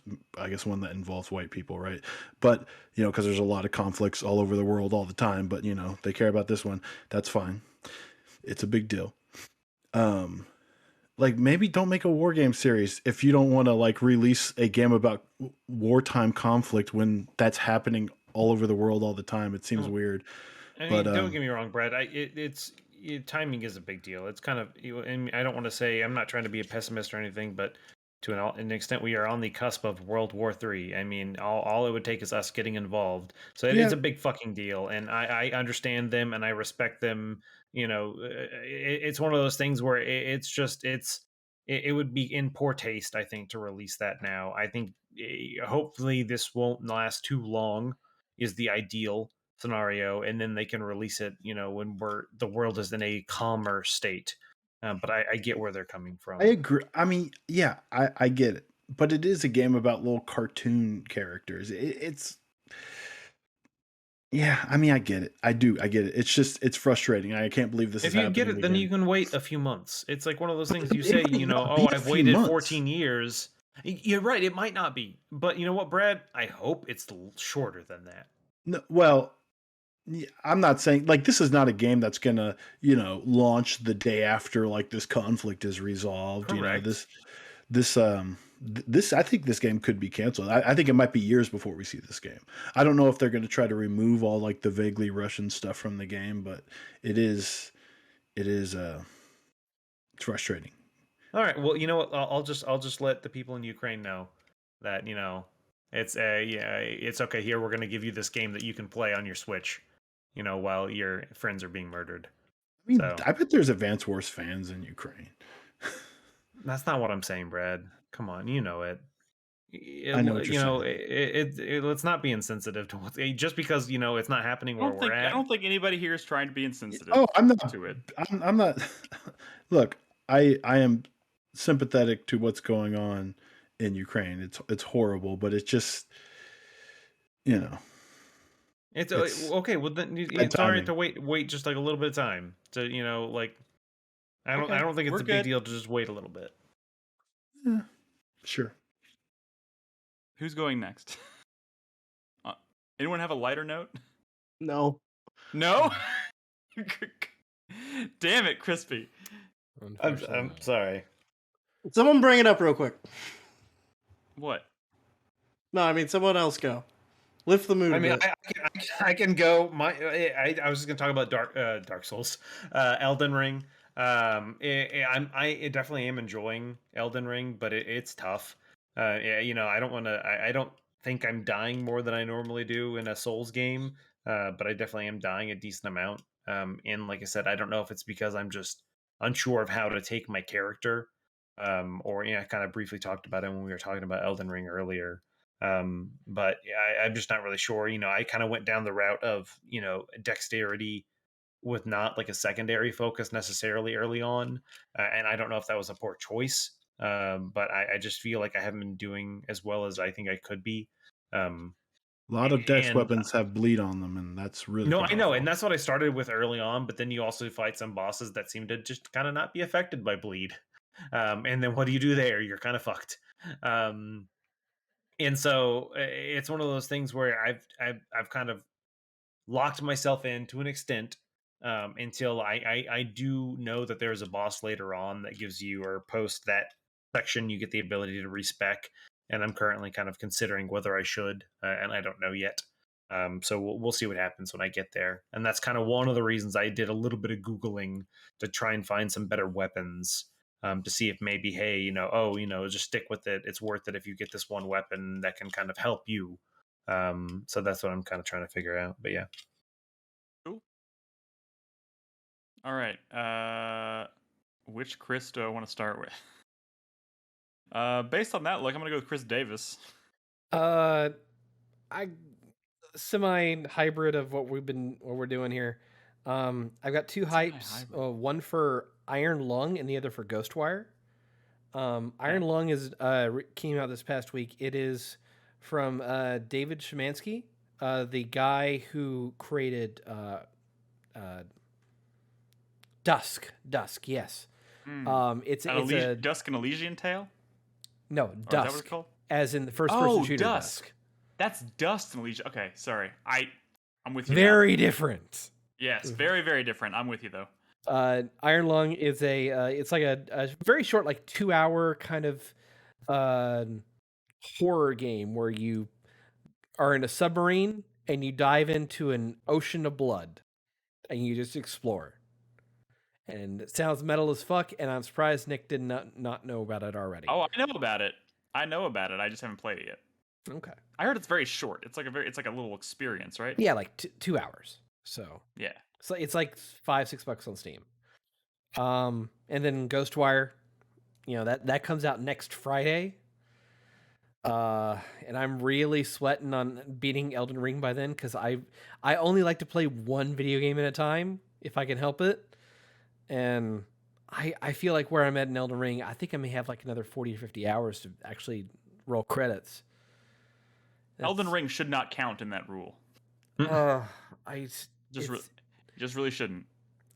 one that involves white people, right? But, you know, because there's a lot of conflicts all over the world all the time, but, you know, they care about this one. That's fine. It's a big deal. Like, maybe don't make a war game series if you don't want to like release a game about wartime conflict when that's happening all over the world all the time. It seems weird. I mean, don't get me wrong, Brad. Timing is a big deal. It's kind of, and I don't want to say, I'm not trying to be a pessimist or anything, but to an extent, we are on the cusp of World War III. I mean, all it would take is us getting involved. So it's a big fucking deal, and I understand them and I respect them. You know, it's one of those things where it would be in poor taste, I think, to release that now. I think hopefully this won't last too long is the ideal scenario, and then they can release it, you know, when the world is in a calmer state. But I get where they're coming from. I agree. I mean, yeah, I get it. But it is a game about little cartoon characters. It's yeah, I mean, I get it. I get it. It's just, it's frustrating. I can't believe this is happening. If you get it, then you can wait a few months. It's like one of those things you say, you know, I've waited 14 years. You're right. It might not be. But you know what, Brad? I hope it's shorter than that. No, well, I'm not saying, like, this is not a game that's going to, you know, launch the day after, like, this conflict is resolved. Correct. You know, this I think this game could be canceled. I think it might be years before we see this game. I don't know if they're going to try to remove all like the vaguely Russian stuff from the game, but it's frustrating. All right. Well, you know what? I'll just let the people in Ukraine know that, you know, it's okay. Here, we're going to give you this game that you can play on your Switch, you know, while your friends are being murdered. I mean, I bet there's Advance Wars fans in Ukraine. That's not what I'm saying, Brad. Come on, you know it. I know what you're saying. Let's not be insensitive to just because, you know, it's not happening where we're at. I don't think anybody here is trying to be insensitive. Oh, I'm not to it. I'm not. Look, I am sympathetic to what's going on in Ukraine. It's horrible, but it's just, you know. It's okay. Well, then it's all right to wait just like a little bit of time to, you know, like. I don't think it's a big deal to just wait a little bit. Yeah, sure. Who's going next? Anyone have a lighter note? No. No? Damn it, Crispy. I'm sorry. Someone bring it up real quick. What? No, I mean someone else go. Lift the mood. I mean, I can go. I was just gonna talk about Dark Souls, Elden Ring. I definitely am enjoying Elden Ring, but it's tough. You know, I don't want to. I don't think I'm dying more than I normally do in a Souls game, but I definitely am dying a decent amount. And like I said, I don't know if it's because I'm just unsure of how to take my character, or I kind of briefly talked about it when we were talking about Elden Ring earlier. But I'm just not really sure. You know, I kind of went down the route of dexterity with not like a secondary focus necessarily early on, and I don't know if that was a poor choice. But I just feel like I haven't been doing as well as I think I could be. A lot of dex weapons have bleed on them, and that's really no, powerful. I know, and that's what I started with early on. But then you also fight some bosses that seem to just kind of not be affected by bleed, and then what do you do there? You're kind of fucked. And so it's one of those things where I've kind of locked myself in to an extent, until I do know that there's a boss later on that gives you, or post that section, you get the ability to respec. And I'm currently kind of considering whether I should, and I don't know yet. So we'll see what happens when I get there. And that's kind of one of the reasons I did a little bit of Googling to try and find some better weapons, to see if maybe, hey, just stick with it. It's worth it if you get this one weapon that can kind of help you. So that's what I'm kind of trying to figure out. But yeah. Cool. All right. Which Chris do I want to start with? Based on that look, I'm gonna go with Chris Davis. I semi-hybrid of what we're doing here. I've got two hypes. One for Iron Lung and the other for Ghostwire. Iron Lung is came out this past week. It is from David Szymanski, the guy who created Dusk. Yes. It's a Dusk and Elysian Tale. No, Dusk. Is that what it's called? As in the first-person shooter. Dusk. That's Dust and Elysian. Okay, sorry. I'm with you. Very different. Yes, very, very different. I'm with you though. Iron Lung is it's like a very short, like 2-hour kind of horror game where you are in a submarine and you dive into an ocean of blood and you just explore. And it sounds metal as fuck, and I'm surprised Nick did not know about it already. Oh, I know about it. I just haven't played it yet. Okay. I heard it's very short. It's like a little experience, right? Yeah, like 2 hours. So yeah, so it's like $5-6 on Steam. And then Ghostwire, that comes out next Friday. And I'm really sweating on beating Elden Ring by then because I only like to play one video game at a time if I can help it. And I feel like where I'm at in Elden Ring, I think I may have like another 40 or 50 hours to actually roll credits. Elden Ring should not count in that rule. I just really shouldn't.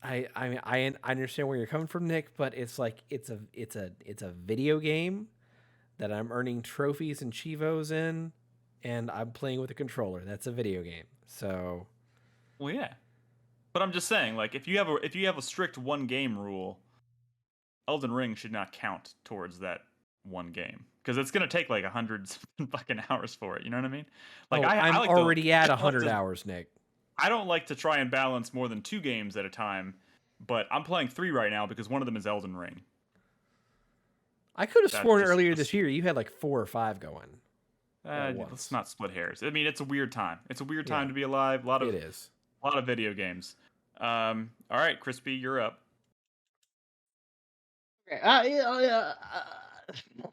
I understand where you're coming from, Nick, but it's like it's a video game that I'm earning trophies and chivos in, and I'm playing with a controller. That's a video game. So, well, yeah. But I'm just saying, like, if you have a strict one game rule, Elden Ring should not count towards that one game because it's gonna take like 100 fucking hours for it. You know what I mean? Like, I'm like already at 100 hours, Nick. I don't like to try and balance more than 2 games at a time, but I'm playing 3 right now because one of them is Elden Ring. I could have sworn earlier this year you had like 4 or 5 going. Let's not split hairs. I mean, it's a weird time. It's a weird time to be alive. It is. A lot of video games. All right, Crispy, you're up. Okay.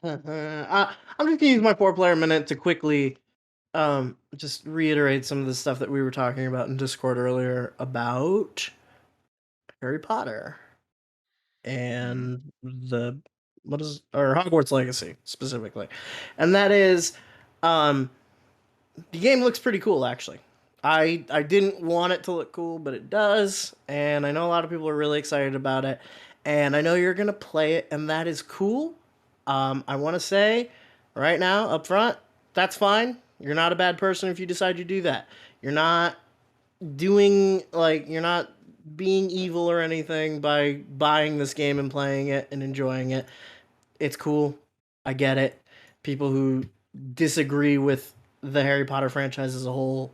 I'm just gonna use my 4-player minute to quickly just reiterate some of the stuff that we were talking about in Discord earlier about Harry Potter and Hogwarts Legacy specifically. And that is the game looks pretty cool actually. I didn't want it to look cool, but it does, and I know a lot of people are really excited about it, and I know you're gonna play it, and that is cool. I want to say right now up front, that's fine. You're not a bad person if you decide to do that. You're not you're not being evil or anything by buying this game and playing it and enjoying it. it's cool. I get it. People who disagree with the Harry Potter franchise as a whole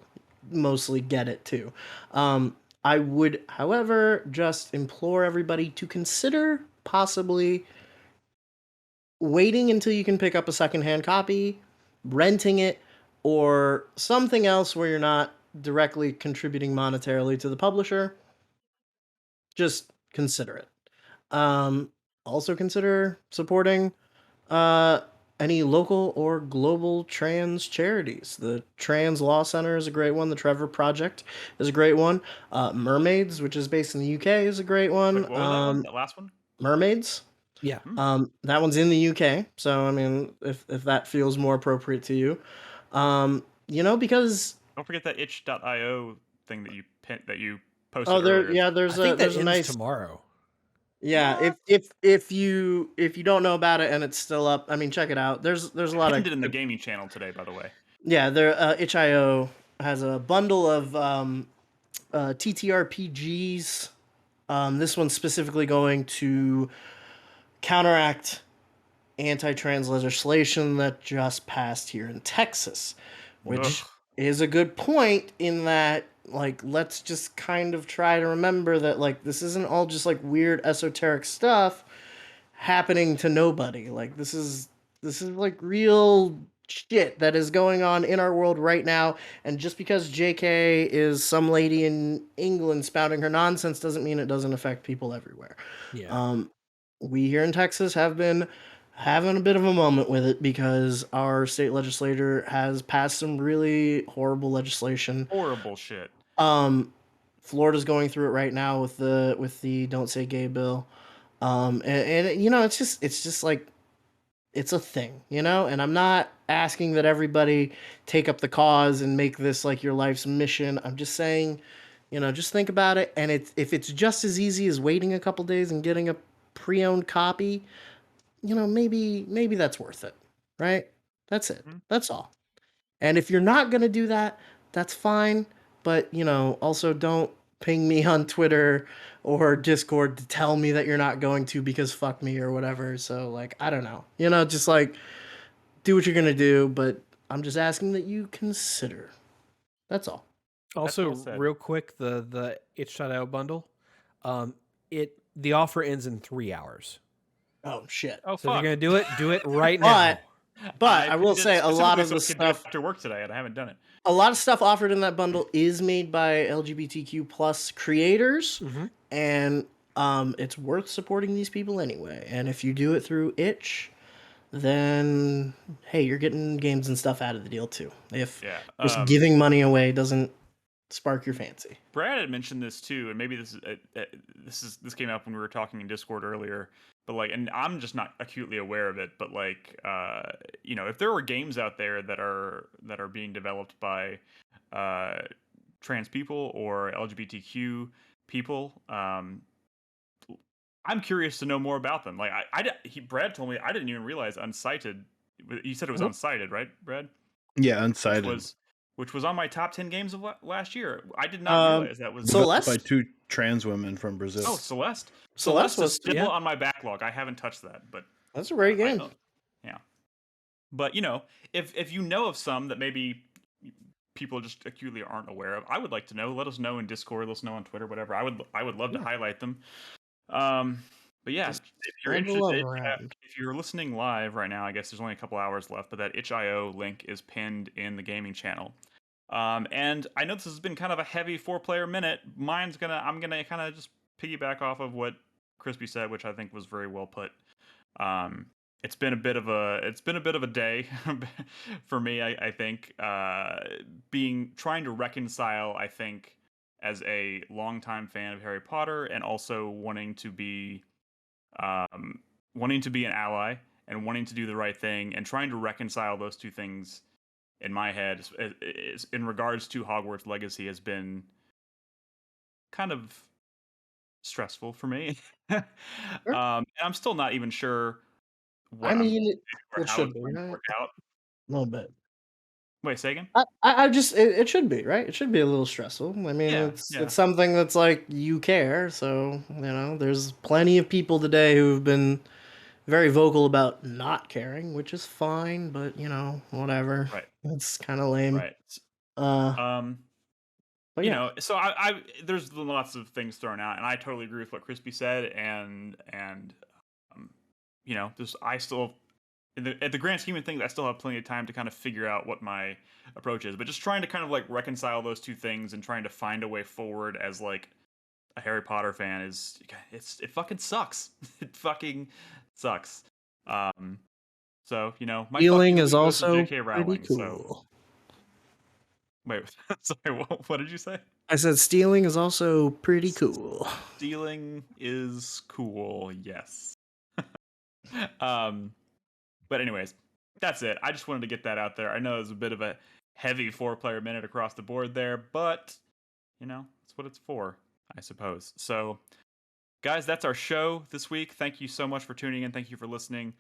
mostly get it too. I would, however, just implore everybody to consider possibly waiting until you can pick up a secondhand copy, renting it, or something else where you're not directly contributing monetarily to the publisher. Just consider it. Also consider supporting uh, any local or global trans charities. The Trans Law Center is a great one. The Trevor Project is a great one. Mermaids, which is based in the UK, is a great one. Wait, what was that one? That last one? Mermaids. Yeah. That one's in the UK. So I mean, if that feels more appropriate to you, because don't forget that itch.io thing that you posted. Oh, there, earlier. yeah. There's a nice tomorrow. Yeah, if you don't know about it and it's still up, I mean, check it out. There's a lot of. I pinned it in the gaming channel today, by the way. Yeah, there. itch.io has a bundle of TTRPGs. This one's specifically going to counteract anti-trans legislation that just passed here in Texas, which is a good point in that, like, let's just kind of try to remember that, like, this isn't all just like weird esoteric stuff happening to nobody. Like, this is like real shit that is going on in our world right now, and just because JK is some lady in England spouting her nonsense doesn't mean it doesn't affect people everywhere. Yeah. We here in Texas have been having a bit of a moment with it because our state legislator has passed some really horrible legislation. Horrible shit. Florida's going through it right now with the Don't Say Gay bill. And it's just like, it's a thing, and I'm not asking that everybody take up the cause and make this like your life's mission. I'm just saying, just think about it. And if it's just as easy as waiting a couple days and getting a pre-owned copy, maybe that's worth it, right? That's it. That's all. And if you're not going to do that, that's fine. But, also don't ping me on Twitter or Discord to tell me that you're not going to because fuck me or whatever. So, like, I don't know. Just like, do what you're going to do. But I'm just asking that you consider. That's all. Also, real quick, the itch.io bundle, the offer ends in 3 hours. Oh, shit. Oh, so if you're going to do it right now. But I will say a lot of the stuff after work today, and I haven't done it. A lot of stuff offered in that bundle is made by LGBTQ plus creators, and it's worth supporting these people anyway. And if you do it through Itch, then hey, you're getting games and stuff out of the deal too. If just giving money away doesn't spark your fancy. Brad had mentioned this too, and maybe this came up when we were talking in Discord earlier. But like, and I'm just not acutely aware of it. But like, if there were games out there that are being developed by trans people or LGBTQ people, I'm curious to know more about them. Like, Brad told me, I didn't even realize Unsighted. You said it was Unsighted, right, Brad? Yeah, Unsighted. Which was on my top 10 games of last year. I did not realize that was Celeste by 2 trans women from Brazil. Oh, Celeste. Celeste was still on my backlog. I haven't touched that, but that's a great game. Yeah, but if you know of some that maybe people just acutely aren't aware of, I would like to know. Let us know in Discord. Let us know on Twitter. Whatever. I would love to highlight them. But yeah, if you're interested, if you're listening live right now, I guess there's only a couple hours left, but that itch.io link is pinned in the gaming channel. And I know this has been kind of a heavy 4-player minute. I'm gonna kind of just piggyback off of what Crispy said, which I think was very well put. It's been a bit of a day for me. I think trying to reconcile. I think as a longtime fan of Harry Potter and also wanting to be an ally and wanting to do the right thing and trying to reconcile those two things in my head is in regards to Hogwarts Legacy has been kind of stressful for me. Sure. And I'm still not even sure what it should be work out. A little bit. Wait, say again? It should be, right? It should be a little stressful. I mean, it's something that's like you care. So, there's plenty of people today who've been very vocal about not caring, which is fine, but whatever. Right. It's kind of lame. Right. But you know, so I there's lots of things thrown out, and I totally agree with what Crispy said, and just I still, at the grand scheme of things, I still have plenty of time to kind of figure out what my approach is. But just trying to kind of like reconcile those two things and trying to find a way forward as like a Harry Potter fan it fucking sucks. It fucking sucks. So my feeling is goes to also J.K. Rowling. pretty cool. So wait, sorry, what did you say? I said stealing is also pretty cool. Stealing is cool, yes. But anyways, that's it. I just wanted to get that out there. I know it was a bit of a heavy 4-player minute across the board there, but that's what it's for, I suppose. So, guys, that's our show this week. Thank you so much for tuning in. Thank you for listening.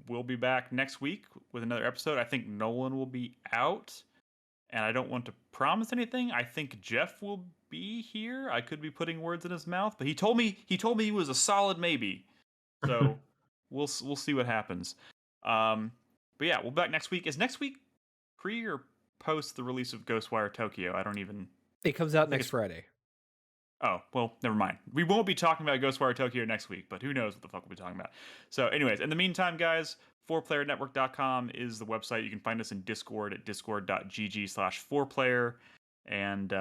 We'll be back next week with another episode. I think Nolan will be out, and I don't want to promise anything. I think Jeff will be here. I could be putting words in his mouth, but he told me he was a solid maybe. So we'll see what happens. But yeah, we'll be back next week. Is next week pre or post the release of Ghostwire Tokyo? I don't even. It comes out next Friday. Oh, well, never mind. We won't be talking about Ghostwire Tokyo next week, but who knows what the fuck we'll be talking about. So anyways, in the meantime, guys, 4playernetwork.com is the website. You can find us in Discord at discord.gg/4player. And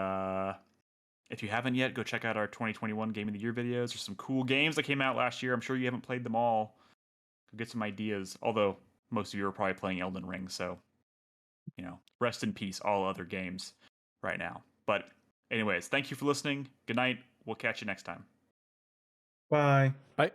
if you haven't yet, go check out our 2021 Game of the Year videos. There's some cool games that came out last year. I'm sure you haven't played them all. Go get some ideas. Although most of you are probably playing Elden Ring, so rest in peace, all other games right now. But anyways, thank you for listening. Good night. We'll catch you next time. Bye. Bye.